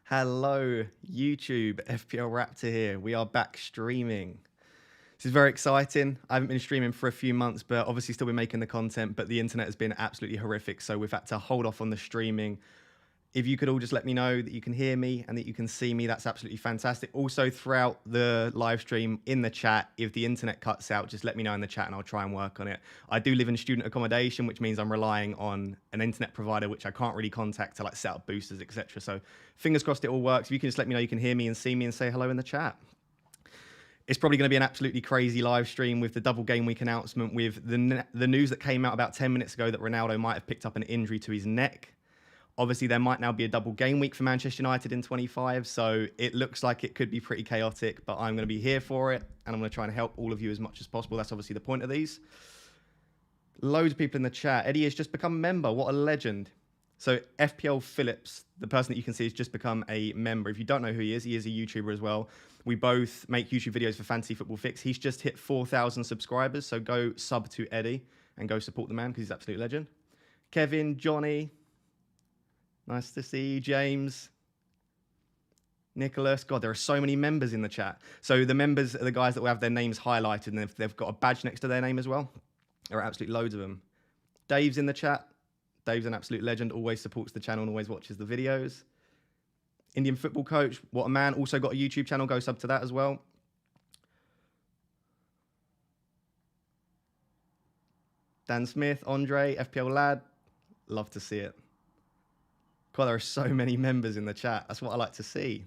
Hello, YouTube. FPL Raptor here. We are back streaming. This is very exciting. I haven't been streaming for a few months, but obviously still been making the content, but the internet has been absolutely horrific, so we've had to hold off on the streaming. If you could all just let me know that you can hear me and that you can see me, that's absolutely fantastic. Also, throughout the live stream in the chat, if the internet cuts out, just let me know in the chat and I'll try and work on it. I do live in student accommodation, which means I'm relying on an internet provider, which I can't really contact to like set up boosters, etc. So fingers crossed it all works. If you can just let me know you can hear me and see me and say hello in the chat. It's probably going to be an absolutely crazy live stream with the double game week announcement, with the news that came out about 10 minutes ago that Ronaldo might have picked up an injury to his neck. Obviously, there might now be a double game week for Manchester United in 25, so it looks like it could be pretty chaotic, but I'm going to be here for it, and I'm going to try and help all of you as much as possible. That's obviously the point of these. Loads of people in the chat. Eddie has just become a member. What a legend. So FPL Phillips, the person that you can see, has just become a member. If you don't know who he is a YouTuber as well. We both make YouTube videos for Fantasy Football Fix. He's just hit 4,000 subscribers, so go sub to Eddie and go support the man because he's an absolute legend. Kevin, Johnny... Nice to see you, James. Nicholas. God, there are so many members in the chat. So the members are the guys that will have their names highlighted, and if they've got a badge next to their name as well. There are absolutely loads of them. Dave's in the chat. Dave's an absolute legend, always supports the channel and always watches the videos. Indian football coach, what a man. Also got a YouTube channel, go sub to that as well. Dan Smith, Andre, FPL lad. Love to see it. God, there are so many members in the chat. That's what I like to see.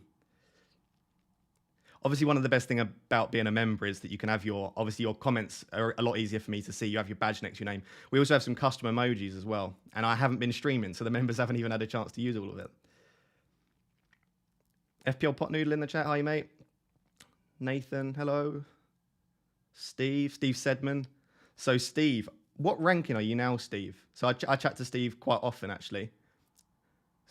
Obviously, one of the best things about being a member is that you can have obviously your comments are a lot easier for me to see. You have your badge next to your name. We also have some custom emojis as well. And I haven't been streaming, so the members haven't even had a chance to use all of it. FPL Pot Noodle in the chat. Hi, mate. Nathan, hello. Steve Sedman. So, Steve, what ranking are you now, Steve? So I chat to Steve quite often, actually.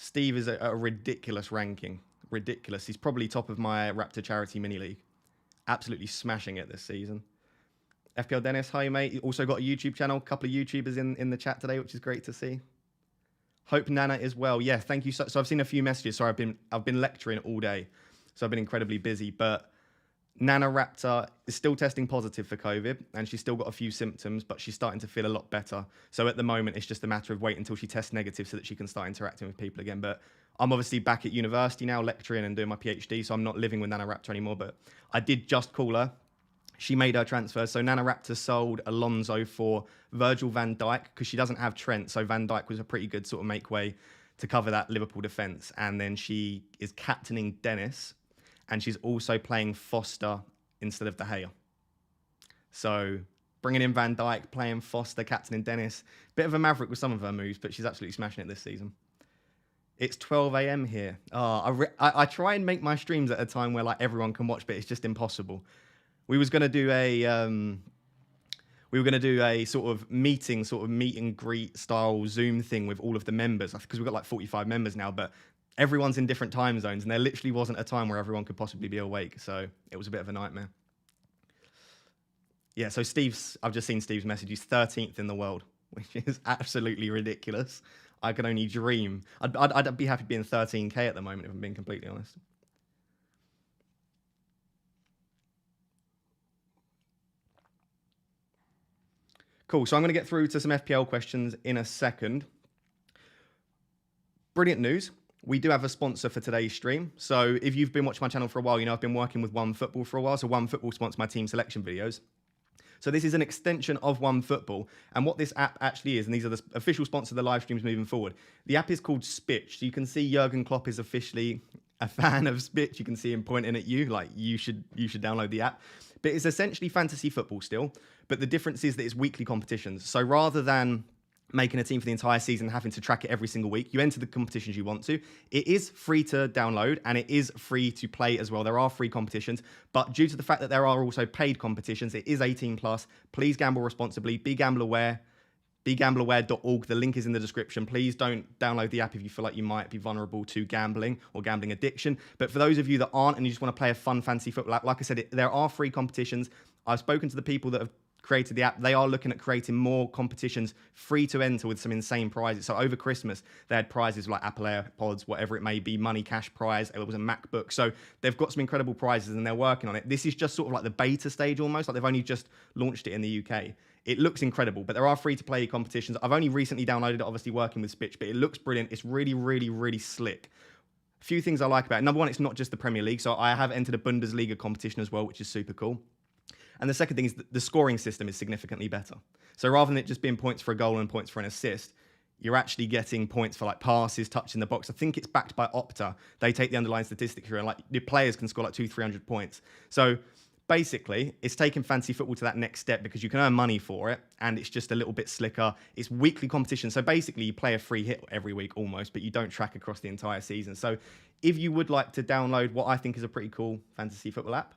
Steve is a ridiculous ranking. Ridiculous. He's probably top of my Raptor Charity Mini League. Absolutely smashing it this season. FPL Dennis, hi mate. You also got a YouTube channel. A couple of YouTubers in the chat today, which is great to see. Hope Nana is well. Yeah, thank you. So I've seen a few messages. Sorry, I've been lecturing all day. So I've been incredibly busy. But Nana Raptor is still testing positive for COVID, and she's still got a few symptoms, but she's starting to feel a lot better. So at the moment, it's just a matter of waiting until she tests negative so that she can start interacting with people again. But I'm obviously back at university now, lecturing and doing my PhD, so I'm not living with Nana Raptor anymore. But I did just call her. She made her transfer. So Nana Raptor sold Alonso for Virgil van Dijk because she doesn't have Trent. So Van Dijk was a pretty good sort of make way to cover that Liverpool defence. And then she is captaining Dennis. And she's also playing Foster instead of De Gea. So bringing in Van Dijk, playing Foster, captaining Dennis. Bit of a maverick with some of her moves, but she's absolutely smashing it this season. It's 12 a.m. here. I try and make my streams at a time where like everyone can watch, but it's just impossible. We were going to do a sort of meet and greet style Zoom thing with all of the members because we've got like 45 members now, but everyone's in different time zones, and there literally wasn't a time where everyone could possibly be awake, so it was a bit of a nightmare. Yeah, so I've just seen Steve's message. He's 13th in the world, which is absolutely ridiculous. I can only dream. I'd be happy being 13k at the moment, if I'm being completely honest. Cool, so I'm going to get through to some FPL questions in a second. Brilliant news. We do have a sponsor for today's stream. So if you've been watching my channel for a while, you know I've been working with OneFootball for a while. So OneFootball sponsors my team selection videos. So this is an extension of OneFootball. And what this app actually is, and these are the official sponsors of the live streams moving forward. The app is called Spitch. So you can see Jurgen Klopp is officially a fan of Spitch. You can see him pointing at you, like you should download the app. But it's essentially fantasy football still. But the difference is that it's weekly competitions. So rather than making a team for the entire season, having to track it every single week, you enter the competitions you want to. It is free to download and it is free to play as well. There are free competitions, but due to the fact that there are also paid competitions, it is 18 plus. Please gamble responsibly. Be gamble aware. BeGambleAware.org. The link is in the description. Please don't download the app if you feel like you might be vulnerable to gambling or gambling addiction. But for those of you that aren't and you just want to play a fun fantasy football app, like I said, there are free competitions. I've spoken to the people that have created the app, they are looking at creating more competitions free to enter with some insane prizes. So over Christmas, they had prizes like Apple AirPods, whatever it may be, money cash prize. It was a MacBook. So they've got some incredible prizes and they're working on it. This is just sort of like the beta stage almost, like they've only just launched it in the UK. It looks incredible, but there are free-to-play competitions. I've only recently downloaded it, obviously working with Spitch, but it looks brilliant. It's really, really, really slick. A few things I like about it. Number one, it's not just the Premier League. So I have entered a Bundesliga competition as well, which is super cool. And the second thing is that the scoring system is significantly better. So rather than it just being points for a goal and points for an assist, you're actually getting points for like passes, touching the box. I think it's backed by Opta. They take the underlying statistics here and like your players can score like 200-300 points. So basically, it's taking fantasy football to that next step because you can earn money for it and it's just a little bit slicker. It's weekly competition. So basically, you play a free hit every week almost, but you don't track across the entire season. So if you would like to download what I think is a pretty cool fantasy football app,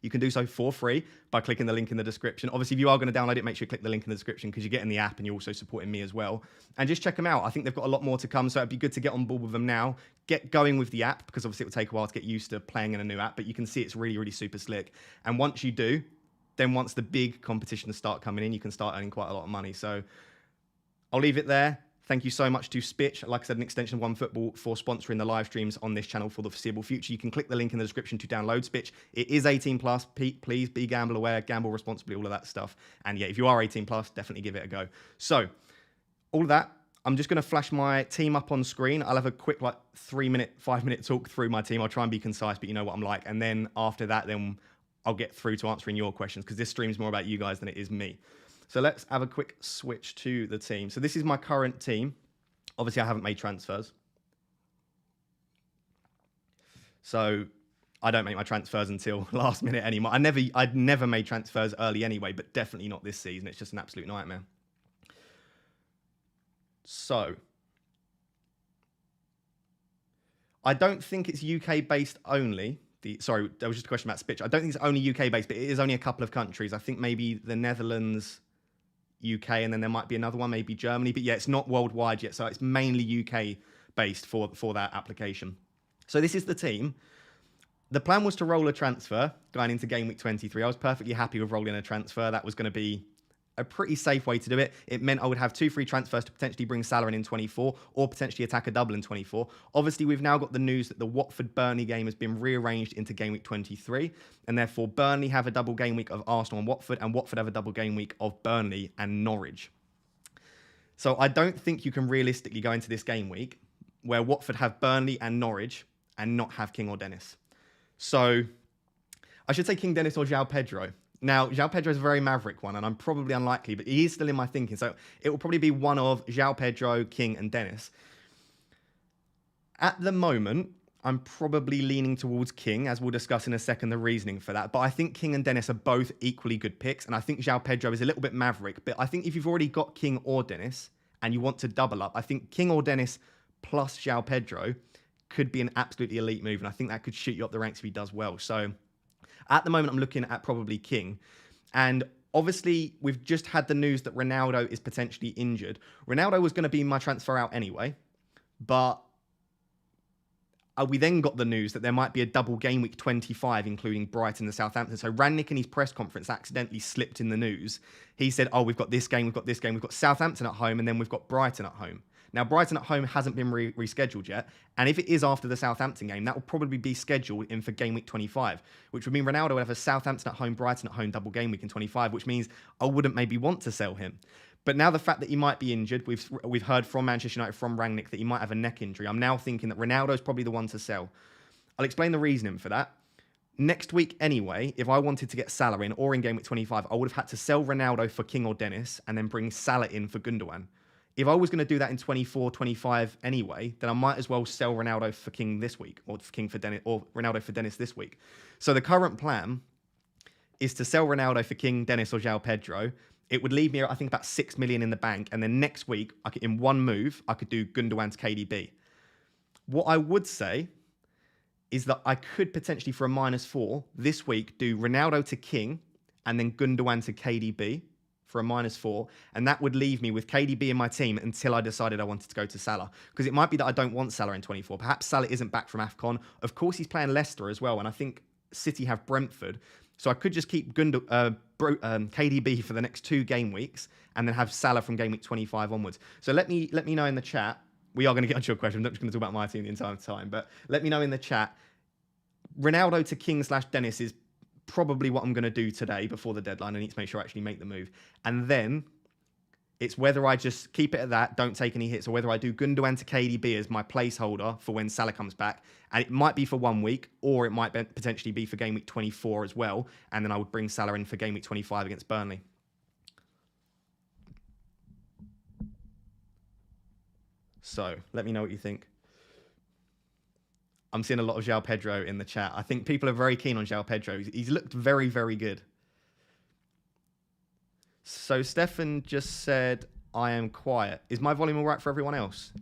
you can do so for free by clicking the link in the description. Obviously, if you are going to download it, make sure you click the link in the description because you're getting the app and you're also supporting me as well. And just check them out. I think they've got a lot more to come, so it'd be good to get on board with them now. Get going with the app because obviously it will take a while to get used to playing in a new app, but you can see it's really, really super slick. And once you do, then once the big competitions start coming in, you can start earning quite a lot of money. So I'll leave it there. Thank you so much to Spitch, like I said, an extension of OneFootball, for sponsoring the live streams on this channel for the foreseeable future. You can click the link in the description to download Spitch. It is 18 plus. Please be gamble aware, gamble responsibly, all of that stuff. And yeah, if you are 18 plus, definitely give it a go. So all of that, I'm just going to flash my team up on screen. I'll have a quick like 3-minute, 5-minute talk through my team. I'll try and be concise, but you know what I'm like. And then after that, then I'll get through to answering your questions because this stream's more about you guys than it is me. So let's have a quick switch to the team. So this is my current team. Obviously, I haven't made transfers. So I don't make my transfers until last minute anymore. I'd never made transfers early anyway, but definitely not this season. It's just an absolute nightmare. So I don't think it's UK-based only. Sorry, there was just a question about Spitch. I don't think it's only UK-based, but it is only a couple of countries. I think maybe the Netherlands, UK, and then there might be another one, maybe Germany. But yeah, it's not worldwide yet, so it's mainly UK-based for that application. So this is the team. The plan was to roll a transfer going into Game Week 23. I was perfectly happy with rolling a transfer. That was going to be a pretty safe way to do it. It meant I would have 2 free transfers to potentially bring Salah in 24 or potentially attack a double in 24. Obviously, we've now got the news that the Watford-Burnley game has been rearranged into Game Week 23, and therefore Burnley have a double game week of Arsenal and Watford have a double game week of Burnley and Norwich. So I don't think you can realistically go into this game week where Watford have Burnley and Norwich and not have King or Dennis. So I should say King Dennis or João Pedro. Now, João Pedro is a very maverick one, and I'm probably unlikely, but he is still in my thinking. So it will probably be one of João Pedro, King, and Dennis. At the moment, I'm probably leaning towards King, as we'll discuss in a second the reasoning for that. But I think King and Dennis are both equally good picks, and I think João Pedro is a little bit maverick. But I think if you've already got King or Dennis, and you want to double up, I think King or Dennis plus João Pedro could be an absolutely elite move, and I think that could shoot you up the ranks if he does well. So at the moment, I'm looking at probably King. And obviously, we've just had the news that Ronaldo is potentially injured. Ronaldo was going to be my transfer out anyway. But we then got the news that there might be a double game week 25, including Brighton and Southampton. So Rangnick in his press conference accidentally slipped in the news. He said, oh, we've got this game, we've got this game, we've got Southampton at home, and then we've got Brighton at home. Now, Brighton at home hasn't been rescheduled yet. And if it is after the Southampton game, that will probably be scheduled in for game week 25, which would mean Ronaldo would have a Southampton at home, Brighton at home double game week in 25, which means I wouldn't maybe want to sell him. But now the fact that he might be injured, we've heard from Manchester United, from Rangnick, that he might have a neck injury. I'm now thinking that Ronaldo's probably the one to sell. I'll explain the reasoning for that. Next week anyway, if I wanted to get Salah in or in game week 25, I would have had to sell Ronaldo for King or Dennis and then bring Salah in for Gundogan. If I was going to do that in 24, 25 anyway, then I might as well sell Ronaldo for King this week, or King for Dennis, or Ronaldo for Dennis this week. So the current plan is to sell Ronaldo for King, Dennis, or João Pedro. It would leave me, I think, about 6 million in the bank, and then next week, in one move, I could do Gundogan to KDB. What I would say is that I could potentially, for a -4, this week, do Ronaldo to King, and then Gundogan to KDB for a -4, and that would leave me with KDB in my team until I decided I wanted to go to Salah. Because it might be that I don't want Salah in 24. Perhaps Salah isn't back from AFCON. Of course, he's playing Leicester as well, and I think City have Brentford. So I could just keep KDB for the next 2 game weeks, and then have Salah from game week 25 onwards. So let me know in the chat. We are going to get onto your question. I'm not just going to talk about my team the entire time, but let me know in the chat. Ronaldo to King/Dennis is probably what I'm going to do today before the deadline. I need to make sure I actually make the move. And then it's whether I just keep it at that, don't take any hits, or whether I do Gundogan to KDB as my placeholder for when Salah comes back. And it might be for 1 week, or it might potentially be for game week 24 as well. And then I would bring Salah in for game week 25 against Burnley. So let me know what you think. I'm seeing a lot of João Pedro in the chat. I think people are very keen on João Pedro. He's looked very, very good. So Stefan just said, I am quiet. Is my volume all right for everyone else?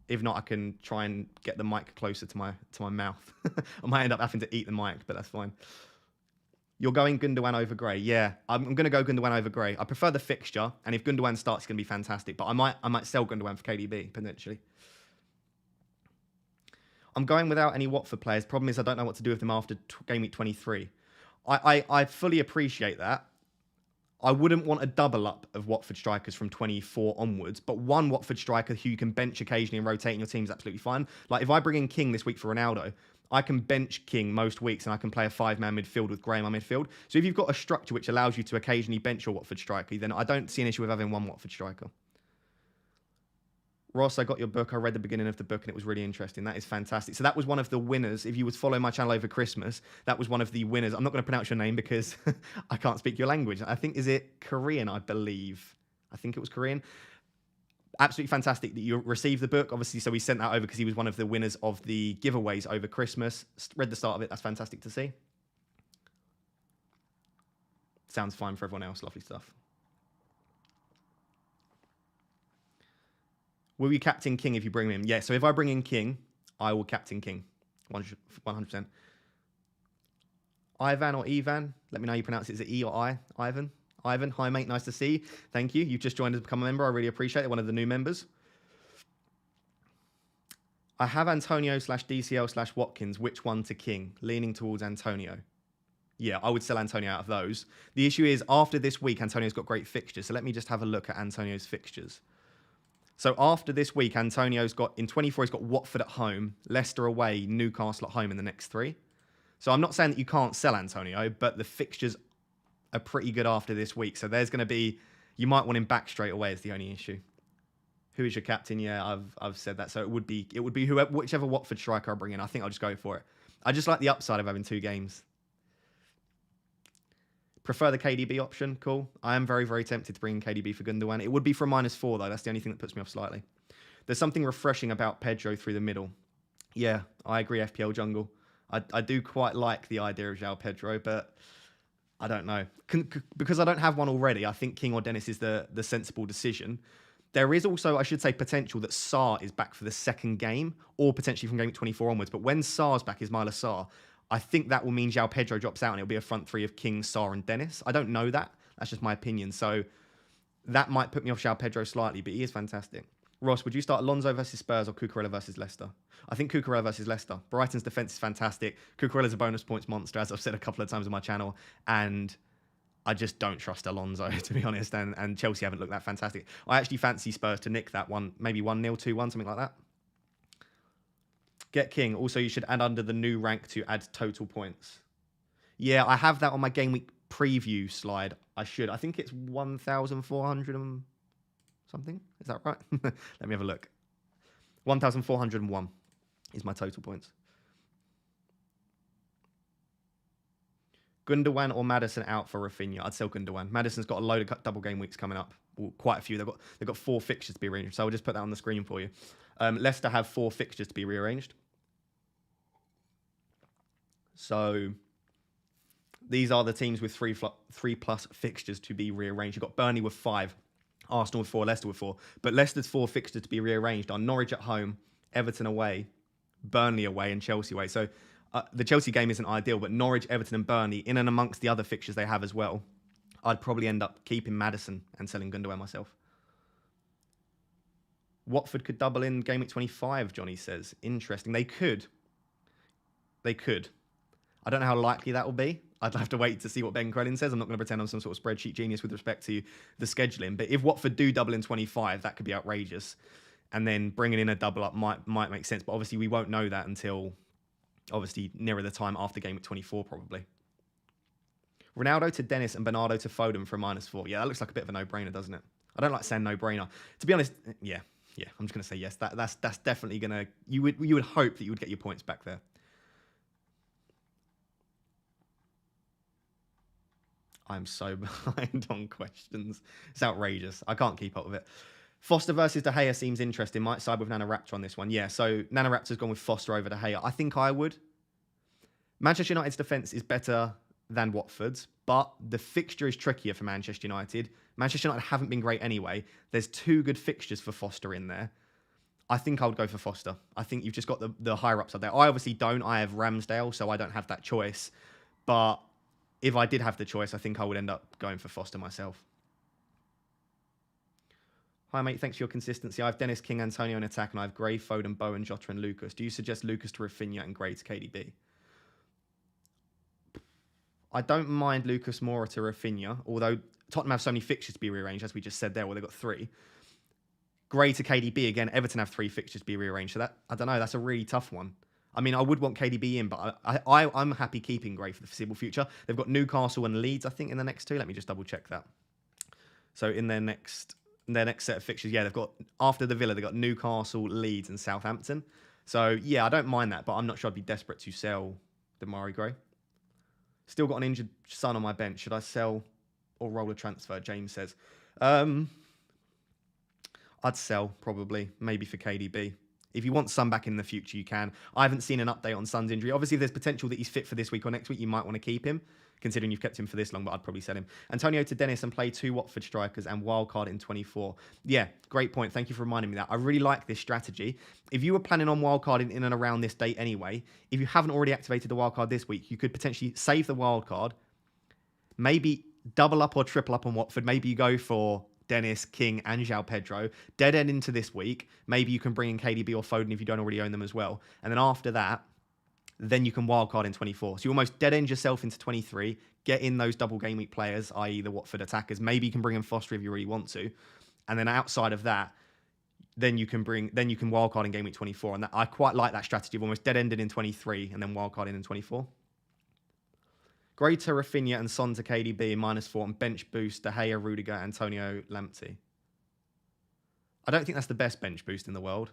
If not, I can try and get the mic closer to my mouth. I might end up having to eat the mic, but that's fine. You're going Gundogan over Gray. Yeah, I'm going to go Gundogan over Gray. I prefer the fixture, and if Gundogan starts, it's going to be fantastic. But I might sell Gundogan for KDB, potentially. I'm going without any Watford players. Problem is I don't know what to do with them after game week 23. I fully appreciate that. I wouldn't want a double up of Watford strikers from 24 onwards, but one Watford striker who you can bench occasionally and rotate in your team is absolutely fine. Like if I bring in King this week for Ronaldo, I can bench King most weeks and I can play a 5-man midfield with Gray in my midfield. So if you've got a structure which allows you to occasionally bench your Watford striker, then I don't see an issue with having one Watford striker. Ross, I got your book. I read the beginning of the book and it was really interesting. That is fantastic. So that was one of the winners. If you would follow my channel over Christmas, that was one of the winners. I'm not going to pronounce your name because I can't speak your language. I think, is it Korean, I believe? I think it was Korean. Absolutely fantastic that you received the book. Obviously, so we sent that over because he was one of the winners of the giveaways over Christmas. Read the start of it. That's fantastic to see. Sounds fine for everyone else. Lovely stuff. Will you captain King if you bring him in? Yeah, so if I bring in King, I will captain King. 100%. Ivan or Ivan? Let me know how you pronounce it. Is it E or I? Ivan? Ivan, hi mate, nice to see you. Thank you. You've just joined us to become a member. I really appreciate it. One of the new members. I have Antonio/DCL/Watkins. Which one to King? Leaning towards Antonio. Yeah, I would sell Antonio out of those. The issue is after this week, Antonio's got great fixtures. So let me just have a look at Antonio's fixtures. So after this week, Antonio's got, in 24, he's got Watford at home, Leicester away, Newcastle at home in the next 3. So I'm not saying that you can't sell Antonio, but the fixtures are pretty good after this week. So there's going to be, you might want him back straight away is the only issue. Who is your captain? Yeah, I've said that. So it would be whichever Watford striker I bring in. I think I'll just go for it. I just like the upside of having 2 games. Prefer the KDB option. Cool. I am very, very tempted to bring in KDB for Gundogan. It would be for -4, though. That's the only thing that puts me off slightly. There's something refreshing about Pedro through the middle. Yeah, I agree, FPL Jungle. I do quite like the idea of João Pedro, but I don't know. Because I don't have one already, I think King or Dennis is the sensible decision. There is also, I should say, potential that Sarr is back for the second game, or potentially from game 24 onwards. But when Sarr's back, Ismaila Sarr, I think that will mean João Pedro drops out and it'll be a front 3 of King, Sarr and Dennis. I don't know that. That's just my opinion. So that might put me off João Pedro slightly, but he is fantastic. Ross, would you start Alonso versus Spurs or Cucurella versus Leicester? I think Cucurella versus Leicester. Brighton's defence is fantastic. Cucurella's a bonus points monster, as I've said a couple of times on my channel. And I just don't trust Alonso, to be honest. And Chelsea haven't looked that fantastic. I actually fancy Spurs to nick that one. Maybe 1-0, 2-1, something like that. Get King. Also, you should add under the new rank to add total points. Yeah, I have that on my game week preview slide. I should. I think it's 1,400 and something. Is that right? Let me have a look. 1,401 is my total points. Gundogan or Maddison out for Rafinha? I'd sell Gundogan. Maddison's got a load of double game weeks coming up. Well, quite a few. They've got 4 fixtures to be arranged. So I'll just put that on the screen for you. Leicester have 4 fixtures to be rearranged. So these are the teams with 3+ fixtures to be rearranged. You've got Burnley with 5, Arsenal with 4, Leicester with 4. But Leicester's 4 fixtures to be rearranged are Norwich at home, Everton away, Burnley away, and Chelsea away. So the Chelsea game isn't ideal, but Norwich, Everton, and Burnley, in and amongst the other fixtures they have as well, I'd probably end up keeping Maddison and selling Gundogan myself. Watford could double in game week 25, Johnny says. Interesting. They could. I don't know how likely that will be. I'd have to wait to see what Ben Crellin says. I'm not going to pretend I'm some sort of spreadsheet genius with respect to the scheduling. But if Watford do double in 25, that could be outrageous. And then bringing in a double up might make sense. But obviously, we won't know that until obviously nearer the time after game week 24, probably. Ronaldo to Dennis and Bernardo to Foden for a -4. Yeah, that looks like a bit of a no-brainer, doesn't it? I don't like saying no-brainer. To be honest, yeah, I'm just going to say yes. That's definitely going to... You would hope that you would get your points back there. I'm so behind on questions. It's outrageous. I can't keep up with it. Foster versus De Gea seems interesting. Might side with Nana Raptor on this one. Yeah, so Nana Raptor's gone with Foster over De Gea. I think I would. Manchester United's defence is better than Watford's, but the fixture is trickier for Manchester United. Manchester United haven't been great anyway. There's 2 good fixtures for Foster in there. I think I would go for Foster. I think you've just got the higher ups up there. I obviously don't. I have Ramsdale, so I don't have that choice. But if I did have the choice, I think I would end up going for Foster myself. Hi, mate. Thanks for your consistency. I have Dennis, King, Antonio in attack, and I have Gray, Foden, Bowen, Jota, and Lucas. Do you suggest Lucas to Rafinha and Gray to KDB? I don't mind Lucas Moura to Rafinha, although Tottenham have so many fixtures to be rearranged, as we just said there, well, they've got 3. Gray to KDB, again, Everton have 3 fixtures to be rearranged. So that, I don't know, that's a really tough one. I mean, I would want KDB in, but I'm happy keeping Gray for the foreseeable future. They've got Newcastle and Leeds, I think, in the next 2. Let me just double check that. So in their next set of fixtures, yeah, they've got, after the Villa, they've got Newcastle, Leeds, and Southampton. So yeah, I don't mind that, but I'm not sure I'd be desperate to sell Demarai Gray. Still got an injured son on my bench. Should I sell or roll a transfer? James says. I'd sell, probably. Maybe for KDB. If you want Son back in the future, you can. I haven't seen an update on Son's injury. Obviously, if there's potential that he's fit for this week or next week, you might want to keep him, considering you've kept him for this long, but I'd probably sell him. Antonio to Dennis and play 2 Watford strikers and wildcard in 24. Yeah, great point. Thank you for reminding me that. I really like this strategy. If you were planning on wildcarding in and around this date anyway, if you haven't already activated the wildcard this week, you could potentially save the wildcard, maybe double up or triple up on Watford. Maybe you go for Dennis, King, and João Pedro. Dead end into this week. Maybe you can bring in KDB or Foden if you don't already own them as well. And then after that, then you can wildcard in 24. So you almost dead end yourself into 23, get in those double game week players, i.e. the Watford attackers. Maybe you can bring in Foster if you really want to. And then outside of that, then you can wildcard in game week 24. And I quite like that strategy of almost dead ended in 23 and then wildcard in 24. Gray to Rafinha and Son to KDB in -4 and bench boost De Gea, Rudiger, Antonio, Lamptey. I don't think that's the best bench boost in the world.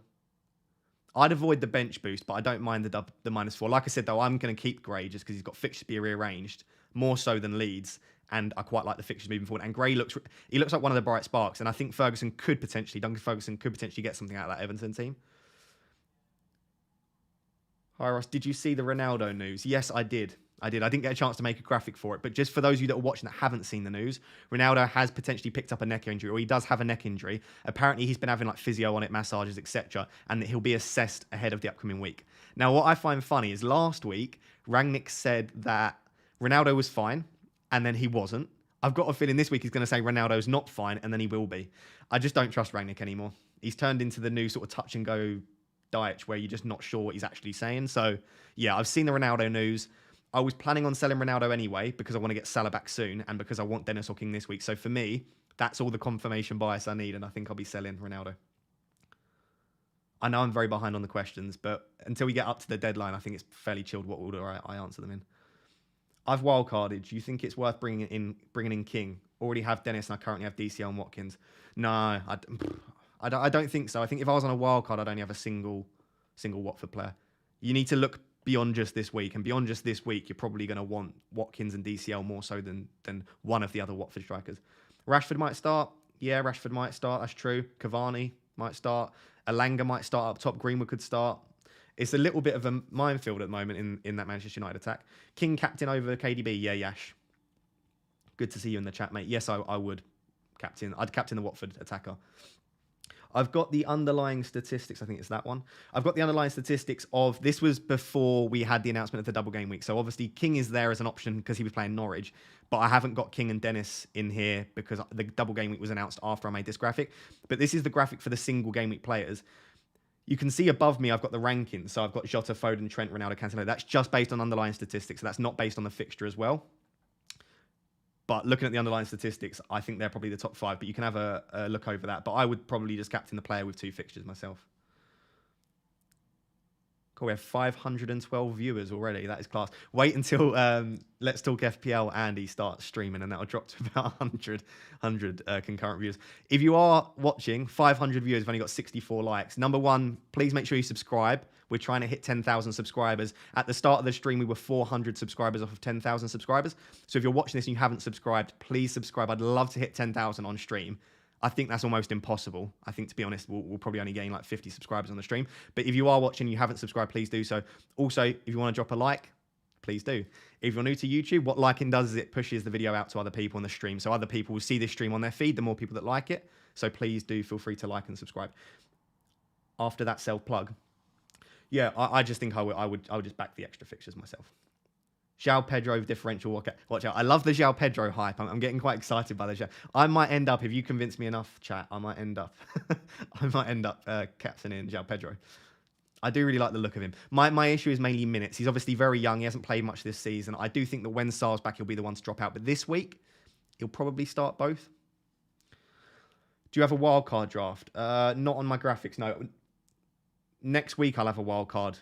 I'd avoid the bench boost, but I don't mind the -4. Like I said, though, I'm going to keep Gray just because he's got fixtures to be rearranged, more so than Leeds, and I quite like the fixtures moving forward. And Gray looks like one of the bright sparks, and I think Duncan Ferguson could potentially get something out of that Everton team. Hi, Ross. Did you see the Ronaldo news? Yes, I did. I didn't get a chance to make a graphic for it, but just for those of you that are watching that haven't seen the news, Ronaldo has potentially picked up a neck injury, or he does have a neck injury. Apparently, he's been having like physio on it, massages, etc., and that he'll be assessed ahead of the upcoming week. Now, what I find funny is last week, Rangnick said that Ronaldo was fine, and then he wasn't. I've got a feeling this week he's going to say Ronaldo's not fine, and then he will be. I just don't trust Rangnick anymore. He's turned into the new sort of touch and go diet where you're just not sure what he's actually saying. So, yeah, I've seen the Ronaldo news. I was planning on selling Ronaldo anyway because I want to get Salah back soon and because I want Dennis or King this week. So for me, that's all the confirmation bias I need, and I think I'll be selling Ronaldo. I know I'm very behind on the questions, but until we get up to the deadline, I think it's fairly chilled what order I answer them in. I've wildcarded. Do you think it's worth bringing in King? Already have Dennis and I currently have DCL and Watkins. No, I don't think so. I think if I was on a wildcard, I'd only have a single Watford player. You need to look beyond just this week, and beyond just this week, you're probably going to want Watkins and DCL more so than one of the other Watford strikers. Rashford might start. Yeah, Rashford might start. That's true. Cavani might start. Alanga might start up top. Greenwood could start. It's a little bit of a minefield at the moment in that Manchester United attack. King captain over KDB. Yeah, Yash. Good to see you in the chat, mate. Yes, I would captain. I'd captain the Watford attacker. I've got the underlying statistics. I think it's that one. I've got the underlying statistics of... This was before we had the announcement of the double game week. So obviously King is there as an option because he was playing Norwich. But I haven't got King and Dennis in here because the double game week was announced after I made this graphic. But this is the graphic for the single game week players. You can see above me, I've got the rankings. So I've got Jota, Foden, Trent, Ronaldo, Cancelo. That's just based on underlying statistics. So that's not based on the fixture as well. But looking at the underlying statistics, I think they're probably the top 5. But you can have a look over that. But I would probably just captain the player with 2 fixtures myself. Cool, we have 512 viewers already. That is class. Wait until Let's Talk FPL Andy starts streaming, and that'll drop to about 100 concurrent viewers. If you are watching, 500 viewers, have only got 64 likes. Number 1, please make sure you subscribe. We're trying to hit 10,000 subscribers. At the start of the stream, we were 400 subscribers off of 10,000 subscribers. So if you're watching this and you haven't subscribed, please subscribe. I'd love to hit 10,000 on stream. I think that's almost impossible. I think, to be honest, we'll probably only gain like 50 subscribers on the stream. But if you are watching and you haven't subscribed, please do so. Also, if you want to drop a like, please do. If you're new to YouTube, what liking does is it pushes the video out to other people on the stream. So other people will see this stream on their feed, the more people that like it. So please do feel free to like and subscribe. After that self-plug, yeah, I just think I would just back the extra fixtures myself. João Pedro differential. Okay, watch out. I love the João Pedro hype. I'm getting quite excited by the. I might end up, if you convince me enough, chat, I might end up captaining João Pedro. I do really like the look of him. My issue is mainly minutes. He's obviously very young. He hasn't played much this season. I do think that when Sar's back, he'll be the one to drop out. But this week, he'll probably start both. Do you have a wildcard draft? Not on my graphics, no. Next week, I'll have a wildcard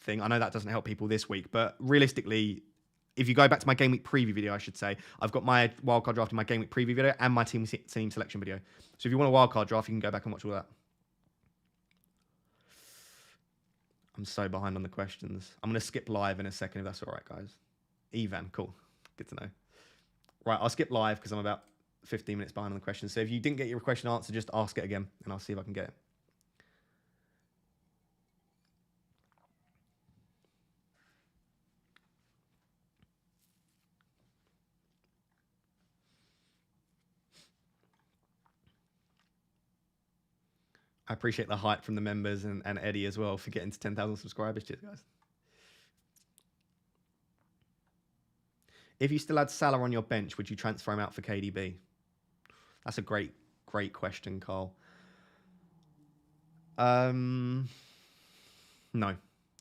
thing. I know that doesn't help people this week, but realistically, if you go back to my game week preview video, I should say, I've got my wildcard draft in my game week preview video and my team selection video. So if you want a wildcard draft, you can go back and watch all that. I'm so behind on the questions. I'm going to skip live in a second if that's all right, guys. Evan, cool. Good to know. Right, I'll skip live because I'm about 15 minutes behind on the questions. So if you didn't get your question answered, just ask it again and I'll see if I can get it. I appreciate the hype from the members and Eddie as well for getting to 10,000 subscribers. Cheers, guys. If you still had Salah on your bench, would you transfer him out for KDB? That's a great question, Carl. No,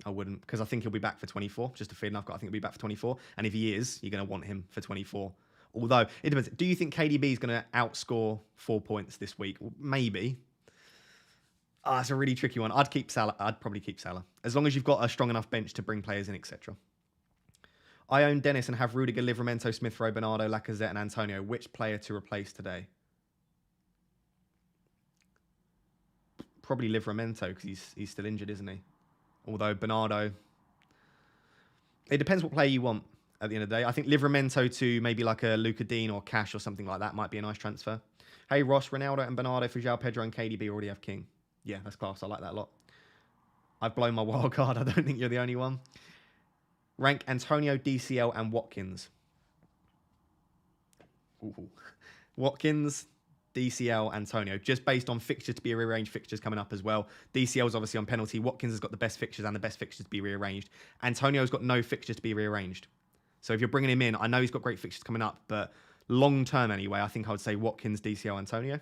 I wouldn't, because I think he'll be back for 24. Just a feeling I've got. I think he'll be back for 24. And if he is, you're going to want him for 24. Although, it depends. Do you think KDB is going to outscore 4 points this week? Well, maybe. It's a really tricky one. I'd keep Salah. I'd probably keep Salah. As long as you've got a strong enough bench to bring players in, etc. I own Dennis and have Rudiger, Livramento, Smith Rowe, Bernardo, Lacazette, and Antonio. Which player to replace today? Probably Livramento, because he's still injured, isn't he? Although Bernardo... It depends what player you want at the end of the day. I think Livramento to maybe like a Luka Dean or Cash or something like that might be a nice transfer. Hey, Ross, Ronaldo and Bernardo for João Pedro and KDB already have King. Yeah, that's class. I like that a lot. I've blown my wild card. I don't think you're the only one. Rank Antonio, DCL, and Watkins. Ooh. Watkins, DCL, Antonio. Just based on fixtures to be rearranged, fixtures coming up as well. DCL is obviously on penalty. Watkins has got the best fixtures and the best fixtures to be rearranged. Antonio's got no fixtures to be rearranged. So if you're bringing him in, I know he's got great fixtures coming up, but long term anyway, I think I would say Watkins, DCL, Antonio.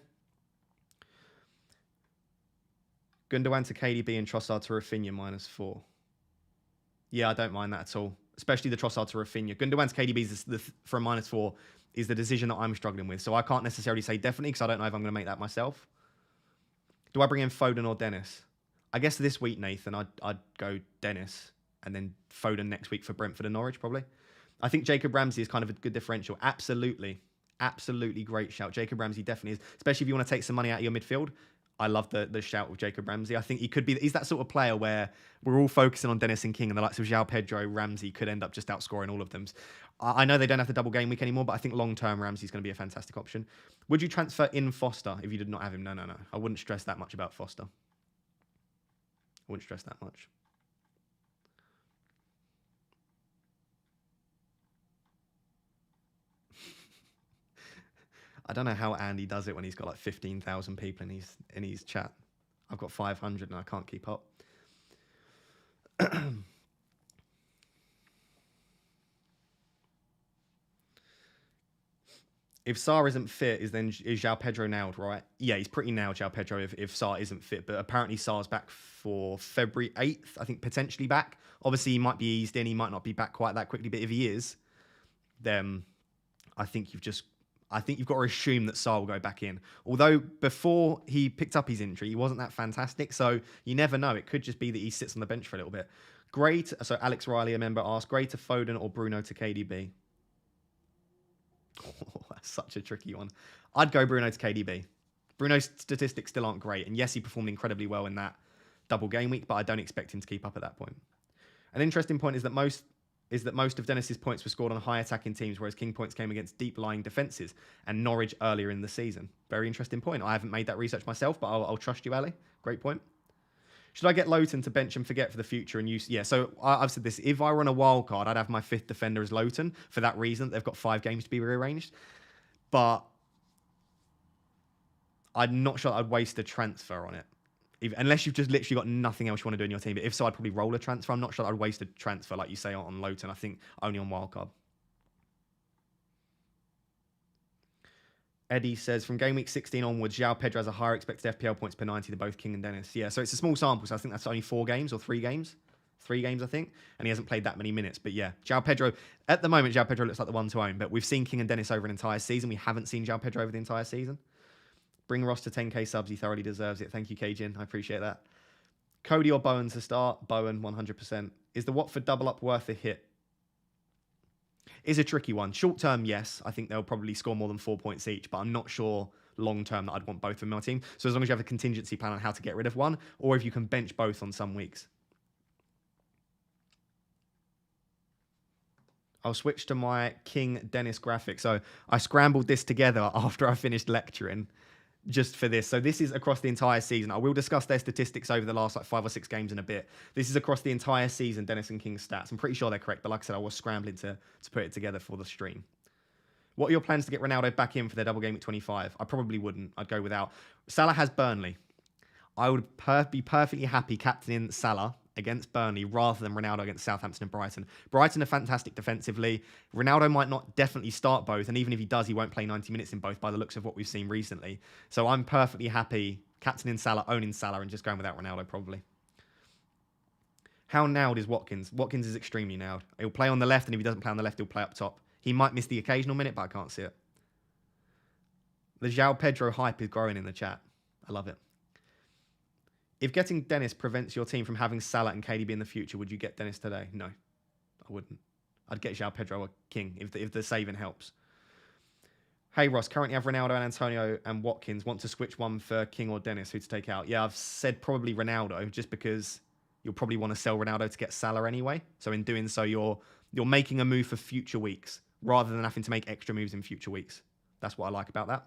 Gundogan to KDB and Trossard to Rafinha -4. Yeah, I don't mind that at all. Especially the Trossard to Rafinha. Gundogan to KDB for a -4 is the decision that I'm struggling with. So I can't necessarily say definitely because I don't know if I'm going to make that myself. Do I bring in Foden or Dennis? I guess this week, Nathan, I'd go Dennis and then Foden next week for Brentford and Norwich probably. I think Jacob Ramsey is kind of a good differential. Absolutely. Absolutely great shout. Jacob Ramsey definitely is. Especially if you want to take some money out of your midfield. I love the shout with Jacob Ramsey. I think he could be. He's that sort of player where we're all focusing on Dennis and King, and the likes of João Pedro, Ramsey could end up just outscoring all of them. I know they don't have the double game week anymore, but I think long term Ramsey's going to be a fantastic option. Would you transfer in Foster if you did not have him? No. I wouldn't stress that much about Foster. I wouldn't stress that much. I don't know how Andy does it when he's got like 15,000 people in his chat. I've got 500 and I can't keep up. If Sarr isn't fit, is João Pedro nailed, right? Yeah, he's pretty nailed, João Pedro, if Sarr isn't fit. But apparently Sarr's back for February 8th, I think potentially back. Obviously, he might be eased in. He might not be back quite that quickly. But if he is, then I think you've got to assume that Sarr will go back in. Although before he picked up his injury, he wasn't that fantastic. So you never know. It could just be that he sits on the bench for a little bit. So Alex Riley, a member, asked, Gray to Foden or Bruno to KDB? Oh, that's such a tricky one. I'd go Bruno to KDB. Bruno's statistics still aren't great. And yes, he performed incredibly well in that double game week, but I don't expect him to keep up at that point. An interesting point is that most of Dennis's points were scored on high attacking teams, whereas King points came against deep lying defences and Norwich earlier in the season. Very interesting point. I haven't made that research myself, but I'll trust you, Ali. Great point. Should I get Lowton to bench and forget for the future and use? Yeah, so I've said this. If I were on a wild card, I'd have my 5th defender as Lowton for that reason. They've got 5 games to be rearranged. But I'm not sure I'd waste a transfer on it. Unless you've just literally got nothing else you want to do in your team. But if so, I'd probably roll a transfer. I'm not sure I'd waste a transfer, like you say, on Lowton. I think only on wildcard. Eddie says, from game week 16 onwards, João Pedro has a higher expected FPL points per 90 than both King and Dennis. Yeah, so it's a small sample, so I think that's only 4 games or 3 games. 3 games, I think. And he hasn't played that many minutes. But yeah, João Pedro, at the moment, João Pedro looks like the one to own. But we've seen King and Dennis over an entire season. We haven't seen João Pedro over the entire season. Bring Ross to 10k subs. He thoroughly deserves it. Thank you, Kajin. I appreciate that. Cody or Bowen to start? Bowen, 100%. Is the Watford double up worth a hit? Is a tricky one. Short term, yes. I think they'll probably score more than 4 points each, but I'm not sure long term that I'd want both of them in my team. So as long as you have a contingency plan on how to get rid of one, or if you can bench both on some weeks. I'll switch to my King Dennis graphic. So I scrambled this together after I finished lecturing just for this. So this is across the entire season. I will discuss their statistics over the last 5 or 6 games in a bit. This is across the entire season, Dennis and King's stats. I'm pretty sure they're correct, but like I said, I was scrambling to put it together for the stream. What are your plans to get Ronaldo back in for their double game at 25? I probably wouldn't. I'd go without. Salah has Burnley. I would be perfectly happy captaining Salah against Burnley rather than Ronaldo against Southampton and Brighton. Brighton are fantastic defensively. Ronaldo might not definitely start both, and even if he does, he won't play 90 minutes in both by the looks of what we've seen recently. So I'm perfectly happy captaining Salah, owning Salah, and just going without Ronaldo probably. How nailed is Watkins? Watkins is extremely nailed. He'll play on the left, and if he doesn't play on the left, he'll play up top. He might miss the occasional minute, but I can't see it. The João Pedro hype is growing in the chat. I love it. If getting Dennis prevents your team from having Salah and KDB in the future, would you get Dennis today? No, I wouldn't. I'd get João Pedro or King if the saving helps. Hey Ross, currently have Ronaldo and Antonio and Watkins. Want to switch one for King or Dennis? Who to take out? Yeah, I've said probably Ronaldo, just because you'll probably want to sell Ronaldo to get Salah anyway. So in doing so, you're making a move for future weeks rather than having to make extra moves in future weeks. That's what I like about that.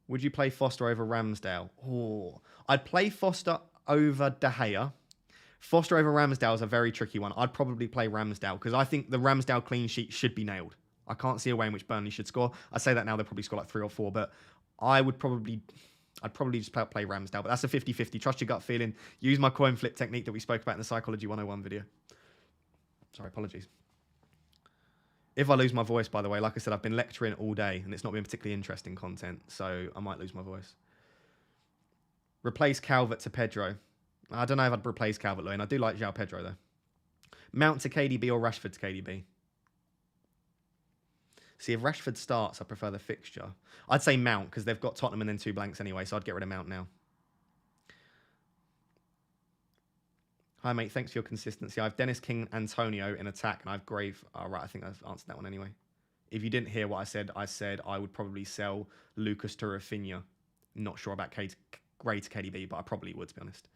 Would you play Foster over Ramsdale? Oh, I'd play Foster over De Gea. Foster over Ramsdale is a very tricky one. I'd probably play Ramsdale because I think the Ramsdale clean sheet should be nailed. I can't see a way in which Burnley should score. I say that now, they'll probably score like 3 or 4, but I'd probably just play Ramsdale. But that's a 50-50. Trust your gut feeling. Use my coin flip technique that we spoke about in the Psychology 101 video. Sorry, apologies. If I lose my voice, by the way, like I said, I've been lecturing all day and it's not been particularly interesting content, so I might lose my voice. Replace Calvert to Pedro. I don't know if I'd replace Calvert-Lewin. I do like João Pedro, though. Mount to KDB or Rashford to KDB? See, if Rashford starts, I prefer the fixture. I'd say Mount, because they've got Tottenham and then 2 blanks anyway, so I'd get rid of Mount now. Hi, mate. Thanks for your consistency. I have Dennis, King, Antonio in attack, and I have Grave. Oh, right, I think I've answered that one anyway. If you didn't hear what I said I would probably sell Lucas to Rafinha. Not sure about Gray to KDB, but I probably would, to be honest.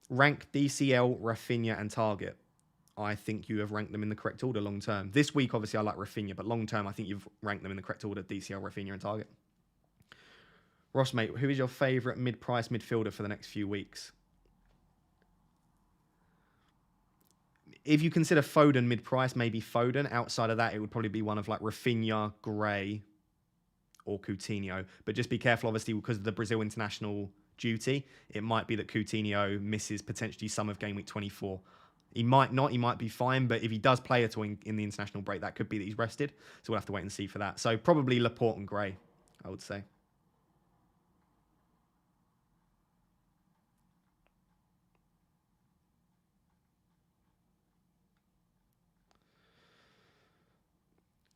Rank DCL, Rafinha, and Target. I think you have ranked them in the correct order long term. This week, obviously, I like Rafinha, but long term, I think you've ranked them in the correct order, DCL, Rafinha, and Target. Ross, mate, who is your favourite mid-price midfielder for the next few weeks? If you consider Foden mid-price, maybe Foden. Outside of that, it would probably be one of like Rafinha, Gray, or Coutinho. But just be careful, obviously, because of the Brazil international duty. It might be that Coutinho misses potentially some of game week 24. He might not. He might be fine. But if he does play at all in the international break, that could be that he's rested. So we'll have to wait and see for that. So probably Laporte and Gray, I would say.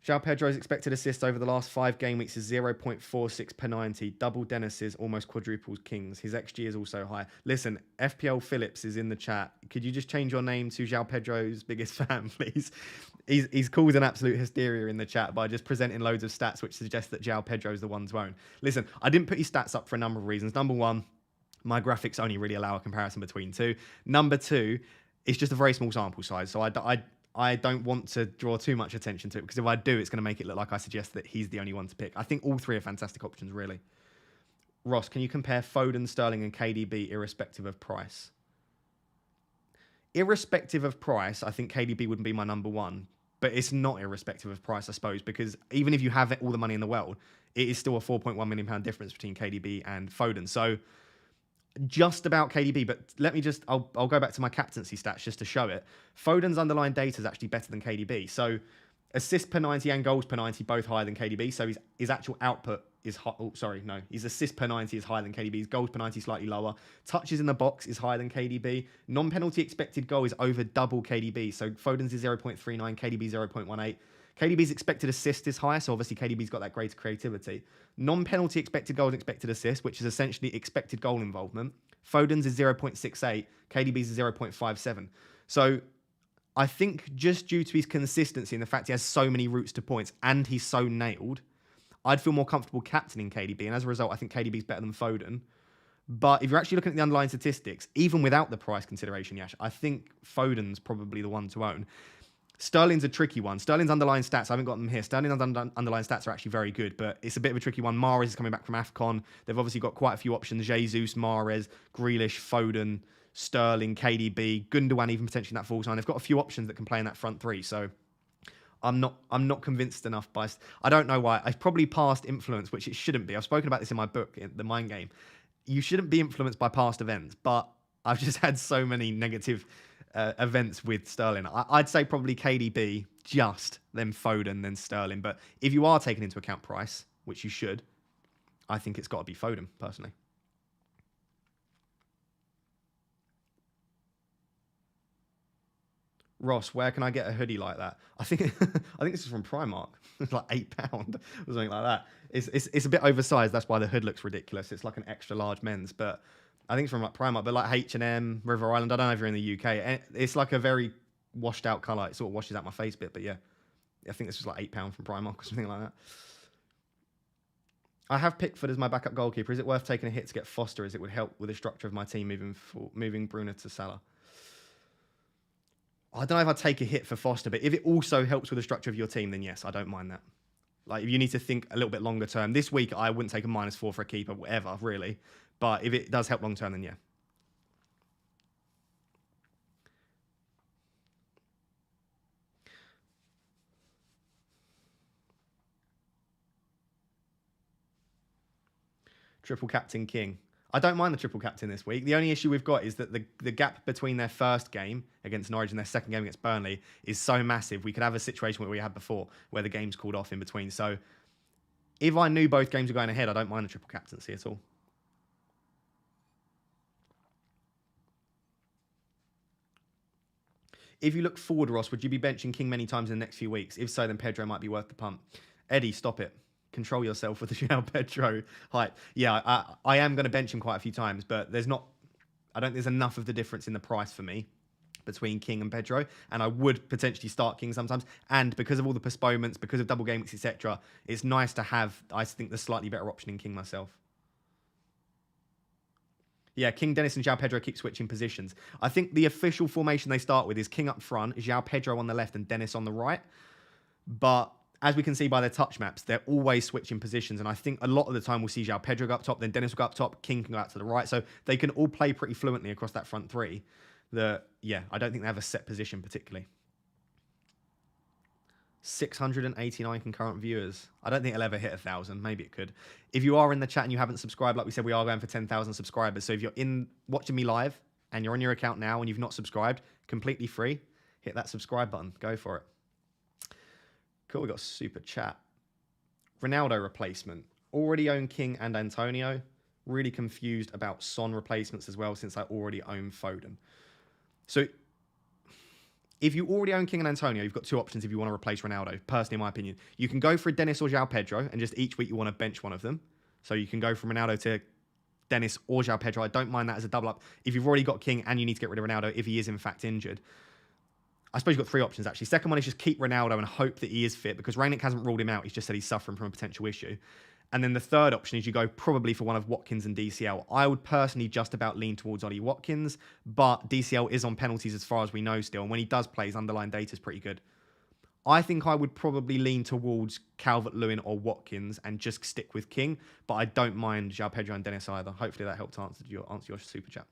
João Pedro's expected assist over the last 5 game weeks is 0.46 per 90. Double Dennis's, almost quadruples King's. His XG is also high. Listen, FPL Phillips is in the chat. Could you just change your name to João Pedro's biggest fan, please? He's caused an absolute hysteria in the chat by just presenting loads of stats which suggest that João Pedro is the one to own. Listen, I didn't put his stats up for a number of reasons. Number one, my graphics only really allow a comparison between two. Number two, it's just a very small sample size, so I don't want to draw too much attention to it, because if I do, it's going to make it look like I suggest that he's the only one to pick. I think all three are fantastic options, really. Ross, can you compare Foden, Sterling, and KDB irrespective of price? Irrespective of price, I think KDB wouldn't be my number one, but it's not irrespective of price, I suppose, because even if you have all the money in the world, it is still a £4.1 million difference between KDB and Foden. So just about KDB, but I'll go back to my captaincy stats just to show it. Foden's underlying data is actually better than KDB. So assists per 90 and goals per 90, both higher than KDB. So his actual output is high. Oh, sorry, no. His assists per 90 is higher than KDB. His goals per 90 slightly lower. Touches in the box is higher than KDB. Non-penalty expected goal is over double KDB. So Foden's is 0.39, KDB 0.18. KDB's expected assist is higher, so obviously KDB's got that greater creativity. Non-penalty expected goal and expected assist, which is essentially expected goal involvement. Foden's is 0.68, KDB's is 0.57. So I think just due to his consistency and the fact he has so many routes to points and he's so nailed, I'd feel more comfortable captaining KDB. And as a result, I think KDB's better than Foden. But if you're actually looking at the underlying statistics, even without the price consideration, Yash, I think Foden's probably the one to own. Sterling's a tricky one. Sterling's underlying stats, I haven't got them here. Sterling's underlying stats are actually very good, but it's a bit of a tricky one. Mahrez is coming back from AFCON. They've obviously got quite a few options. Jesus, Mahrez, Grealish, Foden, Sterling, KDB, Gundogan even potentially in that false line. They've got a few options that can play in that front three, so I'm not convinced enough by... I don't know why. I've probably past influence, which it shouldn't be. I've spoken about this in my book, The Mind Game. You shouldn't be influenced by past events, but I've just had so many negative events with Sterling. I'd say probably KDB, then Foden, then Sterling. But if you are taking into account price, which you should, I think it's got to be Foden, personally. Ross, where can I get a hoodie like that? I think this is from Primark. It's like £8 or something like that. It's a bit oversized. That's why the hood looks ridiculous. It's like an extra large men's, but I think it's from like Primark, but like H&M, River Island. I don't know if you're in the UK. It's like a very washed out colour. It sort of washes out my face a bit, but yeah. I think this was like £8 from Primark or something like that. I have Pickford as my backup goalkeeper. Is it worth taking a hit to get Foster, as it would help with the structure of my team moving Bruno to Salah? I don't know if I'd take a hit for Foster, but if it also helps with the structure of your team, then yes, I don't mind that. Like, if you need to think a little bit longer term, this week I wouldn't take a -4 for a keeper, whatever, really. But if it does help long term, then yeah. Triple captain King. I don't mind the triple captain this week. The only issue we've got is that the gap between their first game against Norwich and their second game against Burnley is so massive. We could have a situation where we had before, where the game's called off in between. So if I knew both games were going ahead, I don't mind the triple captaincy at all. If you look forward, Ross, would you be benching King many times in the next few weeks? If so, then Pedro might be worth the punt. Eddie, stop it. Control yourself with the João Pedro hype. Yeah, I am going to bench him quite a few times, but I don't think there's enough of the difference in the price for me between King and Pedro, and I would potentially start King sometimes. And because of all the postponements, because of double game weeks, etc., it's nice to have, I think, the slightly better option in King myself. Yeah, King, Dennis, and João Pedro keep switching positions. I think the official formation they start with is King up front, João Pedro on the left, and Dennis on the right. But as we can see by their touch maps, they're always switching positions. And I think a lot of the time we'll see João Pedro go up top, then Dennis will go up top, King can go out to the right. So they can all play pretty fluently across that front three. Yeah, I don't think they have a set position particularly. 689 concurrent viewers. I don't think it'll ever hit 1,000. Maybe it could. If you are in the chat and you haven't subscribed, like we said, we are going for 10,000 subscribers. So if you're watching me live and you're on your account now and you've not subscribed, completely free, hit that subscribe button. Go for it. Cool, we got super chat. Ronaldo replacement. Already own King and Antonio. Really confused about Son replacements as well, since I already own Foden. So if you already own King and Antonio, you've got two options if you want to replace Ronaldo, personally, in my opinion. You can go for a Dennis or João Pedro, and just each week you want to bench one of them. So you can go from Ronaldo to Dennis or João Pedro. I don't mind that as a double up. If you've already got King and you need to get rid of Ronaldo, if he is in fact injured, I suppose you've got three options, actually. Second one is just keep Ronaldo and hope that he is fit, because Rangnick hasn't ruled him out. He's just said he's suffering from a potential issue. And then the third option is you go probably for one of Watkins and DCL. I would personally just about lean towards Ollie Watkins, but DCL is on penalties as far as we know still. And when he does play, his underlying data is pretty good. I think I would probably lean towards Calvert-Lewin or Watkins and just stick with King, but I don't mind João Pedro and Dennis either. Hopefully that helped answer your super chat.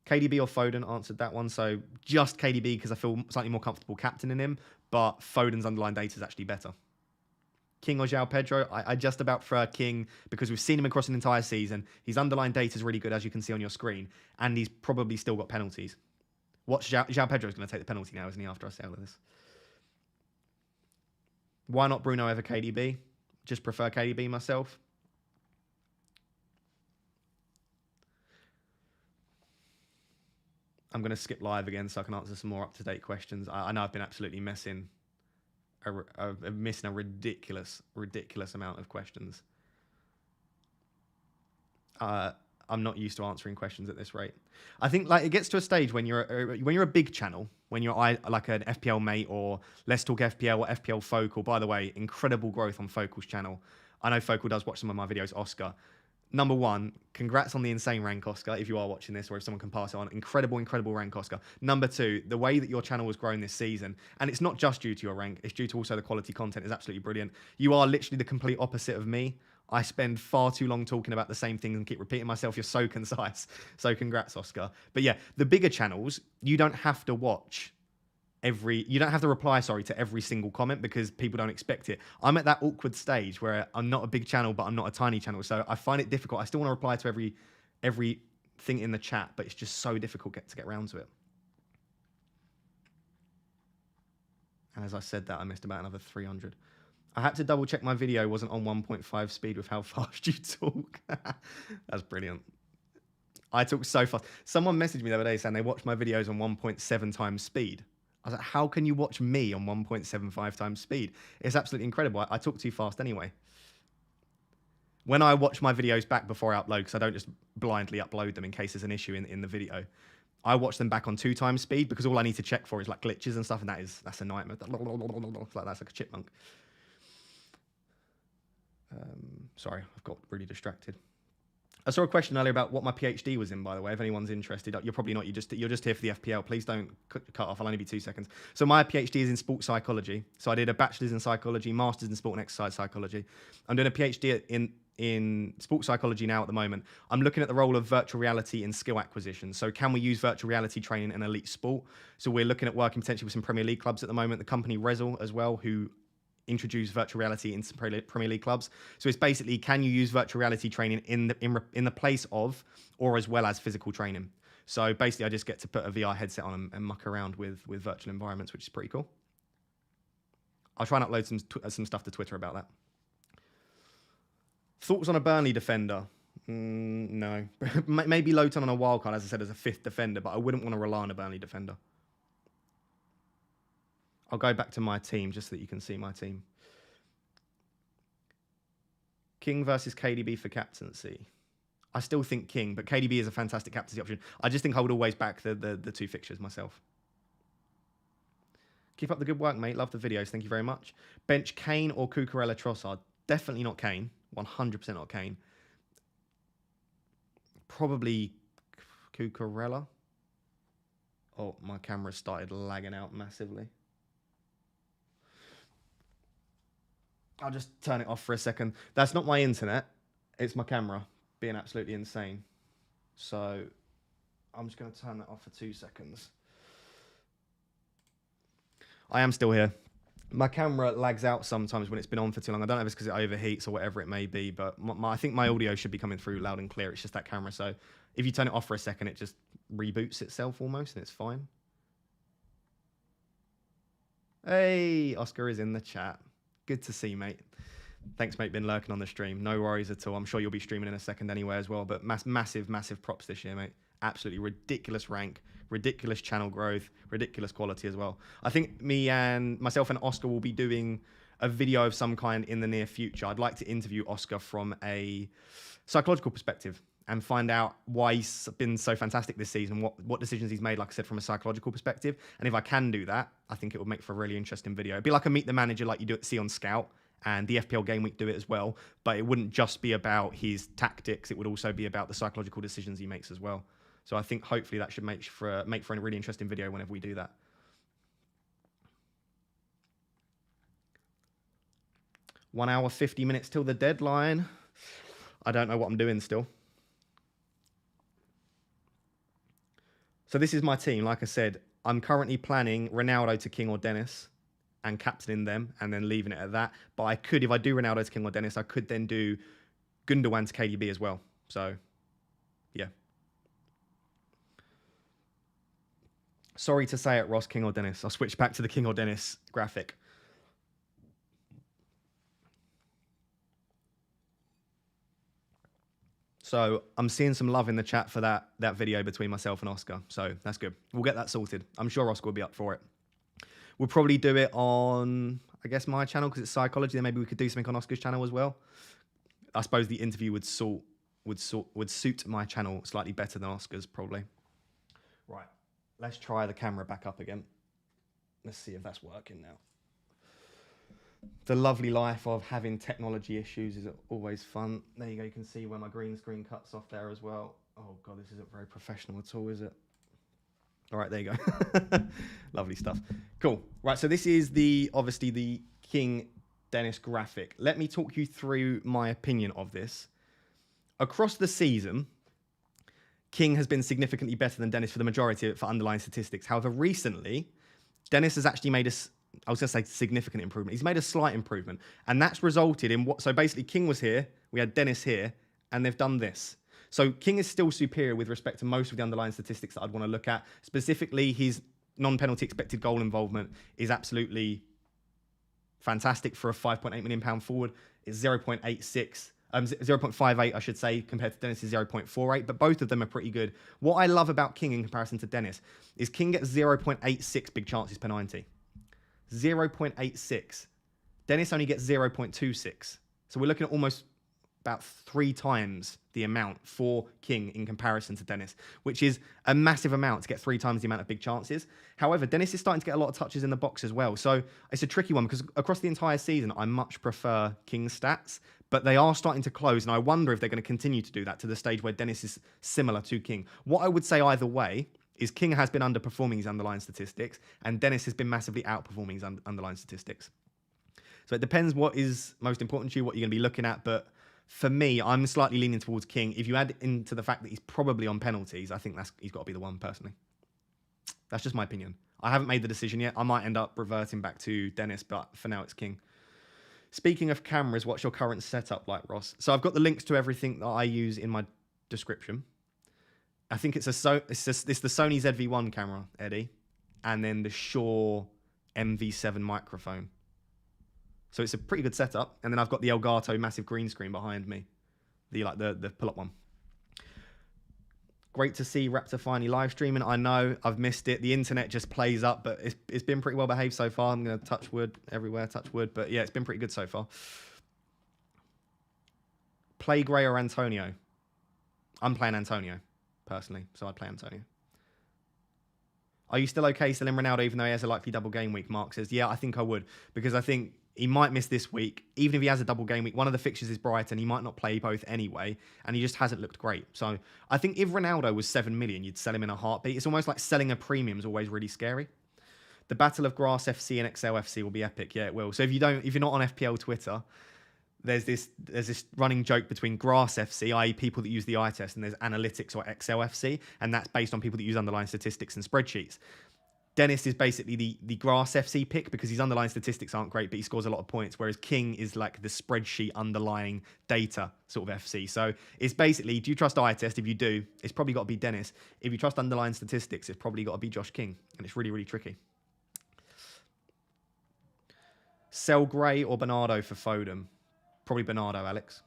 KDB or Foden answered that one. So just KDB because I feel slightly more comfortable captaining him, but Foden's underlying data is actually better. King or João Pedro, I just about prefer King because we've seen him across an entire season. His underlying data is really good, as you can see on your screen, and he's probably still got penalties. Watch, João Pedro is going to take the penalty now, isn't he, after I say all of this? Why not Bruno over KDB? Just prefer KDB myself. I'm going to skip live again so I can answer some more up-to-date questions. I know I've been absolutely missing a ridiculous amount of questions. I'm not used to answering questions at this rate. I think like it gets to a stage when you're a big channel, when you're like an FPL mate or Let's Talk FPL or FPL Focal. By the way, incredible growth on Focal's channel. I know Focal does watch some of my videos. Oscar, number one, congrats on the insane rank, Oscar. If you are watching this, or if someone can pass it on, incredible rank, Oscar. Number two, the way that your channel has grown this season, and it's not just due to your rank, it's due to also the quality content is absolutely brilliant. You are literally the complete opposite of me. I spend far too long talking about the same things and keep repeating myself. You're so concise. So congrats, Oscar. But yeah, the bigger channels, you don't have to watch you don't have to reply, to every single comment because people don't expect it. I'm at that awkward stage where I'm not a big channel, but I'm not a tiny channel. So I find it difficult. I still want to reply to everything in the chat, but it's just so difficult to get around to it. And as I said that, I missed about another 300. I had to double check my video wasn't on 1.5 speed with how fast you talk. That's brilliant. I talk so fast. Someone messaged me the other day saying they watched my videos on 1.7 times speed. I was like, how can you watch me on 1.75 times speed? It's absolutely incredible. I talk too fast anyway. When I watch my videos back before I upload, because I don't just blindly upload them in case there's an issue in the video, I watch them back on 2 times speed because all I need to check for is like glitches and stuff, and that's a nightmare. That's like a chipmunk. Sorry, I've got really distracted. I saw a question earlier about what my PhD was in, by the way. If anyone's interested, you're probably not. You're just here for the FPL. Please don't cut off. I'll only be 2 seconds. So my PhD is in sports psychology. So I did a bachelor's in psychology, master's in sport and exercise psychology. I'm doing a PhD in sports psychology now at the moment. I'm looking at the role of virtual reality in skill acquisition. So can we use virtual reality training in elite sport? So we're looking at working potentially with some Premier League clubs at the moment. The company Rezel as well, who introduce virtual reality in some Premier League clubs. So it's basically, can you use virtual reality training in the place of or as well as physical training? So basically, I just get to put a VR headset on and muck around with virtual environments, which is pretty cool. I'll try and upload some stuff to Twitter about that. Thoughts on a Burnley defender? No. Maybe Lowton on a wildcard, as I said, as a 5th defender, but I wouldn't want to rely on a Burnley defender. I'll go back to my team just so that you can see my team. King versus KDB for captaincy. I still think King, but KDB is a fantastic captaincy option. I just think I would always back the 2 fixtures myself. Keep up the good work, mate. Love the videos. Thank you very much. Bench Kane or Cucurella Trossard? Definitely not Kane. 100% not Kane. Probably Cucurella. Oh, my camera started lagging out massively. I'll just turn it off for a second. That's not my internet. It's my camera being absolutely insane. So I'm just going to turn that off for 2 seconds. I am still here. My camera lags out sometimes when it's been on for too long. I don't know if it's because it overheats or whatever it may be, but I think my audio should be coming through loud and clear. It's just that camera. So if you turn it off for a second, it just reboots itself almost and it's fine. Hey, Oscar is in the chat. Good to see, mate. Thanks, mate. Been lurking on the stream. No worries at all. I'm sure you'll be streaming in a second anyway as well. But massive props this year, mate. Absolutely ridiculous rank, ridiculous channel growth, ridiculous quality as well. I think myself and Oscar will be doing a video of some kind in the near future. I'd like to interview Oscar from a psychological perspective and find out why he's been so fantastic this season, what decisions he's made, like I said, from a psychological perspective. And if I can do that, I think it would make for a really interesting video. It'd be like a Meet the Manager like you see on Scout, and the FPL Game Week do it as well. But it wouldn't just be about his tactics. It would also be about the psychological decisions he makes as well. So I think hopefully that should make for a really interesting video whenever we do that. One hour, 50 minutes till the deadline. I don't know what I'm doing still. So this is my team. Like I said, I'm currently planning Ronaldo to King or Dennis and captaining them and then leaving it at that. But I could, if I do Ronaldo to King or Dennis, I could then do Gundogan to KDB as well. So, yeah. Sorry to say it, Ross, King or Dennis. I'll switch back to the King or Dennis graphic. So I'm seeing some love in the chat for that video between myself and Oscar. So that's good. We'll get that sorted. I'm sure Oscar will be up for it. We'll probably do it on, I guess, my channel because it's psychology. Then maybe we could do something on Oscar's channel as well. I suppose the interview would suit my channel slightly better than Oscar's probably. Right. Let's try the camera back up again. Let's see if that's working now. The lovely life of having technology issues is always fun. There you go. You can see where my green screen cuts off there as well. Oh, God, this isn't very professional at all, is it? All right, there you go. Lovely stuff. Cool. Right, so this is obviously the King Dennis graphic. Let me talk you through my opinion of this. Across the season, King has been significantly better than Dennis for the majority for underlying statistics. However, recently, Dennis has actually made I was going to say significant improvement. He's made a slight improvement. And that's resulted in so basically King was here, we had Dennis here, and they've done this. So King is still superior with respect to most of the underlying statistics that I'd want to look at. Specifically, his non-penalty expected goal involvement is absolutely fantastic for a £5.8 million forward. It's 0.86. 0.58, I should say, compared to Dennis's 0.48, but both of them are pretty good. What I love about King in comparison to Dennis is King gets 0.86 big chances per 90. 0.86. Dennis only gets 0.26. So we're looking at almost about 3 times the amount for King in comparison to Dennis, which is a massive amount to get 3 times the amount of big chances. However, Dennis is starting to get a lot of touches in the box as well. So it's a tricky one because across the entire season, I much prefer King's stats, but they are starting to close. And I wonder if they're going to continue to do that to the stage where Dennis is similar to King. What I would say either way is King has been underperforming his underlying statistics and Dennis has been massively outperforming his underlying statistics. So it depends what is most important to you, what you're going to be looking at. But for me, I'm slightly leaning towards King. If you add into the fact that he's probably on penalties, I think he's got to be the one personally. That's just my opinion. I haven't made the decision yet. I might end up reverting back to Dennis, but for now it's King. Speaking of cameras, what's your current setup like, Ross? So I've got the links to everything that I use in my description. I think it's the Sony ZV-1 camera, Eddie, and then the Shure MV7 microphone. So it's a pretty good setup. And then I've got the Elgato massive green screen behind me, the pull-up one. Great to see Raptor finally live streaming. I know I've missed it. The internet just plays up, but it's been pretty well behaved so far. I'm going to touch wood everywhere, touch wood. But yeah, it's been pretty good so far. Play Gray or Antonio? I'm playing Antonio. Personally, so I'd play Antonio. Are you still okay selling Ronaldo even though he has a likely double game week? Mark says, yeah, I think I would, because I think he might miss this week. Even if he has a double game week, one of the fixtures is Brighton. He might not play both anyway, and he just hasn't looked great. So I think if Ronaldo was 7 million, you'd sell him in a heartbeat. It's almost like selling a premium is always really scary. The Battle of Grass FC and Excel FC will be epic. Yeah, it will. So if you're not on FPL Twitter, there's this running joke between Grass FC, i.e. people that use the eye test, and there's Analytics or Excel FC, and that's based on people that use underlying statistics and spreadsheets. Dennis is basically the Grass FC pick because his underlying statistics aren't great, but he scores a lot of points, whereas King is like the spreadsheet underlying data sort of FC. So it's basically, do you trust eye test? If you do, it's probably got to be Dennis. If you trust underlying statistics, it's probably got to be Josh King, and it's really, really tricky. Sell Gray or Bernardo for Foden? Probably Bernardo, Alex.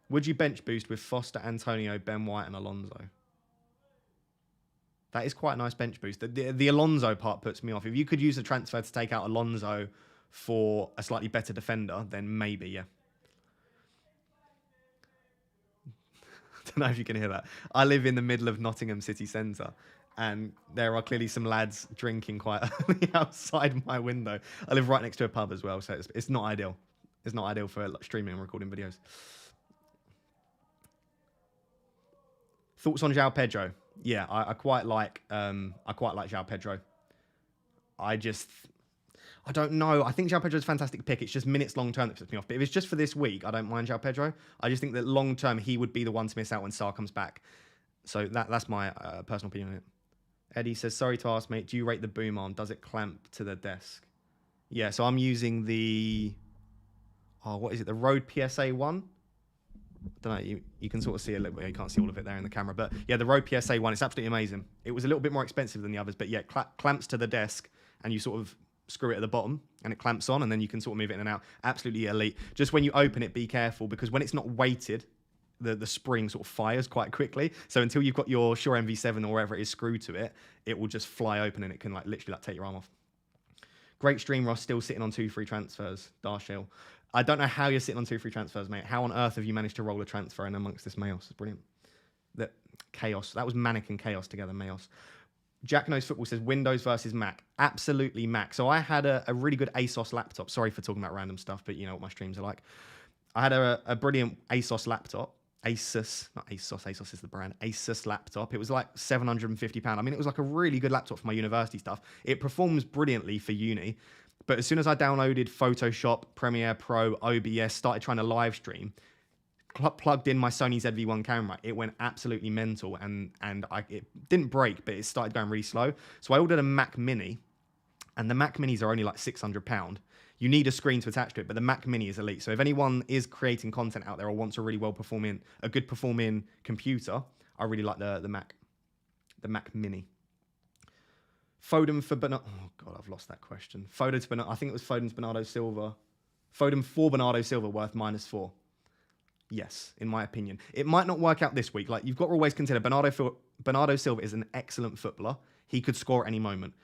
Would you bench boost with Foster, Antonio, Ben White, and Alonso? That is quite a nice bench boost. The Alonso part puts me off. If you could use a transfer to take out Alonso for a slightly better defender, then maybe, yeah. I don't know if you can hear that. I live in the middle of Nottingham city centre, and there are clearly some lads drinking quite early outside my window. I live right next to a pub as well, so it's not ideal. It's not ideal for streaming and recording videos. Thoughts on João Pedro? Yeah, I quite like João Pedro. I don't know. I think João Pedro's a fantastic pick. It's just minutes long term that puts me off. But if it's just for this week, I don't mind João Pedro. I just think that long term he would be the one to miss out when Sarr comes back. So that's my personal opinion on it. Eddie says, sorry to ask, mate, do you rate the boom arm? Does it clamp to the desk? Yeah, so I'm using the... Oh, what is it? The Rode PSA 1? I don't know. You can sort of see a little bit. You can't see all of it there in the camera. But yeah, the Rode PSA 1, it's absolutely amazing. It was a little bit more expensive than the others. But yeah, clamps to the desk and you sort of screw it at the bottom and it clamps on and then you can sort of move it in and out. Absolutely elite. Just when you open it, be careful because when it's not weighted, the spring sort of fires quite quickly. So until you've got your Shure MV7 or whatever it is screwed to it, it will just fly open and it can literally take your arm off. Great stream, Ross, still sitting on 2 free transfers. Darshil. I don't know how you're sitting on 2 free transfers, mate. How on earth have you managed to roll a transfer in amongst this chaos? It's brilliant. That chaos. That was manic and chaos together, chaos. Jack Knows Football says Windows versus Mac. Absolutely Mac. So I had a really good ASOS laptop. Sorry for talking about random stuff, but you know what my streams are like. I had a brilliant ASOS laptop. Asus, not ASOS, ASOS is the brand. Asus laptop. It was like £750. I mean, it was like a really good laptop for my university stuff. It performs brilliantly for uni. But as soon as I downloaded Photoshop, Premiere Pro, OBS, started trying to live stream, plugged in my Sony ZV-1 camera, it went absolutely mental and it didn't break, but it started going really slow. So I ordered a Mac Mini, and the Mac Minis are only like £600. You need a screen to attach to it, but the Mac Mini is elite. So if anyone is creating content out there or wants a really a good performing computer, I really like the Mac Mini. Foden for Bernardo. Oh God, I've lost that question. Foden to Bernardo. I think it was Foden to Bernardo Silva. Foden for Bernardo Silva worth -4. Yes, in my opinion. It might not work out this week. Like, you've got to always consider Bernardo Silva is an excellent footballer. He could score at any moment.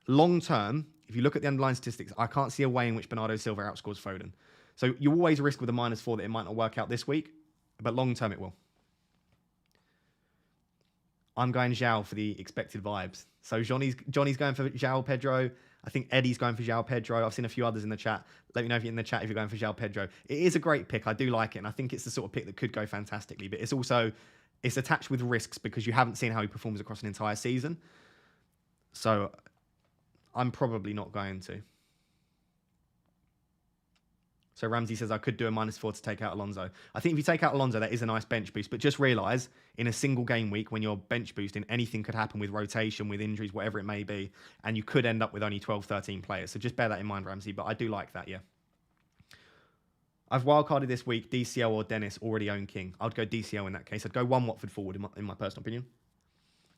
Long term, if you look at the underlying statistics, I can't see a way in which Bernardo Silva outscores Foden. So you always risk with a -4 that it might not work out this week, but long term it will. I'm going João for the expected vibes. So Johnny's going for João Pedro. I think Eddie's going for João Pedro. I've seen a few others in the chat. Let me know if you're in the chat if you're going for João Pedro. It is a great pick. I do like it, and I think it's the sort of pick that could go fantastically. But it's attached with risks because you haven't seen how he performs across an entire season. So I'm probably not going to. So Ramsey says I could do a -4 to take out Alonso. I think if you take out Alonso, that is a nice bench boost. But just realise, in a single game week, when you're bench boosting, anything could happen with rotation, with injuries, whatever it may be. And you could end up with only 12, 13 players. So just bear that in mind, Ramsey. But I do like that, yeah. I've wildcarded this week. DCL or Dennis already own King. I'd go DCL in that case. I'd go one Watford forward, in my personal opinion.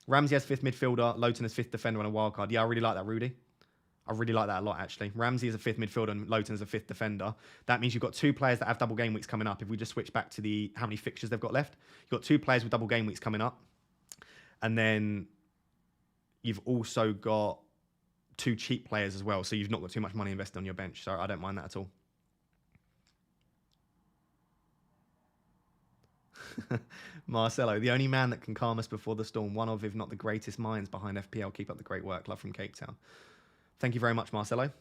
Ramsey has 5th midfielder. Lowton has 5th defender on a wildcard. Yeah, I really like that, Rudy. I really like that a lot, actually. Ramsey is a 5th midfielder and Lowton is a 5th defender. That means you've got 2 players that have double game weeks coming up. If we just switch back to how many fixtures they've got left, you've got 2 players with double game weeks coming up. And then you've also got 2 cheap players as well. So you've not got too much money invested on your bench. So I don't mind that at all. Marcelo, the only man that can calm us before the storm. One of, if not the greatest minds behind FPL. Keep up the great work. Love from Cape Town. Thank you very much, Marcelo.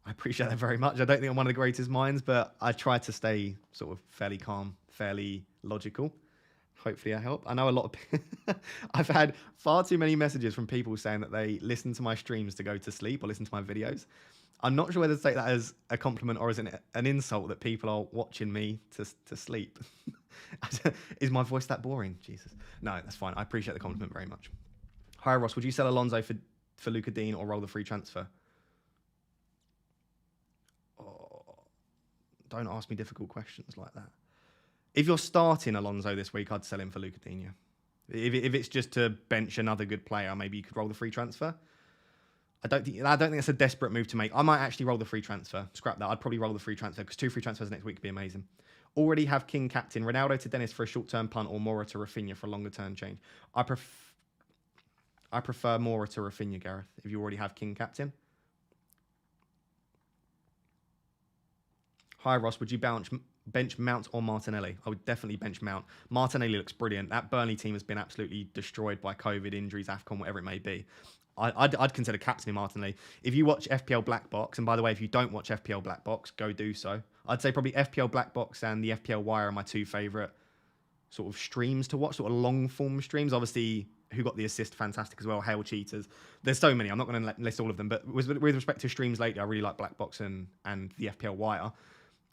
I appreciate that very much. I don't think I'm one of the greatest minds, but I try to stay sort of fairly calm, fairly logical. Hopefully I help. I know a lot of I've had far too many messages from people saying that they listen to my streams to go to sleep or listen to my videos. I'm not sure whether to take that as a compliment or as an insult that people are watching me to sleep. Is my voice that boring? Jesus. No, that's fine. I appreciate the compliment very much. Hi, Ross. Would you sell Alonso for Luca Dean or roll the free transfer? Oh, don't ask me difficult questions like that. If you're starting Alonso this week, I'd sell him for Luca Dean, yeah. If it's just to bench another good player, maybe you could roll the free transfer. I don't think that's a desperate move to make. I might actually roll the free transfer. Scrap that. I'd probably roll the free transfer because 2 free transfers next week would be amazing. Already have King captain. Ronaldo to Dennis for a short-term punt or Mora to Rafinha for a longer-term change. I I prefer Mora to Rafinha, Gareth, if you already have King captain. Hi, Ross. Would you bench Mount or Martinelli? I would definitely bench Mount. Martinelli looks brilliant. That Burnley team has been absolutely destroyed by COVID, injuries, AFCON, whatever it may be. I'd consider captaining Martinelli. If you watch FPL Black Box, and by the way, if you don't watch FPL Black Box, go do so. I'd say probably FPL Black Box and the FPL Wire are my two favourite sort of streams to watch, sort of long form streams. Obviously, who got the assist, fantastic as well. Hail Cheaters. There's so many. I'm not going to list all of them, but with respect to streams lately, I really like Black Box and the FPL Wire.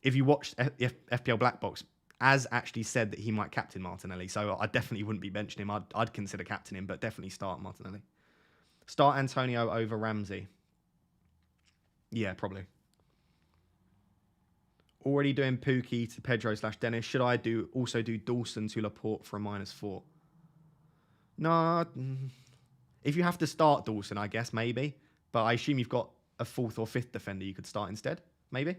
If you watched FPL Black Box, Az actually said that he might captain Martinelli, so I definitely wouldn't be benching him. I'd consider captaining him, but definitely start Martinelli. Start Antonio over Ramsey. Yeah, probably. Already doing Pookie to Pedro/Dennis. Should I also do Dawson to Laporte for a -4? No. If you have to start Dawson, I guess, maybe. But I assume you've got a 4th or 5th defender you could start instead, maybe.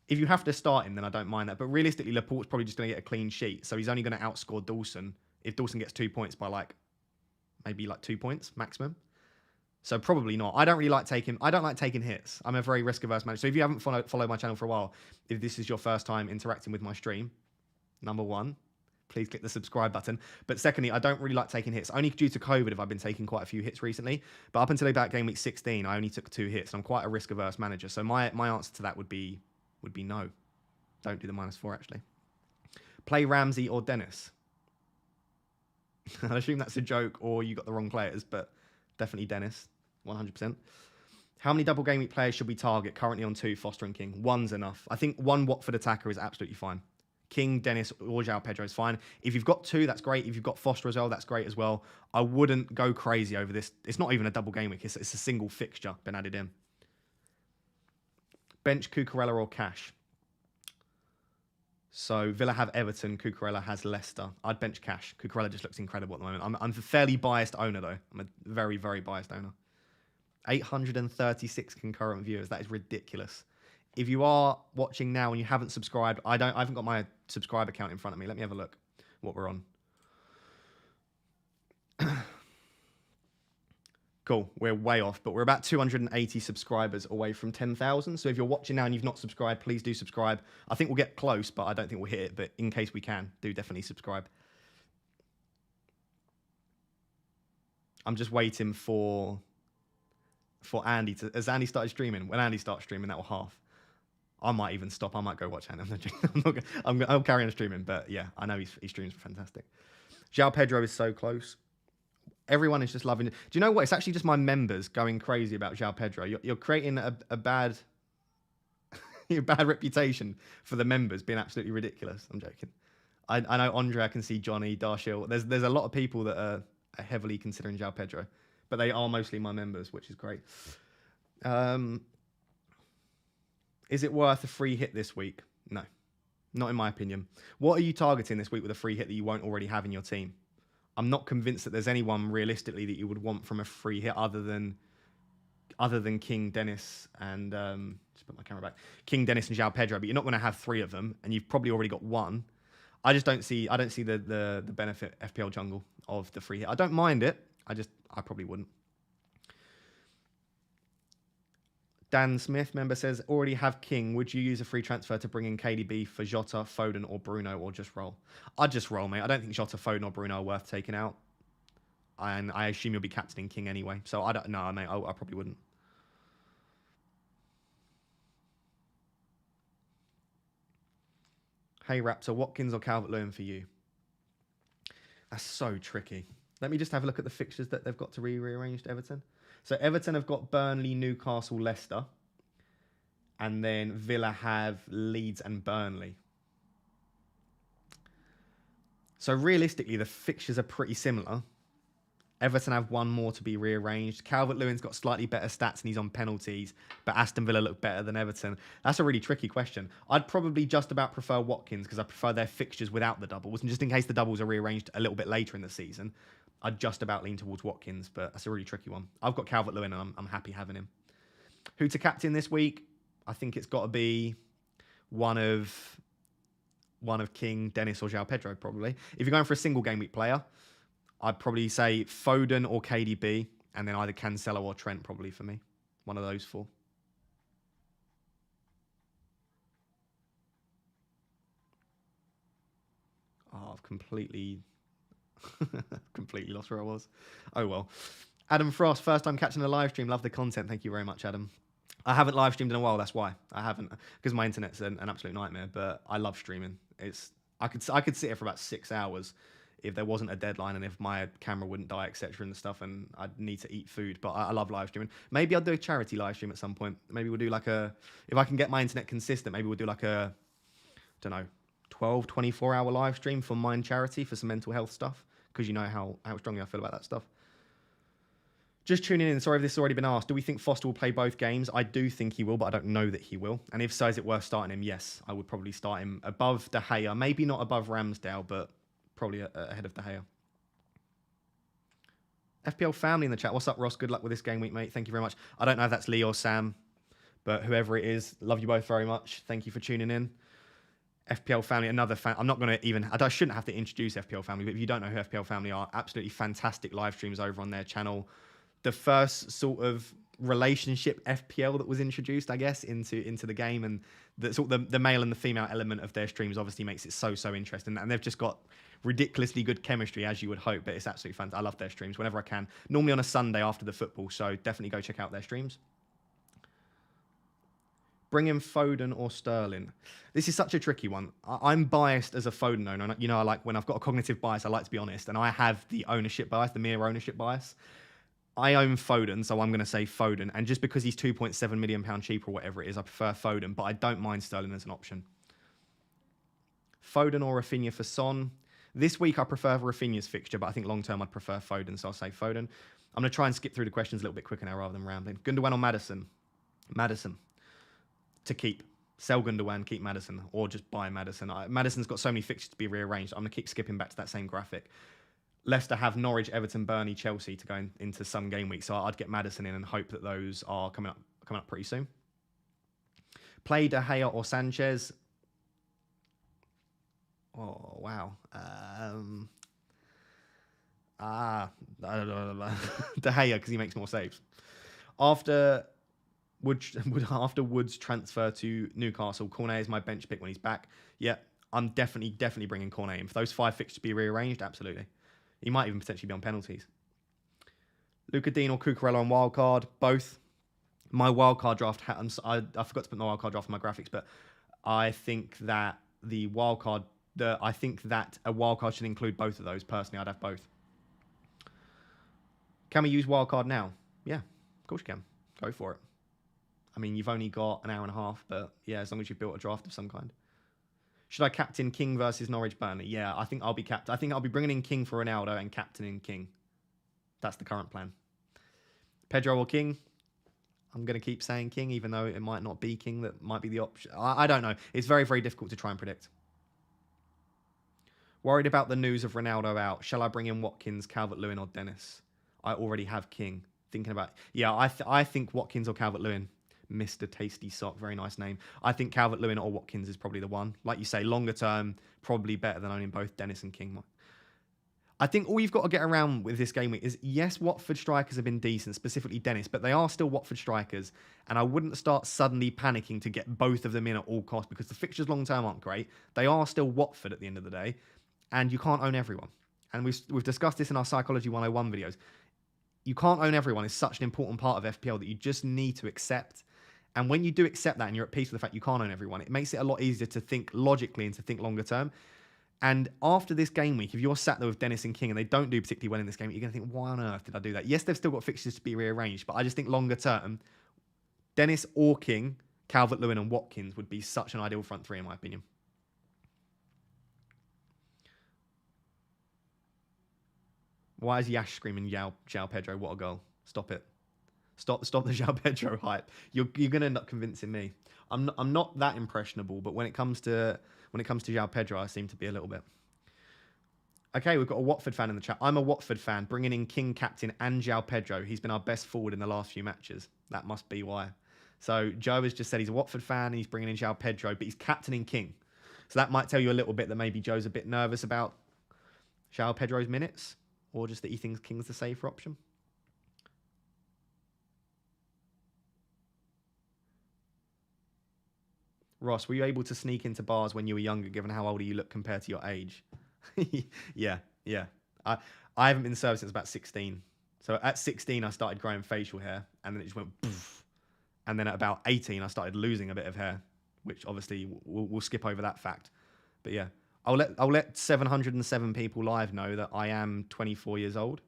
If you have to start him, then I don't mind that. But realistically, Laporte's probably just going to get a clean sheet. So he's only going to outscore Dawson if Dawson gets 2 points by maybe 2 points maximum. So probably not. I don't like taking hits. I'm a very risk-averse manager. So if you haven't followed my channel for a while, if this is your first time interacting with my stream, number one, please click the subscribe button. But secondly, I don't really like taking hits. Only due to COVID have I been taking quite a few hits recently. But up until about game week 16, I only took 2 hits. And I'm quite a risk-averse manager. So my answer to that would be no. Don't do the -4, actually. Play Ramsey or Dennis. I assume that's a joke or you got the wrong players, but definitely Dennis, 100%. How many double game week players should we target? Currently on 2, Foster and King. 1's enough. I think 1 Watford attacker is absolutely fine. King, Dennis, or João Pedro is fine. If you've got 2, that's great. If you've got Foster as well, that's great as well. I wouldn't go crazy over this. It's not even a double game week. It's a single fixture been added in. Bench Cucurella or Cash. So Villa have Everton, Cucurella has Leicester. I'd bench Cash. Cucurella just looks incredible at the moment. I'm a fairly biased owner though. I'm a very, very biased owner. 836 concurrent viewers. That is ridiculous. If you are watching now and you haven't subscribed, I haven't got my subscribe account in front of me. Let me have a look what we're on. Cool, we're way off, but we're about 280 subscribers away from 10,000. So if you're watching now and you've not subscribed, please do subscribe. I think we'll get close, but I don't think we'll hit it. But in case we can, do definitely subscribe. I'm just waiting for Andy to... Has Andy started streaming? When Andy starts streaming, that will half. I might even stop. I might go watch Andy. I'll carry on streaming, but yeah, I know he streams fantastic. João Pedro is so close. Everyone is just loving it. Do you know what? It's actually just my members going crazy about João Pedro. You're creating a bad bad reputation for the members being absolutely ridiculous. I'm joking. I know Andre, I can see Johnny, Darshil. There's a lot of people that are heavily considering João Pedro, but they are mostly my members, which is great. Is it worth a free hit this week? No, not in my opinion. What are you targeting this week with a free hit that you won't already have in your team? I'm not convinced that there's anyone realistically that you would want from a free hit other than King, Dennis, and just put my camera back. King, Dennis, and João Pedro, but you're not going to have 3 of them, and you've probably already got 1. I don't see the benefit FPL Jungle of the free hit. I don't mind it. I probably wouldn't. Dan Smith, member, says, already have King. Would you use a free transfer to bring in KDB for Jota, Foden, or Bruno, or just roll? I'd just roll, mate. I don't think Jota, Foden, or Bruno are worth taking out. And I assume you'll be captaining King anyway. So I don't know, mate. I probably wouldn't. Hey, Raptor, Watkins or Calvert-Lewin for you? That's so tricky. Let me just have a look at the fixtures that they've got to rearrange to Everton. So Everton have got Burnley, Newcastle, Leicester. And then Villa have Leeds and Burnley. So realistically, the fixtures are pretty similar. Everton have 1 more to be rearranged. Calvert-Lewin's got slightly better stats and he's on penalties, but Aston Villa look better than Everton. That's a really tricky question. I'd probably just about prefer Watkins because I prefer their fixtures without the doubles. And just in case the doubles are rearranged a little bit later in the season, I'd just about lean towards Watkins, but that's a really tricky one. I've got Calvert-Lewin and I'm happy having him. Who to captain this week? I think it's got to be one of King, Dennis, or João Pedro, probably. If you're going for a single game week player, I'd probably say Foden or KDB, and then either Cancelo or Trent probably for me. One of those four. Oh, I've completely lost where I was. Oh, well. Adam Frost, first time catching a live stream. Love the content. Thank you very much, Adam. I haven't live streamed in a while. That's why I haven't, because my internet's an absolute nightmare. But I love streaming. I could sit here for about 6 hours if there wasn't a deadline and if my camera wouldn't die, etc. and stuff, and I'd need to eat food. But I love live streaming. Maybe I'll do a charity live stream at some point. Maybe we'll do like if I can get my internet consistent, maybe we'll do like I don't know, 12, 24-hour live stream for Mind Charity for some mental health stuff, because you know how strongly I feel about that stuff. Just tuning in. Sorry if this has already been asked. Do we think Foster will play both games? I do think he will, but I don't know that he will. And if so, is it worth starting him? Yes, I would probably start him above De Gea. Maybe not above Ramsdale, but probably ahead of De Gea. FPL family in the chat. What's up, Ross? Good luck with this game week, mate. Thank you very much. I don't know if that's Lee or Sam, but whoever it is, love you both very much. Thank you for tuning in. FPL family, another fan. I'm not going to even, I shouldn't have to introduce FPL family, but if you don't know who FPL family are, absolutely fantastic live streams over on their channel. The first sort of relationship FPL that was introduced, I guess, into the game, and the male and the female element of their streams obviously makes it so interesting. And they've just got ridiculously good chemistry, as you would hope, but it's absolutely fun. I love their streams whenever I can. Normally on a Sunday after the football, so definitely go check out their streams. Bring in Foden or Sterling. This is such a tricky one. I'm biased as a Foden owner. You know, I like when I've got a cognitive bias, I like to be honest, and I have the ownership bias, the mere ownership bias. I own Foden, so I'm going to say Foden. And just because he's £2.7 million cheaper or whatever it is, I prefer Foden, but I don't mind Sterling as an option. Foden or Rafinha for Son. This week I prefer Rafinha's fixture, but I think long-term I'd prefer Foden, so I'll say Foden. I'm going to try and skip through the questions a little bit quicker now rather than rambling. Gundogan or Maddison? Maddison. To keep. Sell Gundogan, keep Maddison, or just buy Maddison. Maddison's got so many fixtures to be rearranged. I'm going to keep skipping back to that same graphic. Leicester have Norwich, Everton, Burnley, Chelsea to go into some game week, so I'd get Maddison in and hope that those are coming up pretty soon. Play De Gea or Sanchez. Oh wow. De Gea because he makes more saves. After Wood's transfer to Newcastle, Cornet is my bench pick when he's back. Yeah, I'm definitely bringing Cornet in. For those 5 fixtures to be rearranged, absolutely. He might even potentially be on penalties. Luca Dean or Cucurella on wildcard, both. My wildcard draft, I forgot to put my wildcard draft on my graphics, but I think that a wildcard should include both of those. Personally, I'd have both. Can we use wildcard now? Yeah, of course you can. Go for it. I mean, you've only got an hour and a half, but yeah, as long as you've built a draft of some kind. Should I captain King versus Norwich Burnley? Yeah, I think I'll be captain. I think I'll be bringing in King for Ronaldo and captaining King. That's the current plan. Pedro or King? I'm going to keep saying King, even though it might not be King. That might be the option. I don't know. It's very difficult to try and predict. Worried about the news of Ronaldo out. Shall I bring in Watkins, Calvert-Lewin or Dennis? I already have King. Thinking about... Yeah, I think Watkins or Calvert-Lewin. Mr. Tasty Sock, very nice name. I think Calvert-Lewin or Watkins is probably the one. Like you say, longer term, probably better than owning both Dennis and King. I think all you've got to get around with this game week is, yes, Watford strikers have been decent, specifically Dennis, but they are still Watford strikers, and I wouldn't start suddenly panicking to get both of them in at all costs, because the fixtures long term aren't great. They are still Watford at the end of the day, and you can't own everyone. And we've discussed this in our Psychology 101 videos. You can't own everyone is such an important part of FPL that you just need to accept. And when you do accept that and you're at peace with the fact you can't own everyone, it makes it a lot easier to think logically and to think longer term. And after this game week, if you're sat there with Dennis and King and they don't do particularly well in this game, you're going to think, why on earth did I do that? Yes, they've still got fixtures to be rearranged, but I just think longer term, Dennis or King, Calvert-Lewin and Watkins would be such an ideal front three in my opinion. Why is Yash screaming, João Pedro, what a goal? Stop it. Stop the João Pedro hype. You're going to end up convincing me. I'm not that impressionable, but when it comes to João Pedro, I seem to be a little bit. Okay, we've got a Watford fan in the chat. I'm a Watford fan, bringing in King captain and João Pedro. He's been our best forward in the last few matches. That must be why. So Joe has just said he's a Watford fan and he's bringing in João Pedro, but he's captaining King. So that might tell you a little bit that maybe Joe's a bit nervous about João Pedro's minutes. or just that he thinks King's the safer option. Ross, were you able to sneak into bars when you were younger, given how older you look compared to your age? Yeah. I haven't been served since about 16. So at 16, I started growing facial hair, and then it just went poof. And then at about 18, I started losing a bit of hair, which obviously we'll skip over that fact. But yeah, I'll let 707 people live know that I am 24 years old.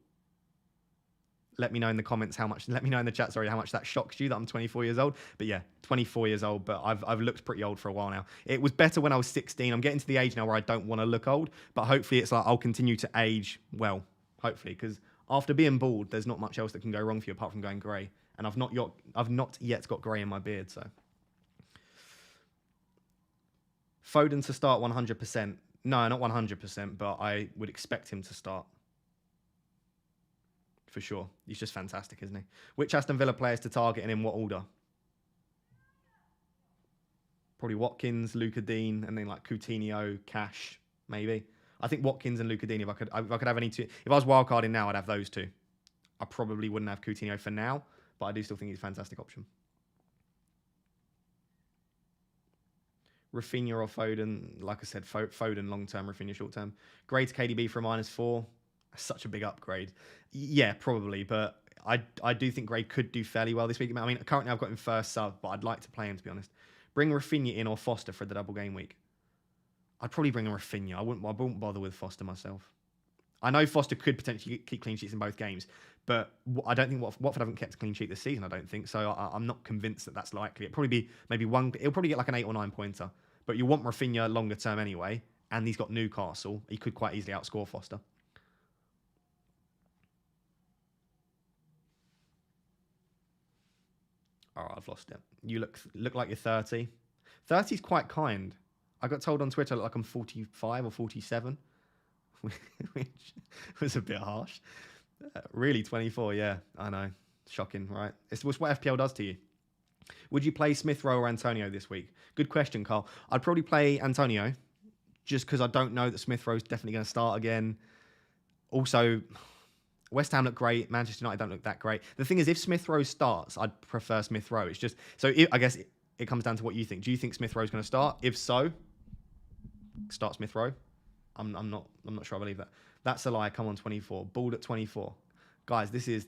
Let me know in the comments let me know in the chat, sorry, how much that shocks you that I'm 24 years old. But yeah, 24 years old, but I've looked pretty old for a while now. It was better when I was 16. I'm getting to the age now where I don't want to look old, but hopefully it's like I'll continue to age well, hopefully, because after being bald, there's not much else that can go wrong for you apart from going grey. And I've not yet got grey in my beard, so. Foden to start 100%. No, not 100%, but I would expect him to start. For sure. He's just fantastic, isn't he? Which Aston Villa players to target and in what order? Probably Watkins, Luca Dean, and then like Coutinho, Cash, maybe. I think Watkins and Luca Dean, if I could have any two. If I was wildcarding now, I'd have those two. I probably wouldn't have Coutinho for now, but I do still think he's a fantastic option. Rafinha or Foden, like I said, Foden long-term, Rafinha short-term. Grade to KDB for a -4. Such a big upgrade. Yeah, probably, but I do think Gray could do fairly well this week. I mean, currently I've got him first sub, but I'd like to play him, to be honest. Bring Rafinha in or Foster for the double game week. I'd probably bring a Rafinha. I wouldn't bother with Foster myself. I know Foster could potentially keep clean sheets in both games, but I don't think Watford haven't kept a clean sheet this season, I don't think. So I'm not convinced that that's likely. It'll probably be maybe one. It'll probably get like an 8 or 9 pointer. But you want Rafinha longer term anyway, and he's got Newcastle. He could quite easily outscore Foster. Oh, I've lost it. You look like you're 30. 30 is quite kind. I got told on Twitter like I'm 45 or 47, which was a bit harsh. Really, 24, yeah, I know. Shocking, right? It's what FPL does to you. Would you play Smith Rowe or Antonio this week? Good question, Carl. I'd probably play Antonio, just because I don't know that Smith Rowe's definitely going to start again. Also, West Ham look great. Manchester United don't look that great. The thing is, if Smith Rowe starts, I'd prefer Smith Rowe. It's just I guess it comes down to what you think. Do you think Smith Rowe's going to start? If so, start Smith Rowe. I'm not sure I believe that. That's a lie. Come on, 24. Bald at 24. Guys, this is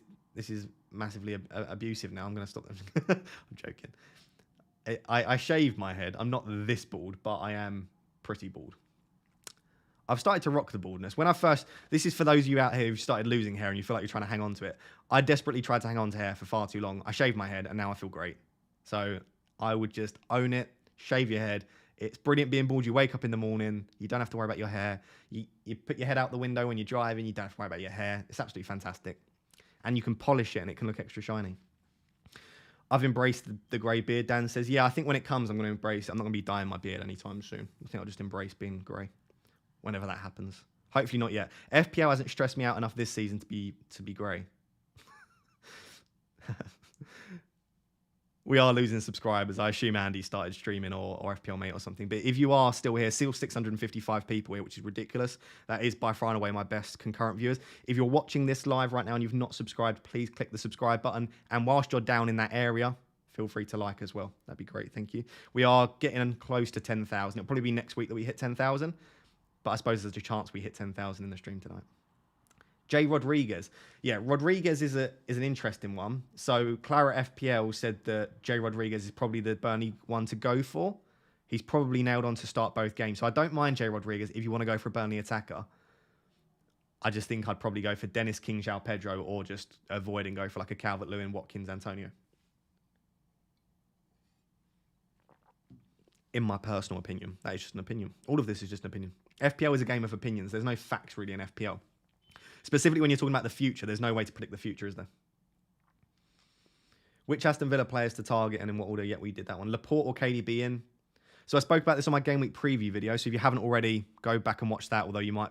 massively abusive now. I'm going to stop them. I'm joking. I shaved my head. I'm not this bald, but I am pretty bald. I've started to rock the baldness. This is for those of you out here who started losing hair and you feel like you're trying to hang on to it. I desperately tried to hang on to hair for far too long. I shaved my head and now I feel great. So I would just own it, shave your head. It's brilliant being bald. You wake up in the morning. You don't have to worry about your hair. You put your head out the window when you're driving. You don't have to worry about your hair. It's absolutely fantastic. And you can polish it and it can look extra shiny. I've embraced the grey beard. Dan says, yeah, I think when it comes, I'm going to embrace it. I'm not going to be dyeing my beard anytime soon. I think I'll just embrace being grey whenever that happens. Hopefully not yet. FPL hasn't stressed me out enough this season to be grey. We are losing subscribers. I assume Andy started streaming or FPL Mate or something. But if you are still here, still 655 people here, which is ridiculous. That is by far and away my best concurrent viewers. If you're watching this live right now and you've not subscribed, please click the subscribe button. And whilst you're down in that area, feel free to like as well. That'd be great. Thank you. We are getting close to 10,000. It'll probably be next week that we hit 10,000. But I suppose there's a chance we hit 10,000 in the stream tonight. Jay Rodriguez. Yeah, Rodriguez is an interesting one. So Clara FPL said that Jay Rodriguez is probably the Burnley one to go for. He's probably nailed on to start both games. So I don't mind Jay Rodriguez if you want to go for a Burnley attacker. I just think I'd probably go for Dennis King, João Pedro, or just avoid and go for like a Calvert-Lewin, Watkins, Antonio. In my personal opinion. That is just an opinion. All of this is just an opinion. FPL is a game of opinions. There's no facts really in FPL. Specifically when you're talking about the future, there's no way to predict the future, is there? Which Aston Villa players to target and in what order? Yeah, we did that one. Laporte or KDB in? So I spoke about this on my Game Week preview video. So if you haven't already, go back and watch that. Although you might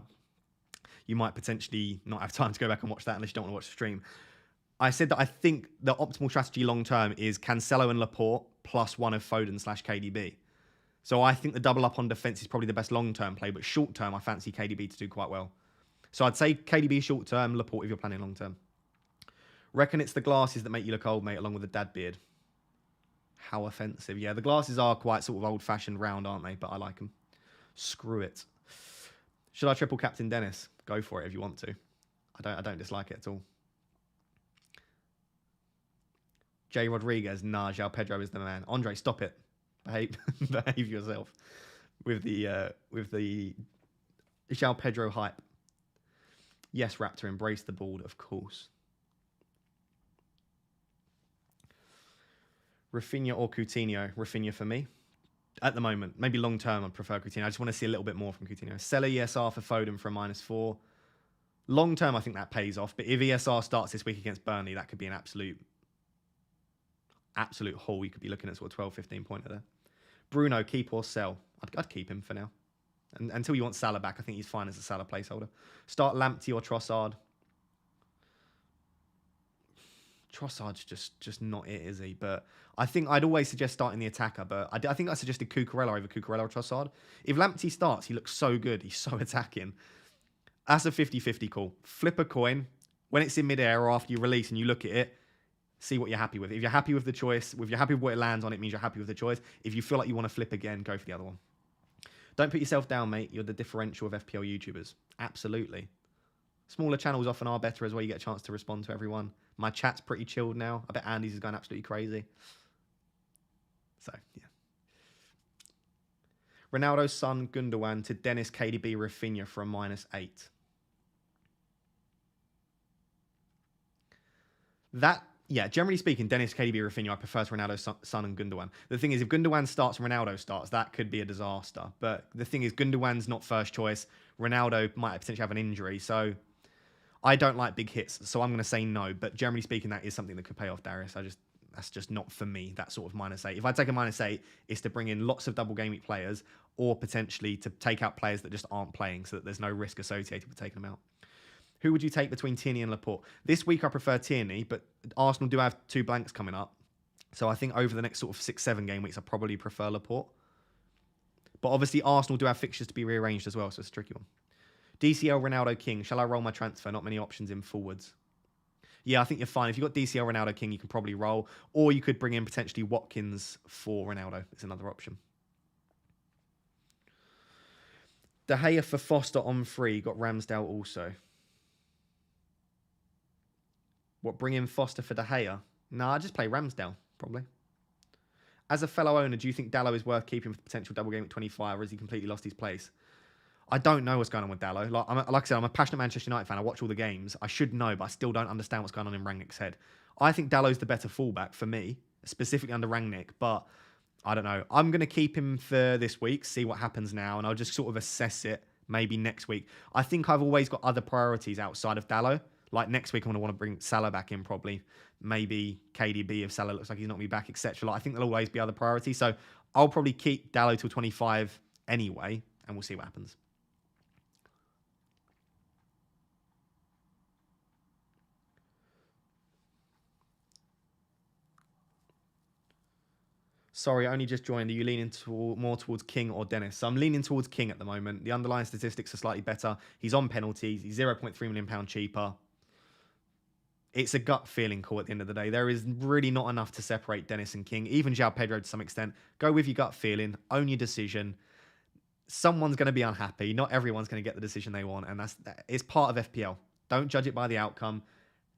potentially not have time to go back and watch that unless you don't want to watch the stream. I said that I think the optimal strategy long term is Cancelo and Laporte plus one of Foden/KDB. So I think the double up on defence is probably the best long term play, but short term I fancy KDB to do quite well. So I'd say KDB short term, Laporte if you're planning long term. Reckon it's the glasses that make you look old, mate, along with the dad beard. How offensive. Yeah, the glasses are quite sort of old-fashioned round, aren't they? But I like them. Screw it. Should I triple captain Dennis? Go for it if you want to. I don't dislike it at all. Jay Rodriguez, nah, João Pedro is the man. Andre, stop it. Behave yourself with the João Pedro hype. Yes, Raptor, embrace the board, of course. Rafinha or Coutinho? Rafinha for me. At the moment. Maybe long term, I'd prefer Coutinho. I just want to see a little bit more from Coutinho. Sell ESR for Foden for a -4. Long term, I think that pays off. But if ESR starts this week against Burnley, that could be an absolute haul. You could be looking at sort of 12, 15 pointer there. Bruno, keep or sell? I'd keep him for now. And until you want Salah back, I think he's fine as a Salah placeholder. Start Lamptey or Trossard? Trossard's just not it, is he? But I think I'd always suggest starting the attacker. But I think I suggested Cucurella over Cucurella or Trossard. If Lamptey starts, he looks so good. He's so attacking. That's a 50-50 call. Flip a coin. When it's in midair or after you release and you look at it, see what you're happy with. If you're happy with the choice, if you're happy with what it lands on, it means you're happy with the choice. If you feel like you want to flip again, go for the other one. Don't put yourself down, mate. You're the differential of FPL YouTubers. Absolutely. Smaller channels often are better as well. You get a chance to respond to everyone. My chat's pretty chilled now. I bet Andy's is going absolutely crazy. So, yeah. Ronaldo's son, Gundogan, to Dennis, KDB, Rafinha for a -8. That, yeah, generally speaking, Dennis, KDB, Rafinha, I prefer to Ronaldo's son and Gundogan. The thing is, if Gundogan starts and Ronaldo starts, that could be a disaster. But the thing is, Gundogan's not first choice. Ronaldo might potentially have an injury. So I don't like big hits. So I'm going to say no. But generally speaking, that is something that could pay off, Darius. That's just not for me, that sort of -8. If I take a -8, it's to bring in lots of double game week players or potentially to take out players that just aren't playing so that there's no risk associated with taking them out. Who would you take between Tierney and Laporte? This week I prefer Tierney, but Arsenal do have 2 blanks coming up. So I think over the next sort of 6-7 game weeks, I probably prefer Laporte. But obviously Arsenal do have fixtures to be rearranged as well, so it's a tricky one. DCL, Ronaldo, King. Shall I roll my transfer? Not many options in forwards. Yeah, I think you're fine. If you've got DCL, Ronaldo, King, you can probably roll. Or you could bring in potentially Watkins for Ronaldo. It's another option. De Gea for Foster on free. Got Ramsdale also. What, bring in Foster for De Gea? Nah, I'd just play Ramsdale, probably. As a fellow owner, do you think Dalot is worth keeping for the potential double game at 25, or has he completely lost his place? I don't know what's going on with Dalot. Like I said, I'm a passionate Manchester United fan. I watch all the games. I should know, but I still don't understand what's going on in Rangnick's head. I think Dalot's the better fullback for me, specifically under Rangnick, but I don't know. I'm going to keep him for this week, see what happens now, and I'll just sort of assess it maybe next week. I think I've always got other priorities outside of Dalot. Like next week, I'm going to want to bring Salah back in probably. Maybe KDB if Salah looks like he's not going to be back, etc. Like, I think there'll always be other priorities. So I'll probably keep Dalot till 25 anyway, and we'll see what happens. Sorry, I only just joined. Are you leaning more towards King or Dennis? So I'm leaning towards King at the moment. The underlying statistics are slightly better. He's on penalties. He's £0.3 million cheaper. It's a gut feeling call at the end of the day. There is really not enough to separate Dennis and King. Even João Pedro to some extent. Go with your gut feeling. Own your decision. Someone's going to be unhappy. Not everyone's going to get the decision they want. And it's part of FPL. Don't judge it by the outcome.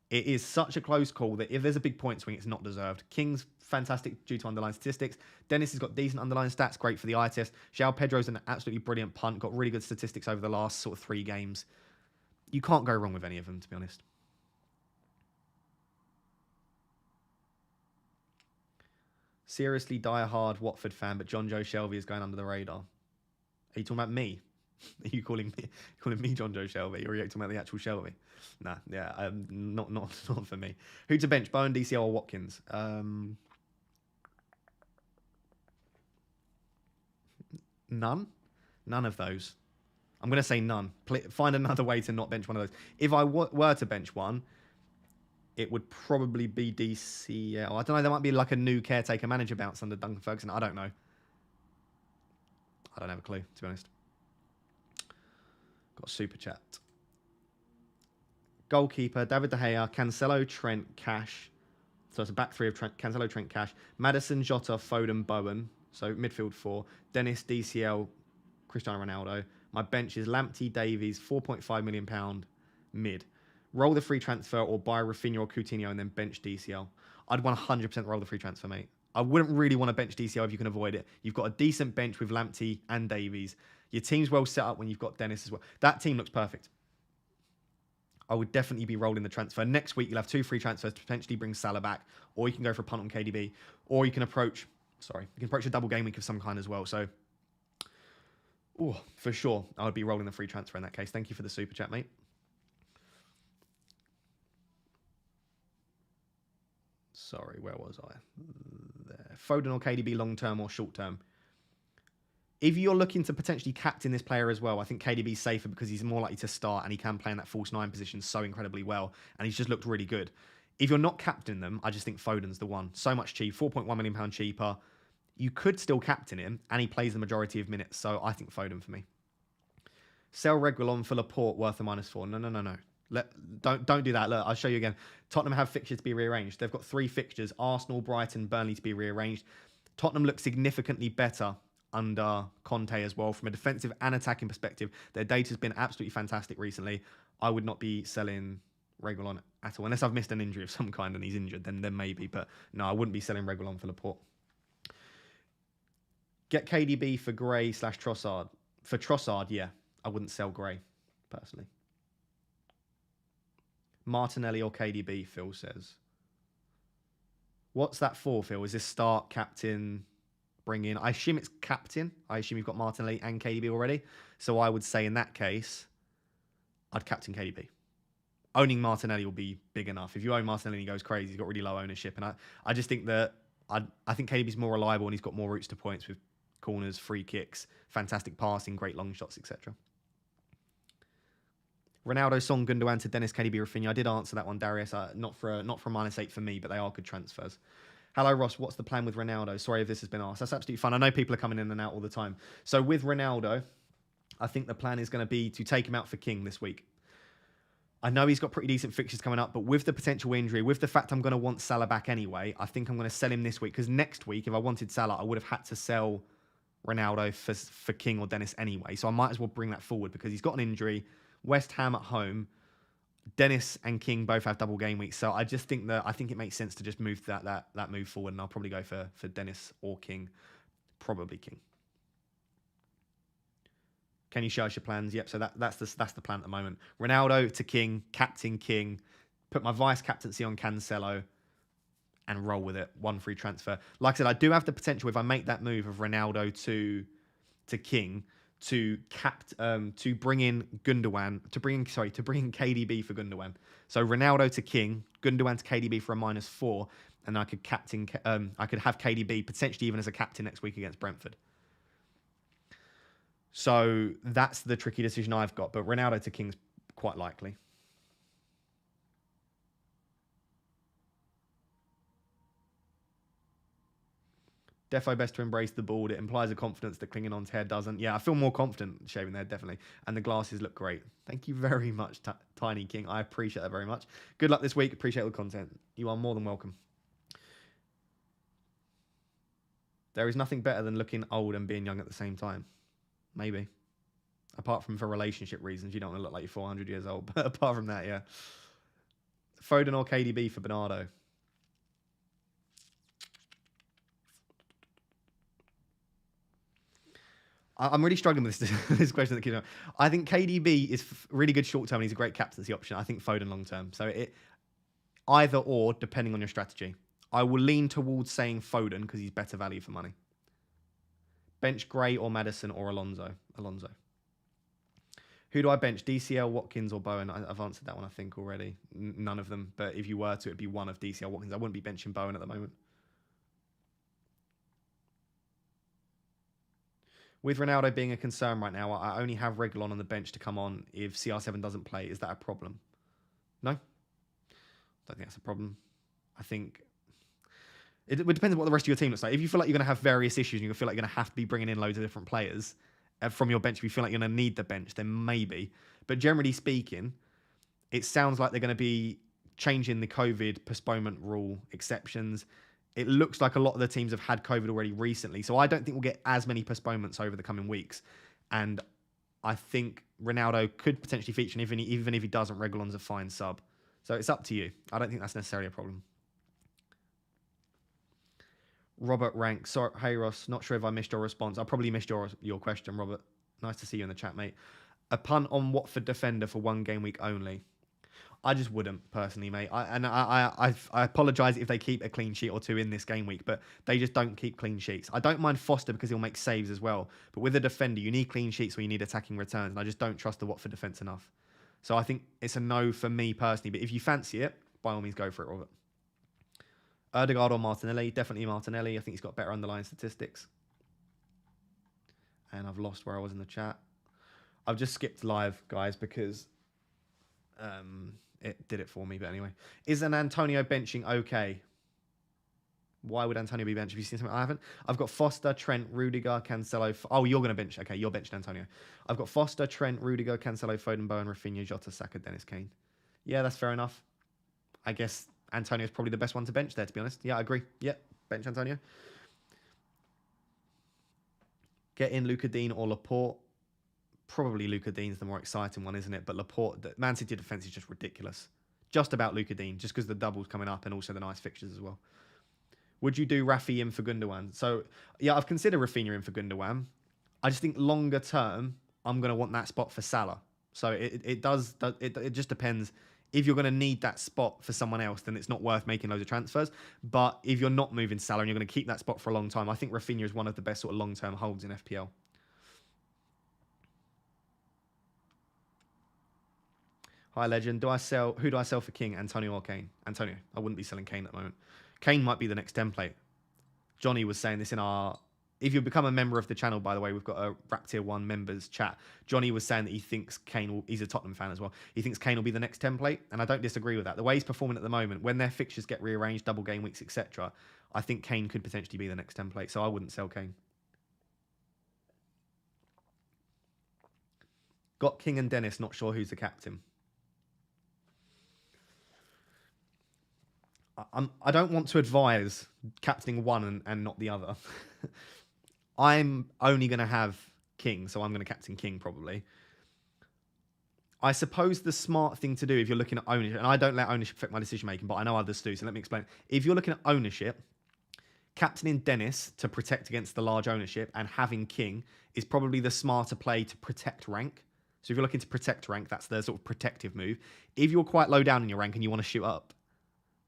It is such a close call that if there's a big point swing, it's not deserved. King's fantastic due to underlying statistics. Dennis has got decent underlying stats, great for the eye test. João Pedro's an absolutely brilliant punt, got really good statistics over the last sort of 3 games. You can't go wrong with any of them, to be honest. Seriously die-hard Watford fan, but John Joe Shelby is going under the radar. Are you talking about me? Are you calling me John Joe Shelby, or are you talking about the actual Shelby? Nah, yeah, not for me. Who to bench? Bowen, DCL, or Watkins? None of those. I'm going to say none. Find another way to not bench one of those. If I were to bench one, it would probably be DCL. I don't know. There might be like a new caretaker manager bounce under Duncan Ferguson. I don't know. I don't have a clue, to be honest. Got a super chat. Goalkeeper, David De Gea, Cancelo, Trent, Cash. So it's a back three of Cancelo, Trent, Cash. Maddison, Jota, Foden, Bowen. So midfield 4. Dennis, DCL, Cristiano Ronaldo. My bench is Lamptey, Davies, £4.5 million mid. Roll the free transfer or buy Rafinha or Coutinho and then bench DCL. I'd 100% roll the free transfer, mate. I wouldn't really want to bench DCL if you can avoid it. You've got a decent bench with Lamptey and Davies. Your team's well set up when you've got Dennis as well. That team looks perfect. I would definitely be rolling the transfer. Next week, you'll have 2 free transfers to potentially bring Salah back, or you can go for a punt on KDB, or you can approach a double game week of some kind as well. So, for sure, I would be rolling the free transfer in that case. Thank you for the super chat, mate. Sorry, where was I? There. Foden or KDB long-term or short-term? If you're looking to potentially captain this player as well, I think KDB's safer because he's more likely to start and he can play in that false 9 position so incredibly well. And he's just looked really good. If you're not captaining them, I just think Foden's the one. So much cheap, £4.1 million cheaper. You could still captain him and he plays the majority of minutes. So I think Foden for me. Sell Reguilon for Laporte worth a -4. No. Don't do that. Look, I'll show you again. Tottenham have fixtures to be rearranged. They've got 3 fixtures, Arsenal, Brighton, Burnley to be rearranged. Tottenham looks significantly better under Conte as well from a defensive and attacking perspective. Their data's been absolutely fantastic recently. I would not be selling Reguilon at all unless I've missed an injury of some kind and he's injured, then maybe, but no, I wouldn't be selling Reguilon for Laporte. Get KDB for Gray / Trossard. For Trossard, yeah, I wouldn't sell Gray personally. Martinelli or KDB, Phil says. What's that for, Phil? Is this start, captain, bring in? I assume it's captain. I assume you've got Martinelli and KDB already. So I would say in that case, I'd captain KDB. Owning Martinelli will be big enough. If you own Martinelli and he goes crazy, he's got really low ownership. And I just think that I think KDB's more reliable and he's got more routes to points with corners, free kicks, fantastic passing, great long shots, etc. Ronaldo, Son, Gundogan to Dennis, KDB, Rafinha. I did answer that one, Darius. Not for a -8 for me, but they are good transfers. Hello, Ross. What's the plan with Ronaldo? Sorry if this has been asked. That's absolutely fine. I know people are coming in and out all the time. So with Ronaldo, I think the plan is going to be to take him out for King this week. I know he's got pretty decent fixtures coming up, but with the potential injury, with the fact I'm going to want Salah back anyway, I think I'm going to sell him this week. Because next week, if I wanted Salah, I would have had to sell Ronaldo for King or Dennis anyway. So I might as well bring that forward because he's got an injury. West Ham at home. Dennis and King both have double game weeks. So I just think I think it makes sense to just move that move forward. And I'll probably go for Dennis or King. Probably King. Can you show us your plans? Yep, so that's the plan at the moment. Ronaldo to King, captain King, put my vice captaincy on Cancelo, and roll with it. 1 free transfer. Like I said, I do have the potential if I make that move of Ronaldo to King to bring in Gundogan to bring in KDB for Gundogan. So Ronaldo to King, Gundogan to KDB for a -4, and I could I could have KDB potentially even as a captain next week against Brentford. So that's the tricky decision I've got. But Ronaldo to King's quite likely. Defo best to embrace the bald. It implies a confidence that clinging on's hair doesn't. Yeah, I feel more confident shaving the head, definitely. And the glasses look great. Thank you very much, Tiny King. I appreciate that very much. Good luck this week. Appreciate all the content. You are more than welcome. There is nothing better than looking old and being young at the same time. Maybe. Apart from for relationship reasons, you don't want to look like you're 400 years old. But apart from that, yeah. Foden or KDB for Bernardo? I'm really struggling with this question that keeps on. I think KDB is really good short term and he's a great captaincy option. I think Foden long term. So it either or, depending on your strategy. I will lean towards saying Foden because he's better value for money. Bench Gray or Maddison or Alonso? Alonso. Who do I bench? DCL, Watkins or Bowen? I've answered that one, I think, already. None of them. But if you were to, it'd be one of DCL, Watkins. I wouldn't be benching Bowen at the moment. With Ronaldo being a concern right now, I only have Reguilon on the bench to come on if CR7 doesn't play. Is that a problem? No? I don't think that's a problem. I think it depends on what the rest of your team looks like. If you feel like you're going to have various issues and you feel like you're going to have to be bringing in loads of different players from your bench, if you feel like you're going to need the bench, then maybe. But generally speaking, It sounds like they're going to be changing the COVID postponement rule exceptions. It looks like a lot of the teams have had COVID already recently. So I don't think we'll get as many postponements over the coming weeks. And I think Ronaldo could potentially feature, and even if he doesn't, Reguilon's a fine sub. So it's up to you. I don't think that's necessarily a problem. Robert Rank. Sorry, hey Ross, not sure if I missed your response. I probably missed your question, Robert. Nice to see you in the chat, mate. A punt on Watford defender for 1 game week only. I just wouldn't personally, mate. I apologise if they keep a clean sheet or two in this game week, but they just don't keep clean sheets. I don't mind Foster because he'll make saves as well, but with a defender, you need clean sheets or you need attacking returns, and I just don't trust the Watford defence enough. So I think it's a no for me personally, but if you fancy it, by all means go for it, Robert. Erdegaard or Martinelli? Definitely Martinelli. I think he's got better underlying statistics. And I've lost where I was in the chat. I've just skipped live, guys, because it did it for me. But anyway, is an Antonio benching okay? Why would Antonio be benched? Have you seen something I haven't? I've got Foster, Trent, Rudiger, Cancelo. Oh, you're going to bench. Okay, you're benched Antonio. I've got Foster, Trent, Rudiger, Cancelo, Foden, Bowen, Rafinha, Jota, Saka, Dennis Kane. Yeah, that's fair enough. I guess Antonio's probably the best one to bench there, to be honest. Yeah, I agree. Yeah, bench Antonio. Get in Luca Dean or Laporte. Probably Luca Dean's the more exciting one, isn't it? But Laporte, the Man City defence is just ridiculous. Just about Luca Dean, just because the double's coming up and also the nice fixtures as well. Would you do Rafi in for Gundogan? So, yeah, I've considered Rafinha in for Gundogan. I just think longer term, I'm going to want that spot for Salah. So it just depends. If you're going to need that spot for someone else, then it's not worth making loads of transfers. But if you're not moving Salah and you're going to keep that spot for a long time, I think Rafinha is one of the best sort of long-term holds in FPL. Hi, Legend. Who do I sell for King, Antonio or Kane? Antonio. I wouldn't be selling Kane at the moment. Kane might be the next template. Johnny was saying this in our... If you become a member of the channel, by the way, we've got a Rap Tier 1 members chat. Johnny was saying that he thinks Kane will... He's a Tottenham fan as well. He thinks Kane will be the next template, and I don't disagree with that. The way he's performing at the moment, when their fixtures get rearranged, double game weeks, etc., I think Kane could potentially be the next template, so I wouldn't sell Kane. Got King and Dennis, not sure who's the captain. I don't want to advise captaining one and not the other. I'm only going to have King, so I'm going to captain King probably. I suppose the smart thing to do if you're looking at ownership, and I don't let ownership affect my decision making, but I know others do, so let me explain. If you're looking at ownership, captaining Dennis to protect against the large ownership and having King is probably the smarter play to protect rank. So if you're looking to protect rank, that's the sort of protective move. If you're quite low down in your rank and you want to shoot up,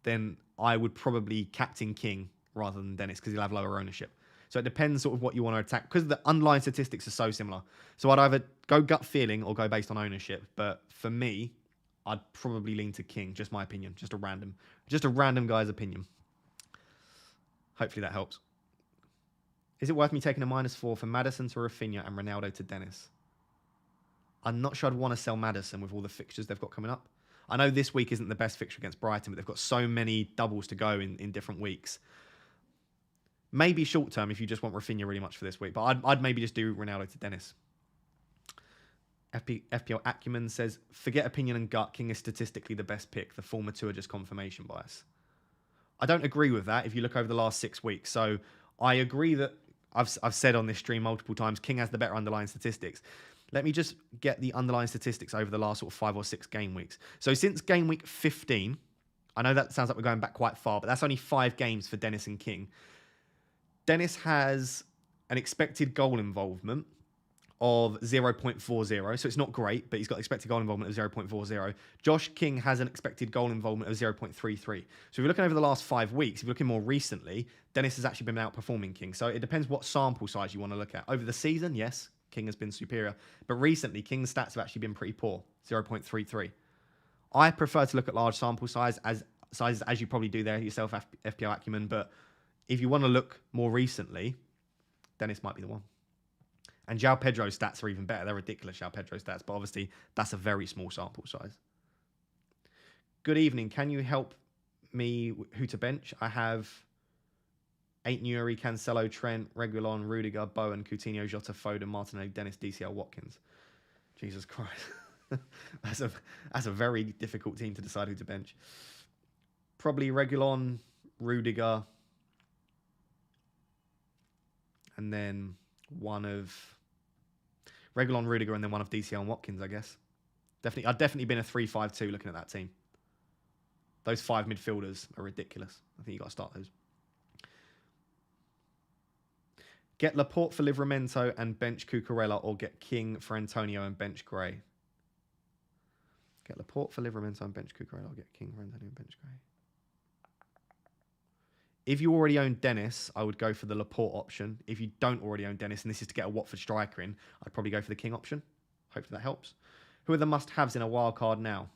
then I would probably captain King rather than Dennis because he'll have lower ownership. So it depends sort of what you want to attack because the underlying statistics are so similar. So I'd either go gut feeling or go based on ownership. But for me, I'd probably lean to King. Just my opinion. Just a random guy's opinion. Hopefully that helps. Is it worth me taking a -4 for Maddison to Rafinha and Ronaldo to Dennis? I'm not sure I'd want to sell Maddison with all the fixtures they've got coming up. I know this week isn't the best fixture against Brighton, but they've got so many doubles to go in different weeks. Maybe short term if you just want Rafinha really much for this week, but I'd maybe just do Ronaldo to Dennis. FPL Acumen says, forget opinion and gut, King is statistically the best pick. The former two are just confirmation bias. I don't agree with that if you look over the last 6 weeks. So I agree that I've said on this stream multiple times, King has the better underlying statistics. Let me just get the underlying statistics over the last sort of 5 or 6 game weeks. So since game week 15, I know that sounds like we're going back quite far, but that's only 5 games for Dennis and King. Dennis has an expected goal involvement of 0.40, so it's not great, but he's got expected goal involvement of 0.40. Josh King has an expected goal involvement of 0.33. So if you're looking over the last 5 weeks, if you're looking more recently, Dennis has actually been outperforming King. So it depends what sample size you want to look at. Over the season, yes, King has been superior. But recently, King's stats have actually been pretty poor, 0.33. I prefer to look at large sample sizes, as you probably do there yourself, FPL Acumen. But if you want to look more recently, Dennis might be the one. And João Pedro's stats are even better. They're ridiculous, João Pedro's stats. But obviously, that's a very small sample size. Good evening. Can you help me who to bench? I have 8 Nuri, Cancelo, Trent, Reguilon, Rudiger, Bowen, Coutinho, Jota, Foden, Martinelli, Dennis, DCL, Watkins. Jesus Christ. That's a very difficult team to decide who to bench. Probably Reguilon, Rudiger, and then one of Reguilon, Rudiger, and then one of DCL and Watkins, I guess. I'd definitely been a 3-5-2 looking at that team. Those 5 midfielders are ridiculous. I think you got to start those. Get Laporte for Livramento and bench Cucurella, or get King for Antonio and bench Gray. Get Laporte for Livramento and bench Cucurella, or get King for Antonio and bench Gray. If you already own Dennis, I would go for the Laporte option. If you don't already own Dennis, and this is to get a Watford striker in, I'd probably go for the King option. Hopefully that helps. Who are the must-haves in a wild card now?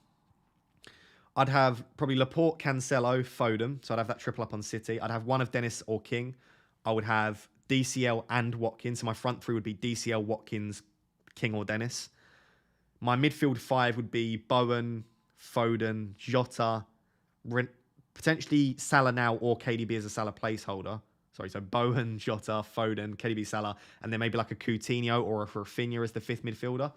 I'd have probably Laporte, Cancelo, Foden. So I'd have that triple up on City. I'd have one of Dennis or King. I would have DCL and Watkins. So my front three would be DCL, Watkins, King or Dennis. My midfield 5 would be Bowen, Foden, Jota, potentially Salah now or KDB as a Salah placeholder. Sorry, so Bowen, Jota, Foden, KDB, Salah, and then maybe like a Coutinho or a Rafinha as the 5th midfielder.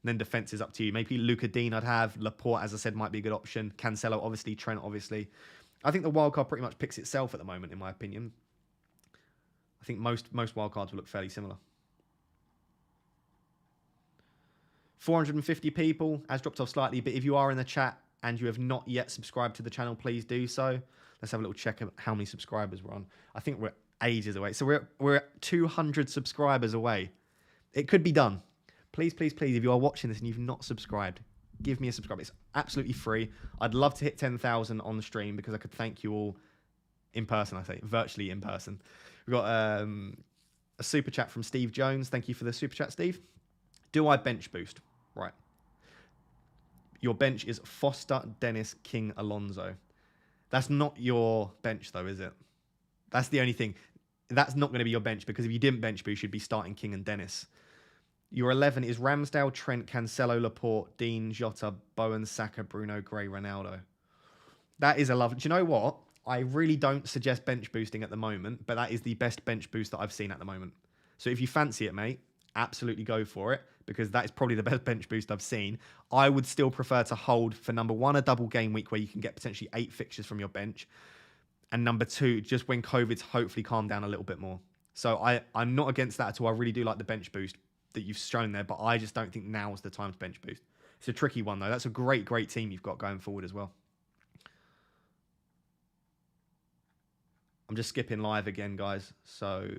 And then defence is up to you. Maybe Luca Dean I'd have. Laporte, as I said, might be a good option. Cancelo, obviously. Trent, obviously. I think the wildcard pretty much picks itself at the moment, in my opinion. I think most wildcards will look fairly similar. 450 people has dropped off slightly, but if you are in the chat and you have not yet subscribed to the channel, please do so. Let's have a little check of how many subscribers we're on. I think we're ages away. So we're at 200 subscribers away. It could be done. Please, please, please, if you are watching this and you've not subscribed, give me a subscribe. It's absolutely free. I'd love to hit 10,000 on the stream because I could thank you all in person, I say, virtually in person. We've got a super chat from Steve Jones. Thank you for the super chat, Steve. Do I bench boost? Right. Your bench is Foster, Dennis, King, Alonso. That's not your bench, though, is it? That's the only thing. That's not going to be your bench because if you didn't bench boost, you'd be starting King and Dennis. Your 11 is Ramsdale, Trent, Cancelo, Laporte, Dean, Jota, Bowen, Saka, Bruno, Gray, Ronaldo. That is a love. Do you know what? I really don't suggest bench boosting at the moment, but that is the best bench boost that I've seen at the moment. So if you fancy it, mate, absolutely go for it because that is probably the best bench boost I've seen. I would still prefer to hold for number 1, a double game week where you can get potentially 8 fixtures from your bench. And number 2, just when COVID's hopefully calmed down a little bit more. So I'm not against that at all. I really do like the bench boost that you've shown there, but I just don't think now is the time to bench boost. It's a tricky one, though. That's a great team you've got going forward as well. I'm just skipping live again, guys. So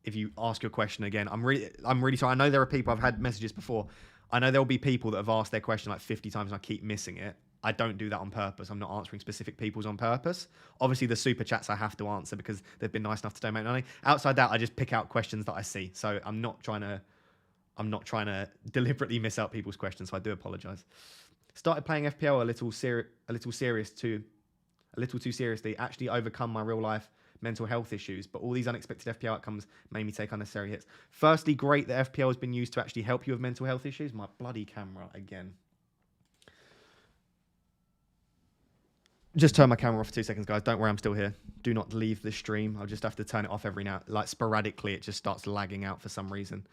if you ask your question again, I'm really sorry. I know there are people, I've had messages before. I know there'll be people that have asked their question like 50 times and I keep missing it. I don't do that on purpose. I'm not answering specific people's on purpose. Obviously, the super chats I have to answer because they've been nice enough to donate money. Outside that, I just pick out questions that I see. So I'm not trying to deliberately miss out people's questions. So I do apologise. Started playing FPL a little too seriously. Actually overcome my real life mental health issues, but all these unexpected FPL outcomes made me take unnecessary hits. Firstly, great that FPL has been used to actually help you with mental health issues. My bloody camera again. Just turn my camera off for 2 seconds, guys. Don't worry, I'm still here. Do not leave the stream. I'll just have to turn it off every now, like sporadically. It just starts lagging out for some reason.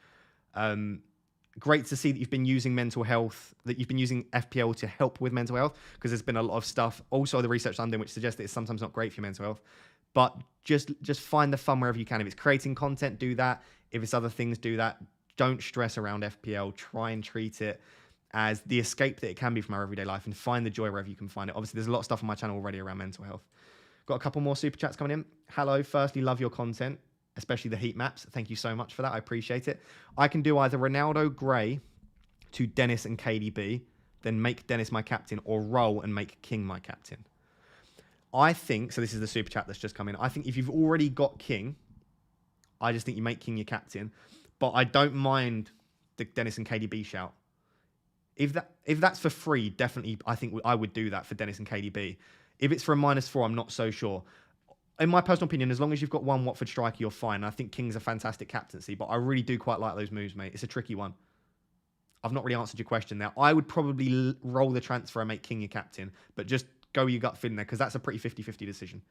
Great to see that you've been using mental health, that you've been using FPL to help with mental health, because there's been a lot of stuff. Also, the research I'm doing, which suggests that it's sometimes not great for your mental health. But just find the fun wherever you can. If it's creating content, do that. If it's other things, do that. Don't stress around FPL. Try and treat it as the escape that it can be from our everyday life and find the joy wherever you can find it. Obviously, there's a lot of stuff on my channel already around mental health. Got a couple more super chats coming in. Hello. Firstly, love your content, especially the heat maps. Thank you so much for that. I appreciate it. I can do either Ronaldo, Gray to Dennis and KDB, then make Dennis my captain, or roll and make King my captain. I think, so this is the super chat that's just come in. I think if you've already got King, I just think you make King your captain. But I don't mind the Dennis and KDB shout. If that's for free, definitely, I think I would do that for Dennis and KDB. If it's for a -4, I'm not so sure. In my personal opinion, as long as you've got one Watford striker, you're fine. I think King's a fantastic captaincy, but I really do quite like those moves, mate. It's a tricky one. I've not really answered your question there. I would probably roll the transfer and make King your captain, but just go with your gut feeling there, because that's a pretty 50-50 decision.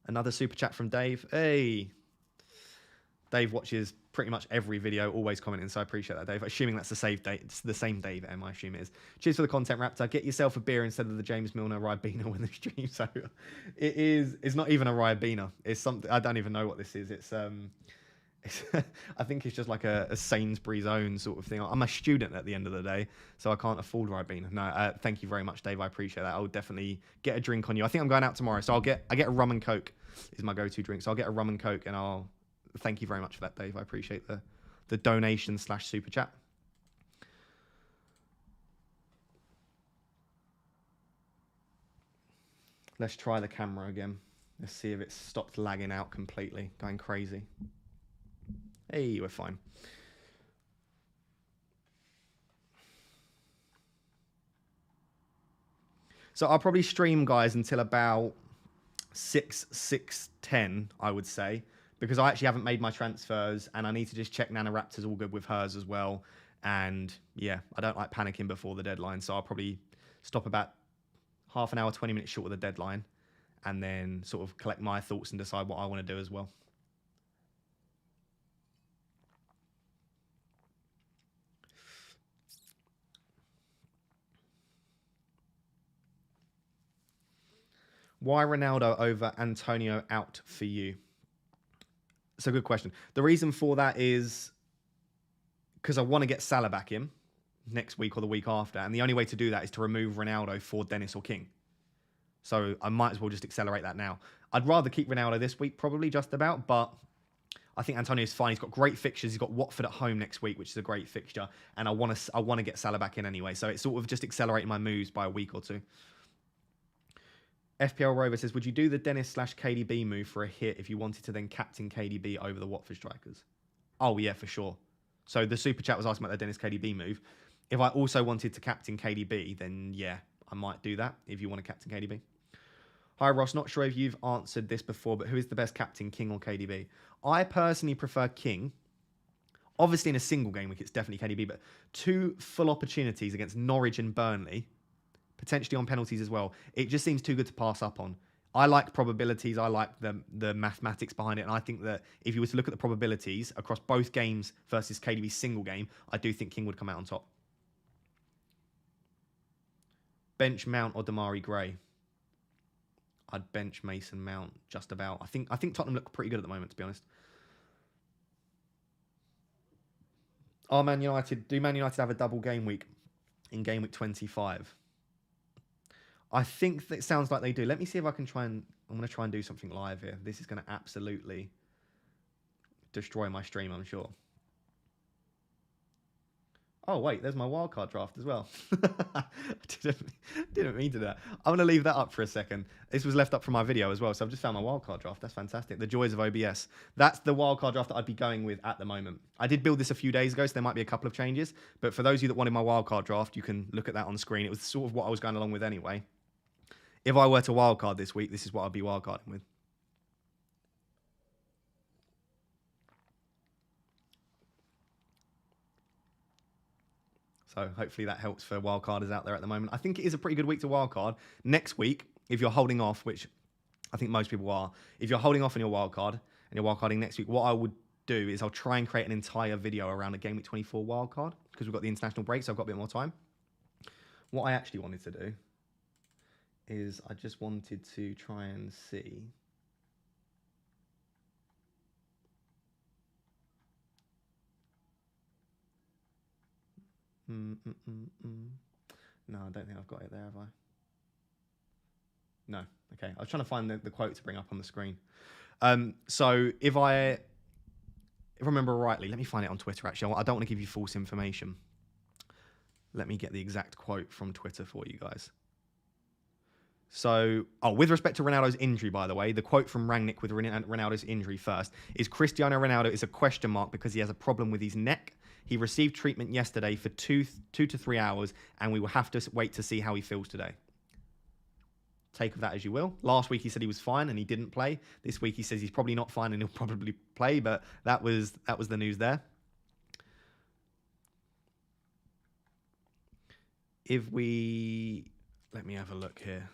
Another super chat from Dave. Hey. Dave watches pretty much every video, always commenting, so I appreciate that, Dave. Assuming that's the same date, it's the same Dave M, I assume it is. Cheers for the content, Raptor. Get yourself a beer instead of the James Milner Ribena when the stream. So it is. It's not even a Ribena. It's something I don't even know what this is. It's I think it's just like a Sainsbury's own sort of thing. I'm a student at the end of the day, so I can't afford Ribena. No, thank you very much, Dave. I appreciate that. I'll definitely get a drink on you. I think I'm going out tomorrow, so I get a rum and coke is my go-to drink. So I'll get a rum and coke, and I'll thank you very much for that, Dave. I appreciate the donation / super chat. Let's try the camera again. Let's see if it's stopped lagging out completely, going crazy. Hey, we're fine. So I'll probably stream, guys, until about 6:10, I would say, because I actually haven't made my transfers, and I need to just check Nana Raptor's all good with hers as well. And yeah, I don't like panicking before the deadline, so I'll probably stop about half an hour, 20 minutes short of the deadline, and then sort of collect my thoughts and decide what I want to do as well. Why Ronaldo over Antonio out for you? It's a good question. The reason for that is because I want to get Salah back in next week or the week after, and the only way to do that is to remove Ronaldo for Dennis or King. So I might as well just accelerate that now. I'd rather keep Ronaldo this week, probably just about, but I think Antonio's fine. He's got great fixtures. He's got Watford at home next week, which is a great fixture, and I want to get Salah back in anyway. So it's sort of just accelerating my moves by a week or two. FPL Rover says, would you do the Dennis / KDB move for a hit if you wanted to then captain KDB over the Watford strikers? Oh, yeah, for sure. So the super chat was asking about the Dennis KDB move. If I also wanted to captain KDB, then yeah, I might do that if you want to captain KDB. Hi, Ross. Not sure if you've answered this before, but who is the best captain, King or KDB? I personally prefer King. Obviously, in a single game week, it's definitely KDB, but 2 full opportunities against Norwich and Burnley, potentially on penalties as well, it just seems too good to pass up on. I like probabilities. I like the mathematics behind it. And I think that if you were to look at the probabilities across both games versus KDB's single game, I do think King would come out on top. Bench Mount or Damari Gray? I'd bench Mason Mount just about. I think Tottenham look pretty good at the moment, to be honest. Do Man United have a double game week in game week 25? I think that it sounds like they do. Let me see if I can I'm going to try and do something live here. This is going to absolutely destroy my stream, I'm sure. Oh, wait, there's my wildcard draft as well. I didn't mean to do that. I'm going to leave that up for a second. This was left up from my video as well, so I've just found my wildcard draft. That's fantastic. The joys of OBS. That's the wildcard draft that I'd be going with at the moment. I did build this a few days ago, so there might be a couple of changes. But for those of you that wanted my wildcard draft, you can look at that on screen. It was sort of what I was going along with anyway. If I were to wildcard this week, this is what I'd be wildcarding with. So hopefully that helps for wildcarders out there at the moment. I think it is a pretty good week to wildcard. Next week, if you're holding off, which I think most people are, if you're holding off on your wildcard and you're wildcarding next week, what I would do is I'll try and create an entire video around a Game Week 24 wildcard because we've got the international break, so I've got a bit more time. What I actually wanted to do is I just wanted to try and see. No, I don't think I've got it there, have I? No. Okay. I was trying to find the quote to bring up on the screen. So if I remember rightly, let me find it on Twitter, actually. I don't want to give you false information. Let me get the exact quote from Twitter for you guys. So, with respect to Ronaldo's injury, by the way, the quote from Rangnick with Ronaldo's injury first is Cristiano Ronaldo is a question mark because he has a problem with his neck. He received treatment yesterday for 2 to 3 hours, and we will have to wait to see how he feels today. Take of that as you will. Last week he said he was fine and he didn't play. This week he says he's probably not fine and he'll probably play, but that was the news there. Let me have a look here.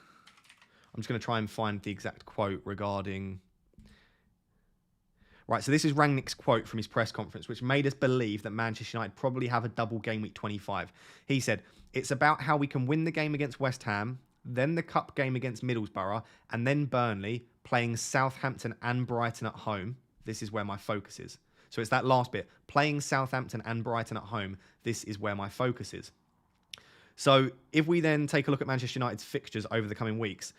I'm just going to try and find the exact quote regarding... Right, so this is Rangnick's quote from his press conference, which made us believe that Manchester United probably have a double game week 25. He said, "It's about how we can win the game against West Ham, then the cup game against Middlesbrough, and then Burnley, playing Southampton and Brighton at home. This is where my focus is." So it's that last bit, playing Southampton and Brighton at home. This is where my focus is. So if we then take a look at Manchester United's fixtures over the coming weeks,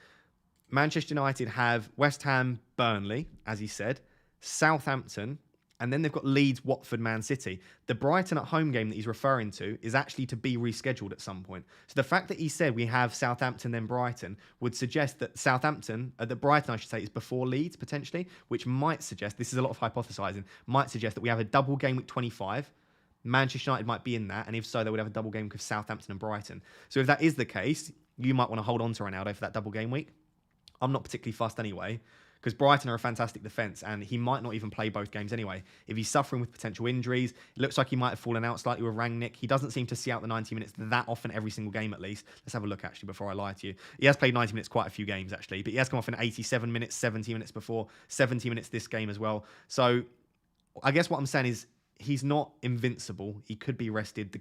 Manchester United have West Ham, Burnley, as he said, Southampton, and then they've got Leeds, Watford, Man City. The Brighton at home game that he's referring to is actually to be rescheduled at some point. So the fact that he said we have Southampton, then Brighton, would suggest that that Brighton, I should say, is before Leeds, potentially, which might suggest, this is a lot of hypothesising, might suggest that we have a double game week 25. Manchester United might be in that, and if so, they would have a double game week of Southampton and Brighton. So if that is the case, you might want to hold on to Ronaldo for that double game week. I'm not particularly fussed anyway, because Brighton are a fantastic defence, and he might not even play both games anyway. If he's suffering with potential injuries, it looks like he might have fallen out slightly with Rangnick. He doesn't seem to see out the 90 minutes that often every single game, at least. Let's have a look, actually, before I lie to you. He has played 90 minutes quite a few games, actually, but he has come off in 87 minutes, 70 minutes before, 70 minutes this game as well. So I guess what I'm saying is he's not invincible. He could be rested. The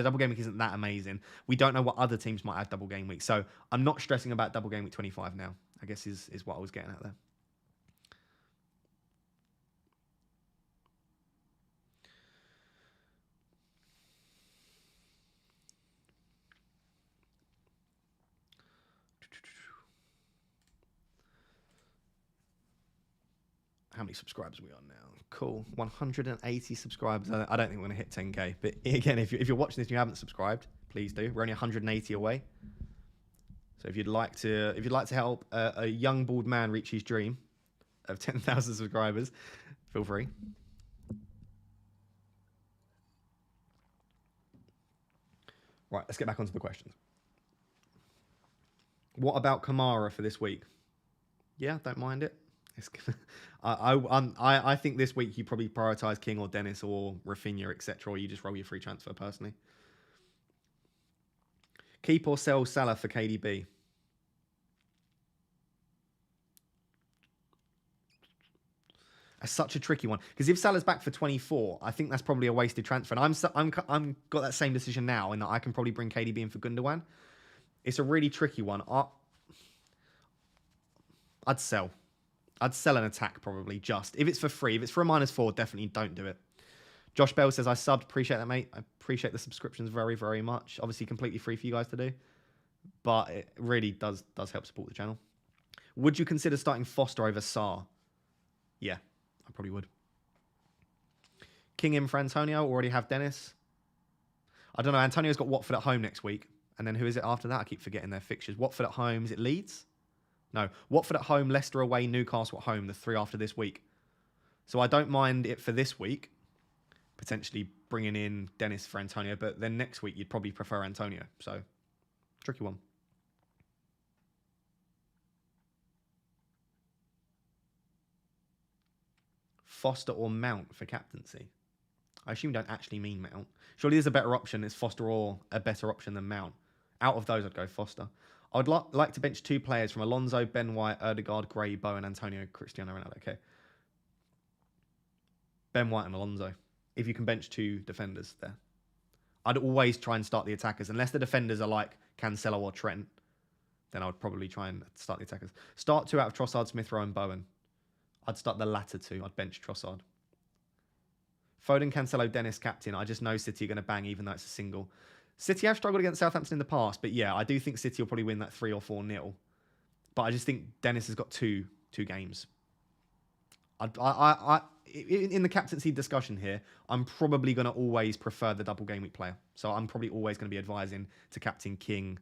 double game week isn't that amazing. We don't know what other teams might have double game week. So I'm not stressing about double game week 25 now, I guess is what I was getting at there. How many subscribers are we on now? Cool. 180 subscribers. I don't think we're going to hit 10k. But again, if you're watching this and you haven't subscribed, please do. We're only 180 away. So if you'd like to help a young bald man reach his dream of 10,000 subscribers, feel free. Right, let's get back onto the questions. What about Kamara for this week? Yeah, don't mind it. I think this week you probably prioritise King or Dennis or Rafinha, etc., or you just roll your free transfer personally. Keep or sell Salah for KDB? That's such a tricky one, because if Salah's back for 24, I think that's probably a wasted transfer. And I'm got that same decision now, in that I can probably bring KDB in for Gundogan. It's a really tricky one. I'd sell. I'd sell an attack probably, just. If it's for free. If it's for a -4, definitely don't do it. Josh Bell says, I subbed. Appreciate that, mate. I appreciate the subscriptions very, very much. Obviously, completely free for you guys to do. But it really does help support the channel. Would you consider starting Foster over Sarr? Yeah, I probably would. King in for Antonio. Already have Dennis. I don't know. Antonio's got Watford at home next week. And then who is it after that? I keep forgetting their fixtures. Watford at home. Is it Leeds? No, Watford at home, Leicester away, Newcastle at home, the 3 after this week. So I don't mind it for this week, potentially bringing in Dennis for Antonio, but then next week you'd probably prefer Antonio. So, tricky one. Foster or Mount for captaincy? I assume you don't actually mean Mount. Surely there's a better option. Is Foster or a better option than Mount? Out of those, I'd go Foster. I'd like to bench 2 players from Alonso, Ben White, Odegaard, Gray, Bowen, Antonio, Cristiano Ronaldo. Okay. Ben White and Alonso. If you can bench 2 defenders there. I'd always try and start the attackers. Unless the defenders are like Cancelo or Trent, then I would probably try and start the attackers. Start 2 out of Trossard, Smith Rowe and Bowen. I'd start the latter 2. I'd bench Trossard. Foden, Cancelo, Dennis, captain. I just know City are going to bang even though it's a single. City have struggled against Southampton in the past, but yeah, I do think City will probably win that 3 or 4-0. But I just think Dennis has got two games. In the captaincy discussion here, I'm probably going to always prefer the double game week player. So I'm probably always going to be advising to captain King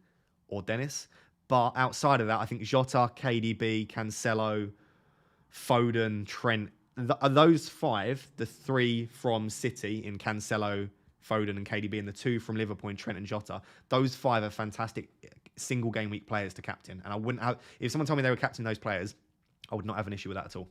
or Dennis. But outside of that, I think Jota, KDB, Cancelo, Foden, Trent, those 5, the 3 from City in Cancelo, Foden and KDB, and the 2 from Liverpool and Trent and Jota, those 5 are fantastic single game week players to captain. And I wouldn't have, if someone told me they were captaining those players, I would not have an issue with that at all.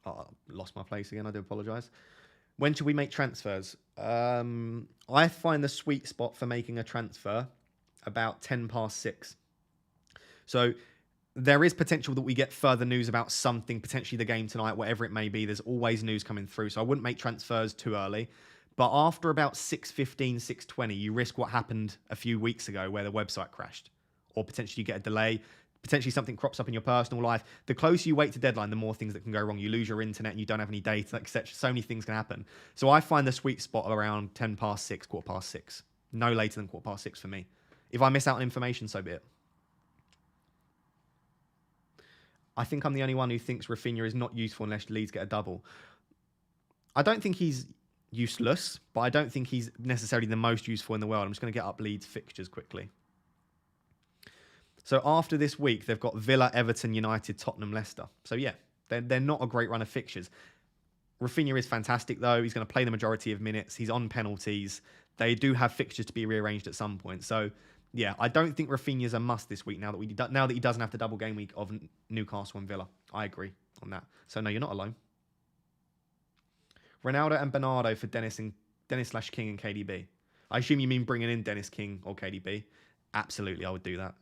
Oh, I lost my place again. I do apologise. When should we make transfers? I find the sweet spot for making a transfer about 10 past 6. So there is potential that we get further news about something, potentially the game tonight, whatever it may be. There's always news coming through. So I wouldn't make transfers too early. But after about 6:15, 6:20, you risk what happened a few weeks ago where the website crashed. Or potentially you get a delay. Potentially something crops up in your personal life. The closer you wait to deadline, the more things that can go wrong. You lose your internet and you don't have any data, etc. So many things can happen. So I find the sweet spot around 10 past 6, quarter past 6. No later than quarter past 6 for me. If I miss out on information, so be it. I think I'm the only one who thinks Rafinha is not useful unless Leeds get a double. I don't think he's useless, but I don't think he's necessarily the most useful in the world. I'm just going to get up Leeds fixtures quickly. So after this week, they've got Villa, Everton, United, Tottenham, Leicester. So yeah, they're not a great run of fixtures. Rafinha is fantastic though. He's going to play the majority of minutes. He's on penalties. They do have fixtures to be rearranged at some point. So yeah, I don't think Rafinha's a must this week now that he doesn't have the double game week of Newcastle and Villa. I agree on that. So no, you're not alone. Ronaldo and Bernardo for Dennis/King and KDB. I assume you mean bringing in Dennis, King or KDB. Absolutely, I would do that.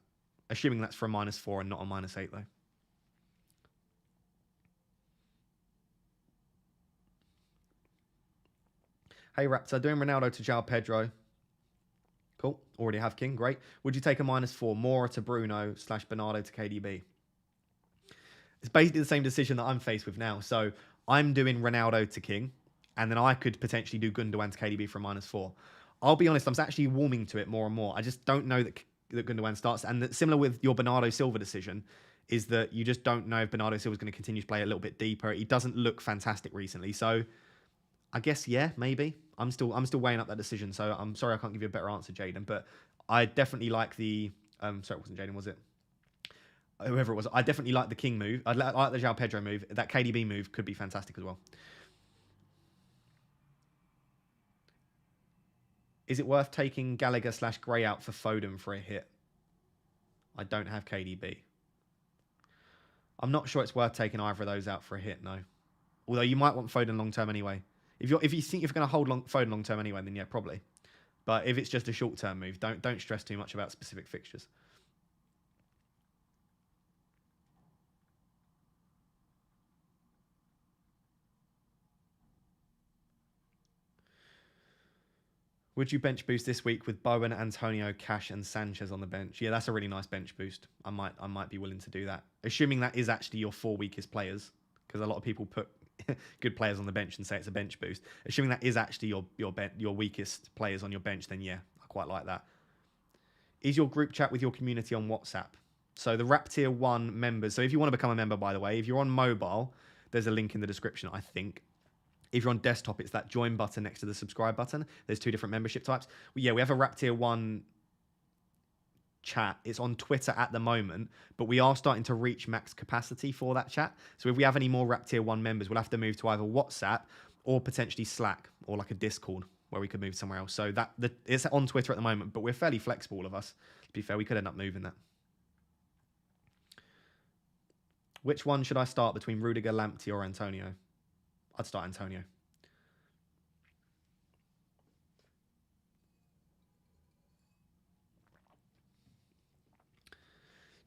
Assuming that's for a -4 and not a -8 though. Hey Raptor, doing Ronaldo to João Pedro. Cool. Already have King. Great. Would you take a -4? Mora to Bruno/Bernardo to KDB? It's basically the same decision that I'm faced with now. So I'm doing Ronaldo to King, and then I could potentially do Gundogan to KDB for a -4. I'll be honest, I'm actually warming to it more and more. I just don't know that Gundogan starts. And similar with your Bernardo Silva decision, is that you just don't know if Bernardo Silva is going to continue to play a little bit deeper. He doesn't look fantastic recently. So I guess, yeah, maybe. I'm still weighing up that decision. So I'm sorry I can't give you a better answer, Jaden. But I definitely like the... sorry, it wasn't Jaden, was it? Whoever it was. I definitely like the King move. I like the João Pedro move. That KDB move could be fantastic as well. Is it worth taking Gallagher/Gray out for Foden for a hit? I don't have KDB. I'm not sure it's worth taking either of those out for a hit, no. Although you might want Foden long term anyway. If you think you're going to hold Foden long term anyway, then yeah, probably. But if it's just a short term move, don't stress too much about specific fixtures. Would you bench boost this week with Bowen, Antonio, Cash, and Sanchez on the bench? Yeah, that's a really nice bench boost. I might be willing to do that, assuming that is actually your 4 weakest players, because a lot of people put good players on the bench and say it's a bench boost. Assuming that is actually your weakest players on your bench, then yeah, I quite like that. Is your group chat with your community on WhatsApp? So the Rap Tier 1 members. So if you want to become a member, by the way, if you're on mobile, there's a link in the description, I think. If you're on desktop, it's that join button next to the subscribe button. There's 2 different membership types. We have a Rap Tier 1 chat. It's on Twitter at the moment, but we are starting to reach max capacity for that chat. So if we have any more Rap Tier 1 members, we'll have to move to either WhatsApp or potentially Slack or like a Discord where we could move somewhere else. So it's on Twitter at the moment, but we're fairly flexible, all of us. To be fair, we could end up moving that. Which one should I start between Rudiger, Lamptey, or Antonio? I'd start Antonio.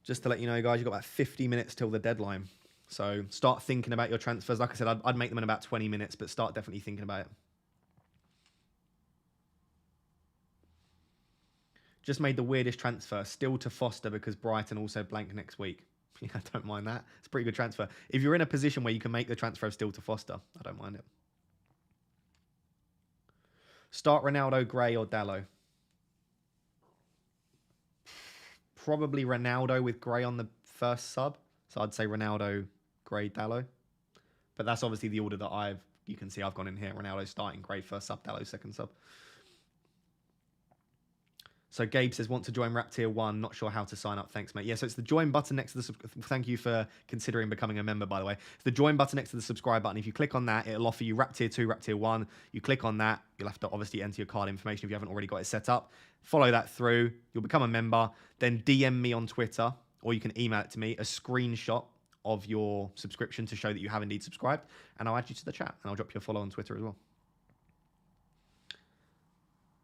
Just to let you know, guys, you've got about 50 minutes till the deadline. So start thinking about your transfers. Like I said, I'd make them in about 20 minutes, but start definitely thinking about it. Just made the weirdest transfer. Still to Foster because Brighton also blank next week. Yeah, I don't mind that. It's a pretty good transfer. If you're in a position where you can make the transfer of Still to Foster, I don't mind it. Start Ronaldo, Gray, or Dallo? Probably Ronaldo with Gray on the first sub. So I'd say Ronaldo, Gray, Dallo. But that's obviously the order that you can see I've gone in here. Ronaldo starting, Gray first sub, Dallo second sub. So Gabe says, want to join Rap Tier 1. Not sure how to sign up. Thanks, mate. Yeah, so it's the join button next to the... Thank you for considering becoming a member, by the way. It's the join button next to the subscribe button. If you click on that, it'll offer you Rap Tier 2, Rap Tier 1. You click on that. You'll have to obviously enter your card information if you haven't already got it set up. Follow that through. You'll become a member. Then DM me on Twitter, or you can email it to me, a screenshot of your subscription to show that you have indeed subscribed. And I'll add you to the chat, and I'll drop you a follow on Twitter as well.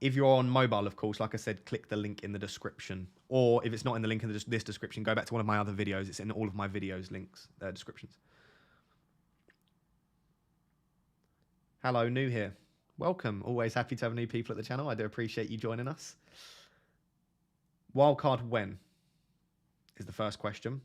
if you're on mobile, of course, like I said, click the link in the description. Or if it's not in the link in this description, go back to one of my other videos. It's in all of my videos links, descriptions. Hello, new here. Welcome. Always happy to have new people at the channel. I do appreciate you joining us. Wildcard when is the first question.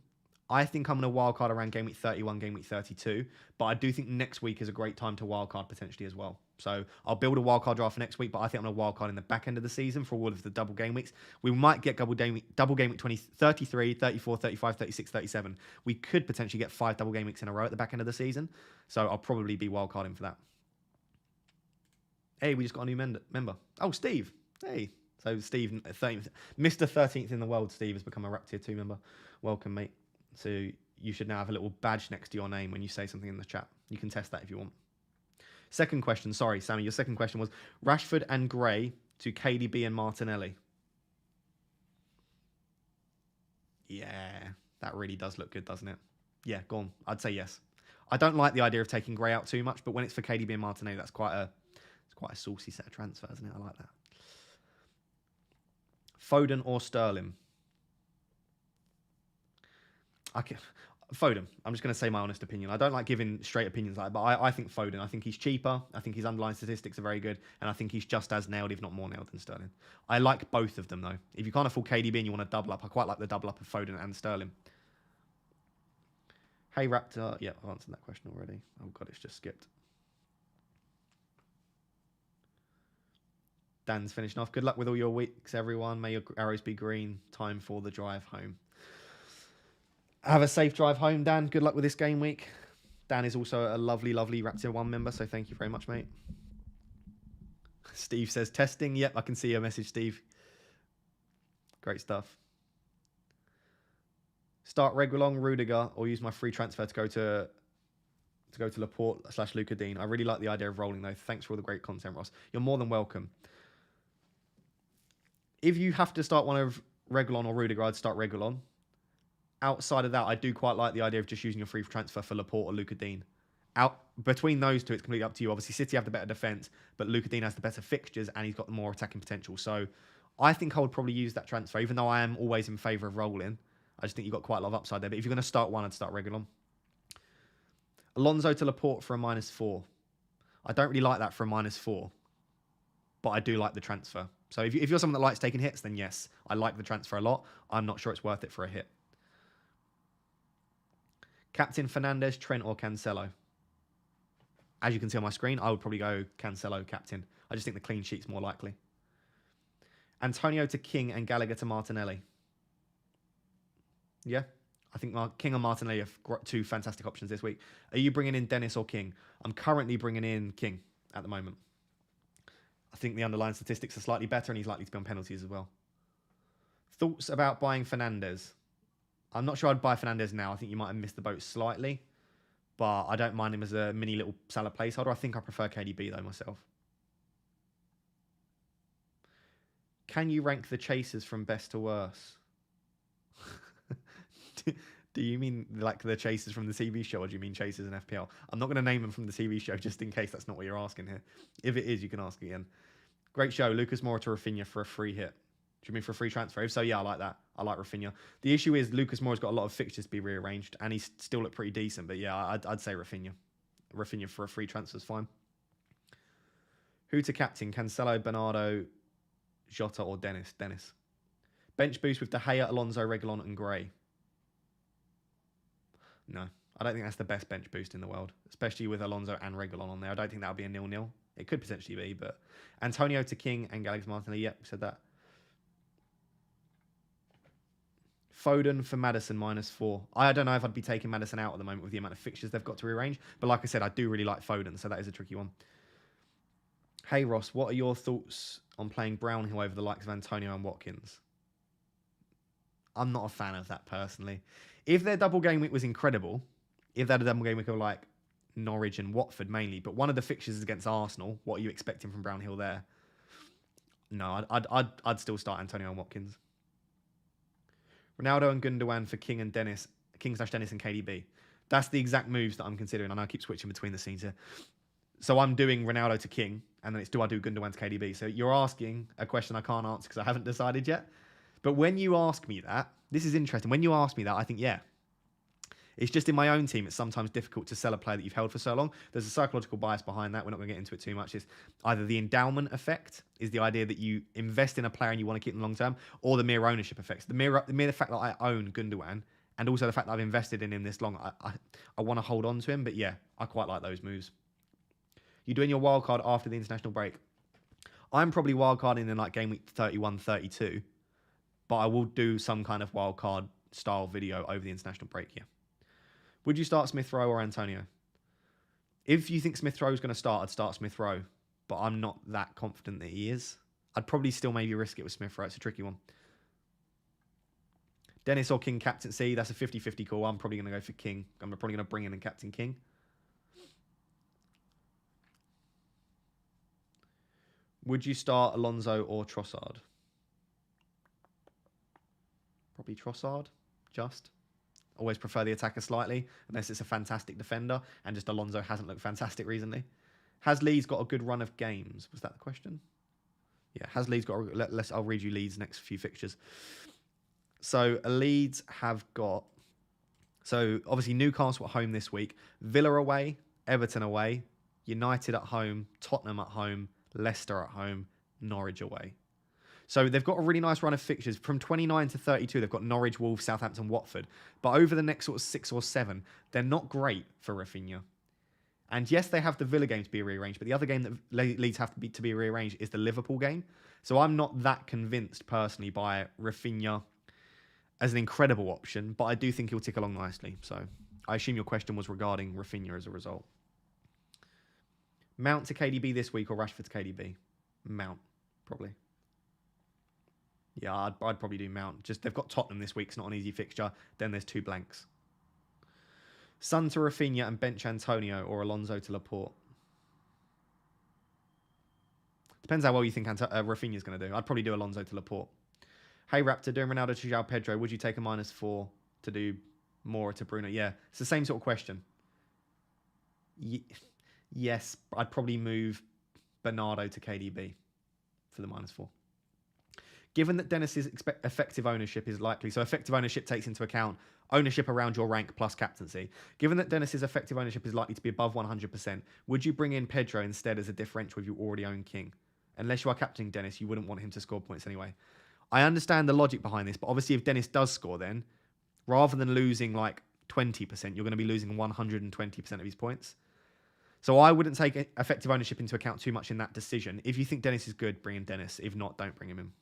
I think I'm going to wildcard around game week 31, game week 32, but I do think next week is a great time to wildcard potentially as well. So I'll build a wildcard draft for next week, but I think I'm going to wildcard in the back end of the season for all of the double game weeks. We might get double game week 33, 34, 35, 36, 37. We could potentially get 5 double game weeks in a row at the back end of the season. So I'll probably be wildcarding for that. Hey, we just got a new member. Oh, Steve. Hey. So Steve, 13th, Mr. 13th in the world, Steve, has become a Rap Tier 2 member. Welcome, mate. So you should now have a little badge next to your name when you say something in the chat. You can test that if you want. Second question. Sorry, Sammy. Your second question was Rashford and Gray to KDB and Martinelli. Yeah, that really does look good, doesn't it? Yeah, go on. I'd say yes. I don't like the idea of taking Gray out too much, but when it's for KDB and Martinelli, that's quite a saucy set of transfers, isn't it? I like that. Foden or Sterling? Foden. I'm just going to say my honest opinion. I don't like giving straight opinions like that, but I think Foden. I think he's cheaper. I think his underlying statistics are very good. And I think he's just as nailed, if not more nailed, than Sterling. I like both of them, though. If you can't afford KDB and you want to double up, I quite like the double up of Foden and Sterling. Hey, Raptor. Yeah, I've answered that question already. Oh, God, it's just skipped. Dan's finishing off. Good luck with all your weeks, everyone. May your arrows be green. Time for the drive home. Have a safe drive home, Dan. Good luck with this game week. Dan is also a lovely, lovely Raptor 1 member, so thank you very much, mate. Steve says testing. Yep, I can see your message, Steve. Great stuff. Start Reguilon, Rudiger, or use my free transfer to go to Laporte / Luca Dean. I really like the idea of rolling, though. Thanks for all the great content, Ross. You're more than welcome. If you have to start one of Reguilon or Rudiger, I'd start Reguilon. Outside of that, I do quite like the idea of just using your free transfer for Laporte or Luca Dean. Between those two, it's completely up to you. Obviously, City have the better defence, but Luca Dean has the better fixtures and he's got the more attacking potential. So I think I would probably use that transfer, even though I am always in favour of rolling. I just think you've got quite a lot of upside there. But if you're going to start one, I'd start Reguilon. Alonso to Laporte for a -4. I don't really like that for a -4, but I do like the transfer. So if you're someone that likes taking hits, then yes, I like the transfer a lot. I'm not sure it's worth it for a hit. Captain Fernandes, Trent, or Cancelo? As you can see on my screen, I would probably go Cancelo, captain. I just think the clean sheet's more likely. Antonio to King and Gallagher to Martinelli. Yeah, I think King and Martinelli are 2 fantastic options this week. Are you bringing in Dennis or King? I'm currently bringing in King at the moment. I think the underlying statistics are slightly better and he's likely to be on penalties as well. Thoughts about buying Fernandes? I'm not sure I'd buy Fernandes now. I think you might have missed the boat slightly. But I don't mind him as a mini little Salah placeholder. I think I prefer KDB though myself. Can you rank the chasers from best to worst? Do you mean like the chasers from the TV show, or do you mean chasers in FPL? I'm not going to name them from the TV show just in case that's not what you're asking here. If it is, you can ask again. Great show. Lucas Moura to Rafinha for a free hit. Do you mean for a free transfer? If so, yeah, I like that. I like Rafinha. The issue is Lucas Moura's got a lot of fixtures to be rearranged, and he's still look pretty decent. But yeah, I'd say Rafinha. Rafinha for a free transfer is fine. Who to captain? Cancelo, Bernardo, Jota, or Dennis? Dennis. Bench boost with De Gea, Alonso, Reguilon, and Gray. No, I don't think that's the best bench boost in the world, especially with Alonso and Reguilon on there. I don't think that would be a 0-0. It could potentially be, but Antonio to King and Gallagher Martinelli. Yep, said that. Foden for Maddison -4. I don't know if I'd be taking Maddison out at the moment with the amount of fixtures they've got to rearrange. But like I said, I do really like Foden, so that is a tricky one. Hey Ross, what are your thoughts on playing Brownhill over the likes of Antonio and Watkins? I'm not a fan of that personally. If their double game week was incredible, if they had a double game week of like Norwich and Watford mainly, but one of the fixtures is against Arsenal, what are you expecting from Brownhill there? No, I'd still start Antonio and Watkins. Ronaldo and Gundogan for King and Dennis, King/Dennis and KDB. That's the exact moves that I'm considering. I know I keep switching between the scenes here. So I'm doing Ronaldo to King, and then it's do I do Gundogan to KDB? So you're asking a question I can't answer because I haven't decided yet. But when you ask me that, this is interesting. When you ask me that, I think, yeah. It's just in my own team, it's sometimes difficult to sell a player that you've held for so long. There's a psychological bias behind that. We're not going to get into it too much. It's either the endowment effect, is the idea that you invest in a player and you want to keep them long term, or the mere ownership effects. The mere fact that I own Gundogan, and also the fact that I've invested in him this long, I want to hold on to him. But yeah, I quite like those moves. You're doing your wildcard after the international break. I'm probably wildcarding in like game week 31, 32, but I will do some kind of wildcard style video over the international break here. Would you start Smith Rowe or Antonio? If you think Smith Rowe is going to start, I'd start Smith Rowe, but I'm not that confident that he is. I'd probably still maybe risk it with Smith Rowe. It's a tricky one. Dennis or King captaincy, that's a 50-50 call. I'm probably going to go for King. I'm probably going to bring in and captain King. Would you start Alonso or Trossard? Probably Trossard, just. Always prefer the attacker slightly, unless it's a fantastic defender, and just Alonso hasn't looked fantastic recently. Has Leeds got a good run of games? Was that the question? Yeah, has Leeds got I'll read you Leeds' next few fixtures. So Leeds have got, so obviously Newcastle at home this week, Villa away, Everton away, United at home, Tottenham at home, Leicester at home, Norwich away. So they've got a really nice run of fixtures. From 29 to 32, they've got Norwich, Wolves, Southampton, Watford. But over the next sort of 6 or 7, they're not great for Rafinha. And yes, they have the Villa game to be rearranged, but the other game that Leeds have to be rearranged is the Liverpool game. So I'm not that convinced personally by Rafinha as an incredible option, but I do think he'll tick along nicely. So I assume your question was regarding Rafinha as a result. Mount to KDB this week or Rashford to KDB? Mount, probably. Yeah, I'd probably do Mount. Just they've got Tottenham this week. It's not an easy fixture. Then there's 2 blanks. Son to Rafinha and bench Antonio or Alonso to Laporte. Depends how well you think Rafinha's going to do. I'd probably do Alonso to Laporte. Hey Raptor, doing Ronaldo to João Pedro. Would you take a -4 to do more to Bruno? Yeah, it's the same sort of question. Yes, I'd probably move Bernardo to KDB for the -4. Given that Dennis's effective ownership is likely, so effective ownership takes into account ownership around your rank plus captaincy. Given that Dennis's effective ownership is likely to be above 100%, would you bring in Pedro instead as a differential if you already own King? Unless you are captaining Dennis, you wouldn't want him to score points anyway. I understand the logic behind this, but obviously if Dennis does score then, rather than losing like 20%, you're going to be losing 120% of his points. So I wouldn't take effective ownership into account too much in that decision. If you think Dennis is good, bring in Dennis. If not, don't bring him in.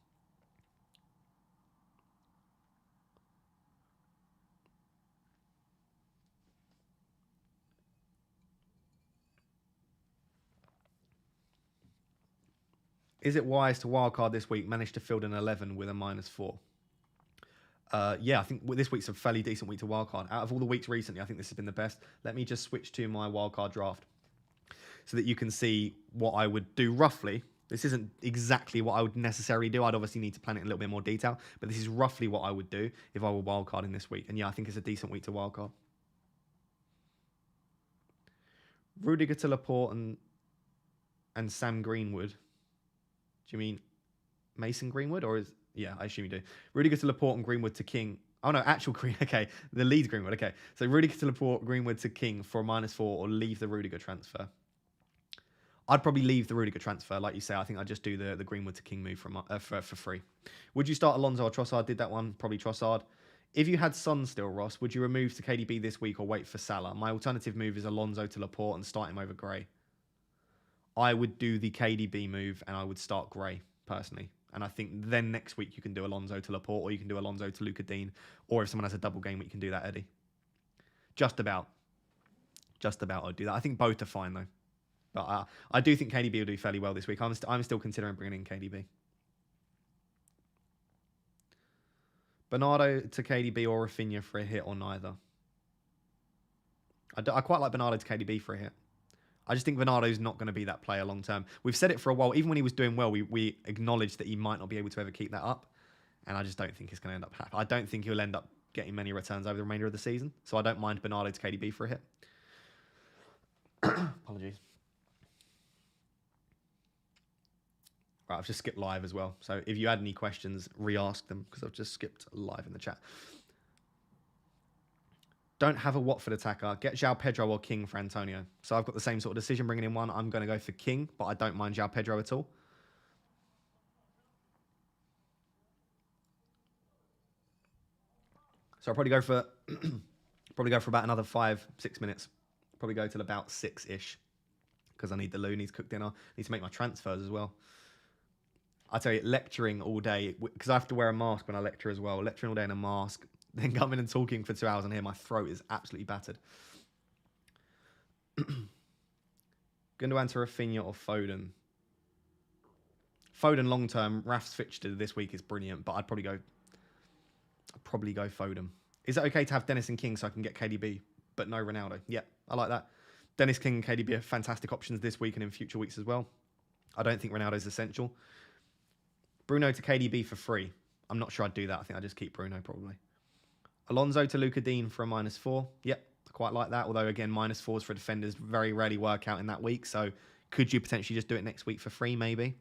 Is it wise to wildcard this week? Manage to field an 11 with a -4. Yeah, I think this week's a fairly decent week to wildcard. Out of all the weeks recently, I think this has been the best. Let me just switch to my wildcard draft so that you can see what I would do roughly. This isn't exactly what I would necessarily do. I'd obviously need to plan it in a little bit more detail, but this is roughly what I would do if I were wildcarding this week. And yeah, I think it's a decent week to wildcard. Rudiger to Laporte and Sam Greenwood. Do you mean Mason Greenwood or is... Yeah, I assume you do. Rudiger to Laporte and Greenwood to King. Oh, no, actual Green. Okay, the Leeds Greenwood. Okay, so Rudiger to Laporte, Greenwood to King for a -4 or leave the Rudiger transfer. I'd probably leave the Rudiger transfer. Like you say, I think I'd just do the Greenwood to King move for free. Would you start Alonso or Trossard? Did that one. Probably Trossard. If you had Son still, Ross, would you remove to KDB this week or wait for Salah? My alternative move is Alonso to Laporte and start him over Gray. I would do the KDB move and I would start Gray, personally. And I think then next week you can do Alonso to Laporte or you can do Alonso to Luka Dean. Or if someone has a double game week, you can do that, Eddie. Just about I'd do that. I think both are fine, though. But I do think KDB will do fairly well this week. I'm still considering bringing in KDB. Bernardo to KDB or Rafinha for a hit or neither? I quite like Bernardo to KDB for a hit. I just think Bernardo's not going to be that player long term. We've said it for a while. Even when he was doing well, we acknowledged that he might not be able to ever keep that up. And I just don't think it's going to end up happening. I don't think he'll end up getting many returns over the remainder of the season. So I don't mind Bernardo to KDB for a hit. Apologies. Right, I've just skipped live as well. So if you had any questions, re-ask them because I've just skipped live in the chat. Don't have a Watford attacker. Get João Pedro or King for Antonio. So I've got the same sort of decision bringing in one. I'm going to go for King, but I don't mind João Pedro at all. So I'll probably go for about another 5-6 minutes. Probably go till about 6-ish because I need the loo, needs cooked dinner, need to make my transfers as well. I tell you, lecturing all day because I have to wear a mask when I lecture as well. Lecturing all day in a mask, then coming and talking for 2 hours and here my throat is absolutely battered. Gundogan to Rafinha or Foden? Foden long term. Raf's fixture this week is brilliant, but I'd probably go Foden. Is it okay to have Dennis and King so I can get KDB, but no Ronaldo? Yeah, I like that. Dennis, King, and KDB are fantastic options this week and in future weeks as well. I don't think Ronaldo's essential. Bruno to KDB for free. I'm not sure I'd do that. I think I'd just keep Bruno probably. Alonso to Luka Dean for a -4. Yep, I quite like that. Although, again, -4s for defenders very rarely work out in that week. So could you potentially just do it next week for free, maybe?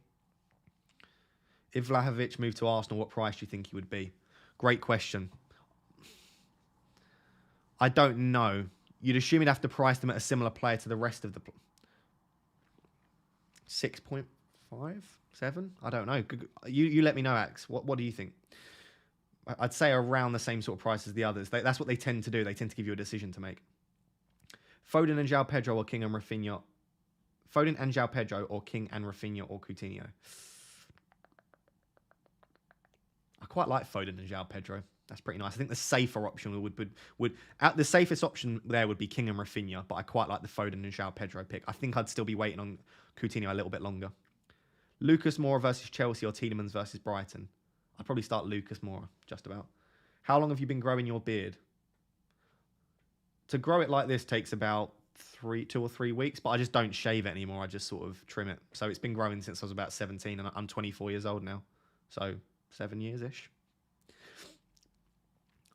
If Vlahovic moved to Arsenal, what price do you think he would be? Great question. I don't know. You'd assume you'd have to price them at a similar player to the rest of the... 6.5? 7? I don't know. You let me know, Axe. What do you think? I'd say around the same sort of price as the others. That's what they tend to do. They tend to give you a decision to make. Foden and João Pedro or King and Rafinha. Foden and João Pedro or King and Rafinha or Coutinho. I quite like Foden and João Pedro. That's pretty nice. I think the safer option would the safest option there would be King and Rafinha, but I quite like the Foden and João Pedro pick. I think I'd still be waiting on Coutinho a little bit longer. Lucas Moura versus Chelsea or Tielemans versus Brighton. I'd probably start Lucas Moura, just about. How long have you been growing your beard? To grow it like this takes about 2 or 3 weeks, but I just don't shave it anymore. I just sort of trim it. So it's been growing since I was about 17, and I'm 24 years old now. So 7 years-ish.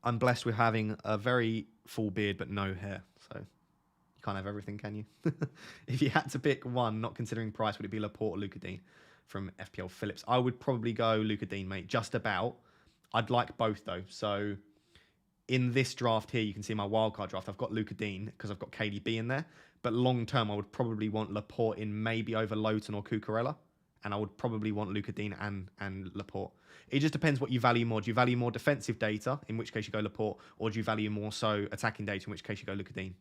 I'm blessed with having a very full beard, but no hair. So you can't have everything, can you? If you had to pick one, not considering price, would it be Laporte or Luka Dean from FPL Phillips? I would probably go Luka Dean, mate. Just about. I'd like both, though. So in this draft here, you can see my wildcard draft. I've got Luka Dean because I've got KDB in there. But long term, I would probably want Laporte in maybe over Lowton or Cucurella. And I would probably want Luka Dean and Laporte. It just depends what you value more. Do you value more defensive data, in which case you go Laporte, or do you value more so attacking data, in which case you go Luka Dean?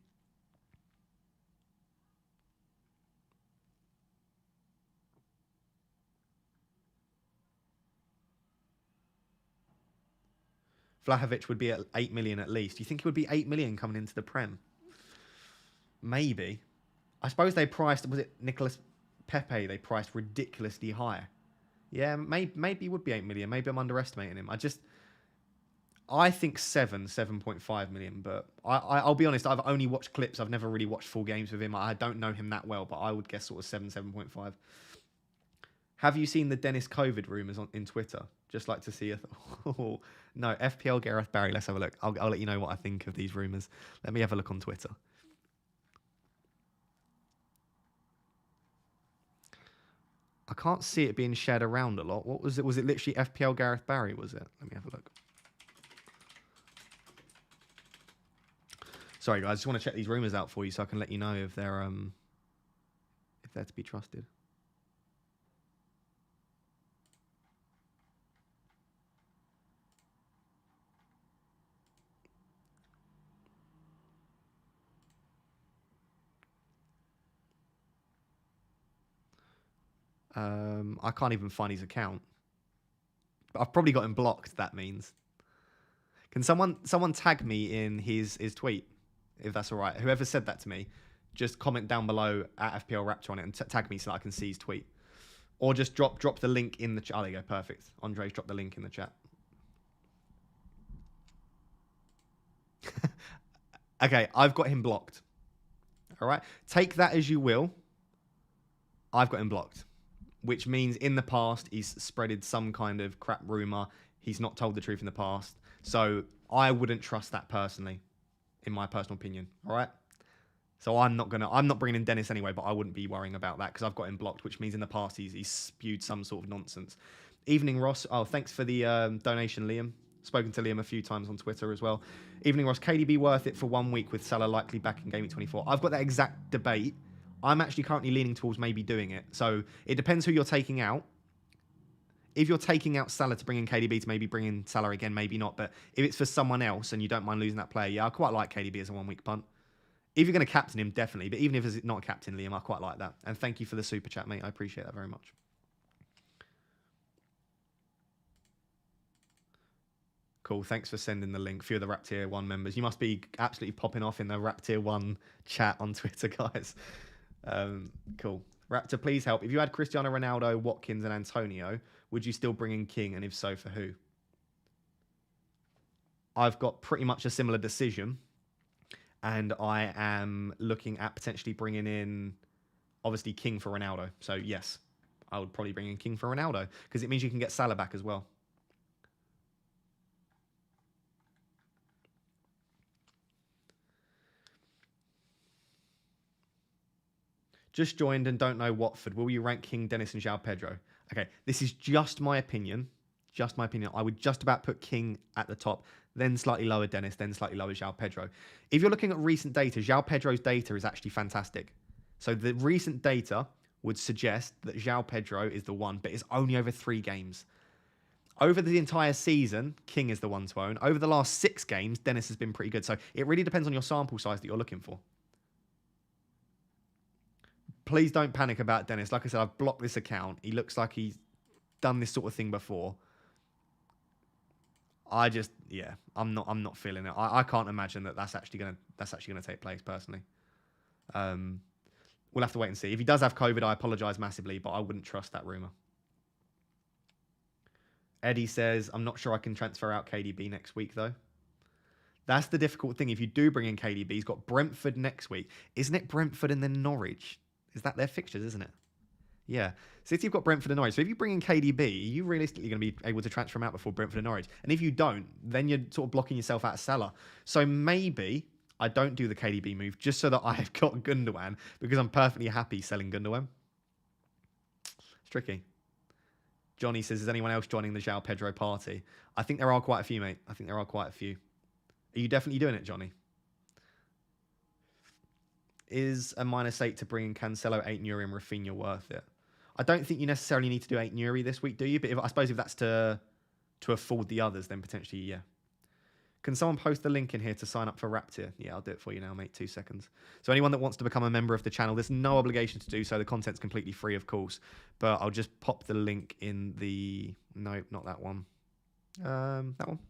Vlahovic would be at 8 million at least. Do you think he would be 8 million coming into the Prem? Maybe. I suppose they priced, was it Nicolas Pepe? They priced ridiculously high. Yeah, maybe it would be 8 million. Maybe I'm underestimating him. I think 7.5 million. But I'll be honest, I've only watched clips. I've never really watched full games with him. I don't know him that well, but I would guess sort of 7.5. Have you seen the Dennis COVID rumours in Twitter? Just like to see a... Oh, no, FPL Gareth Barry. Let's have a look. I'll let you know what I think of these rumours. Let me have a look on Twitter. I can't see it being shared around a lot. What was it? Was it literally FPL Gareth Barry, was it? Let me have a look. Sorry, guys. I just want to check these rumours out for you so I can let you know if they're to be trusted. I can't even find his account. But I've probably got him blocked, that means. Can someone tag me in his tweet, if that's all right? Whoever said that to me, just comment down below at FPL Raptor on it and tag me so that I can see his tweet. Or just drop the link in the chat. Oh, there you go. Perfect. Andre's dropped the link in the chat. Okay, I've got him blocked. All right? Take that as you will. I've got him blocked. Which means in the past, he's spreaded some kind of crap rumour. He's not told the truth in the past. So I wouldn't trust that personally, in my personal opinion. All right? So I'm not bringing in Dennis anyway, but I wouldn't be worrying about that because I've got him blocked, which means in the past he's spewed some sort of nonsense. Evening Ross, oh thanks for the donation, Liam. Spoken to Liam a few times on Twitter as well. Evening Ross, KDB worth it for 1 week with Salah likely back in Game Week 24. I've got that exact debate. I'm actually currently leaning towards maybe doing it. So it depends who you're taking out. If you're taking out Salah to bring in KDB to maybe bring in Salah again, maybe not. But if it's for someone else and you don't mind losing that player, yeah, I quite like KDB as a 1 week punt. If you're going to captain him, definitely. But even if it's not a captain, Liam, I quite like that. And thank you for the super chat, mate. I appreciate that very much. Cool. Thanks for sending the link. A few of the Rap Tier 1 members. You must be absolutely popping off in the Rap Tier 1 chat on Twitter, guys. Cool. Raptor, please help. If you had Cristiano Ronaldo, Watkins, and Antonio, would you still bring in King? And if so, for who? I've got pretty much a similar decision. And I am looking at potentially bringing in, obviously, King for Ronaldo. So, yes, I would probably bring in King for Ronaldo because it means you can get Salah back as well. Just joined and don't know Watford. Will you rank King, Dennis, and João Pedro? Okay, this is just my opinion. Just my opinion. I would just about put King at the top, then slightly lower Dennis, then slightly lower João Pedro. If you're looking at recent data, João Pedro's data is actually fantastic. So the recent data would suggest that João Pedro is the one, but it's only over 3 games. Over the entire season, King is the one to own. Over the last 6 games, Dennis has been pretty good. So it really depends on your sample size that you're looking for. Please don't panic about Dennis. Like I said, I've blocked this account. He looks like he's done this sort of thing before. I'm not feeling it. I can't imagine that that's actually gonna take place personally. We'll have to wait and see. If he does have COVID, I apologise massively, but I wouldn't trust that rumour. Eddie says, I'm not sure I can transfer out KDB next week though. That's the difficult thing. If you do bring in KDB, he's got Brentford next week. Isn't it Brentford and then Norwich? Is that their fixtures, isn't it? Yeah. City have got Brentford and Norwich. So if you bring in KDB, are you realistically going to be able to transfer him out before Brentford and Norwich? And if you don't, then you're sort of blocking yourself out of Salah. So maybe I don't do the KDB move just so that I've got Gundogan because I'm perfectly happy selling Gundogan. It's tricky. Johnny says, is anyone else joining the João Pedro party? I think there are quite a few, mate. I think there are quite a few. Are you definitely doing it, Johnny? Is a -8 to bring in Cancelo, 8 Nuri and Rafinha worth it? I don't think you necessarily need to do 8 Nuri this week, do you? But I suppose if that's to afford the others, then potentially, yeah. Can someone post the link in here to sign up for Raptor? Yeah, I'll do it for you now, mate. 2 seconds. So anyone that wants to become a member of the channel, there's no obligation to do so. The content's completely free, of course. But I'll just pop the link in the... No, not that one. That one.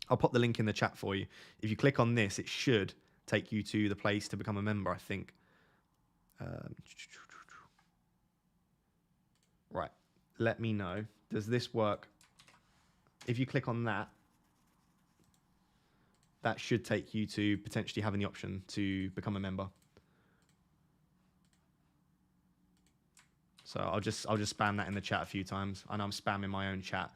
I'll pop the link in the chat for you. If you click on this, it should take you to the place to become a member, I think. Right. Let me know. Does this work? If you click on that, that should take you to potentially having the option to become a member. So I'll just spam that in the chat a few times. I know I'm spamming my own chat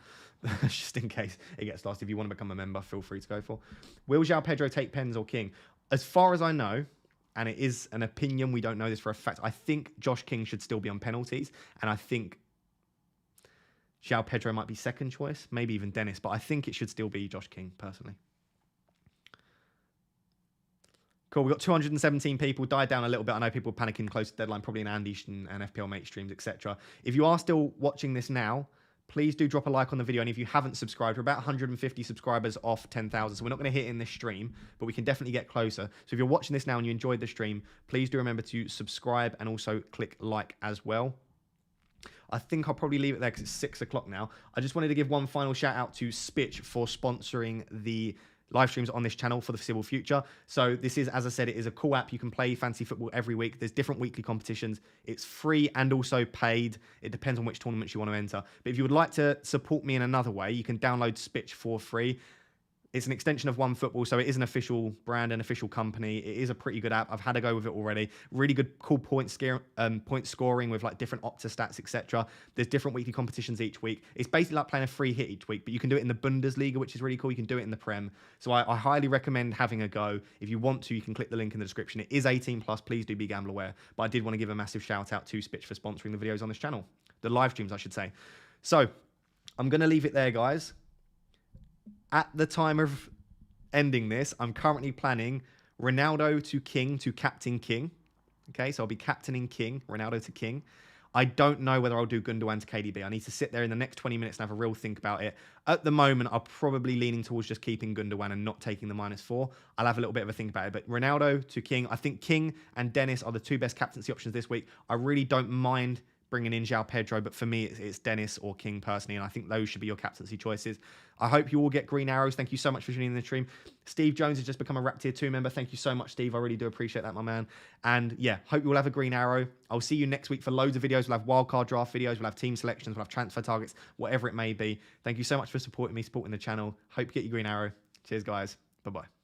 just in case it gets lost. If you want to become a member, feel free to go for. Will João Pedro take pens or King? As far as I know, and it is an opinion, we don't know this for a fact, I think Josh King should still be on penalties, and I think João Pedro might be second choice, maybe even Dennis, but I think it should still be Josh King, personally. Cool, we've got 217 people, died down a little bit. I know people panicking close to deadline, probably in Andy and FPL mate streams, etc. If you are still watching this now, please do drop a like on the video. And if you haven't subscribed, we're about 150 subscribers off 10,000. So we're not going to hit in this stream, but we can definitely get closer. So if you're watching this now and you enjoyed the stream, please do remember to subscribe and also click like as well. I think I'll probably leave it there because it's 6 o'clock now. I just wanted to give one final shout out to Spitch for sponsoring the live streams on this channel for the foreseeable future. So this is, as I said, it is a cool app. You can play fantasy football every week. There's different weekly competitions. It's free and also paid. It depends on which tournaments you want to enter. But if you would like to support me in another way, you can download Spitch for free. It's an extension of OneFootball, so it is an official brand, an official company. It is a pretty good app. I've had a go with it already. Really good, cool point scoring with like different Opta stats, etc. There's different weekly competitions each week. It's basically like playing a free hit each week, but you can do it in the Bundesliga, which is really cool. You can do it in the Prem. So I highly recommend having a go. If you want to, you can click the link in the description. It is 18 plus. Please do be gamble aware. But I did want to give a massive shout out to Spitch for sponsoring the videos on this channel, the live streams, I should say. So I'm going to leave it there, guys. At the time of ending this, I'm currently planning Ronaldo to King to Captain King. Okay, so I'll be captaining King, Ronaldo to King. I don't know whether I'll do Gundogan to KDB. I need to sit there in the next 20 minutes and have a real think about it. At the moment, I'm probably leaning towards just keeping Gundogan and not taking the -4. I'll have a little bit of a think about it. But Ronaldo to King, I think King and Dennis are the two best captaincy options this week. I really don't mind bringing in João Pedro, but for me, it's Dennis or King personally, and I think those should be your captaincy choices. I hope you all get green arrows. Thank you so much for joining the stream. Steve Jones has just become a Rap Tier 2 member. Thank you so much, Steve. I really do appreciate that, my man. And yeah, hope you all have a green arrow. I'll see you next week for loads of videos. We'll have wildcard draft videos, we'll have team selections, we'll have transfer targets, whatever it may be. Thank you so much for supporting me, supporting the channel. Hope you get your green arrow. Cheers, guys. Bye-bye.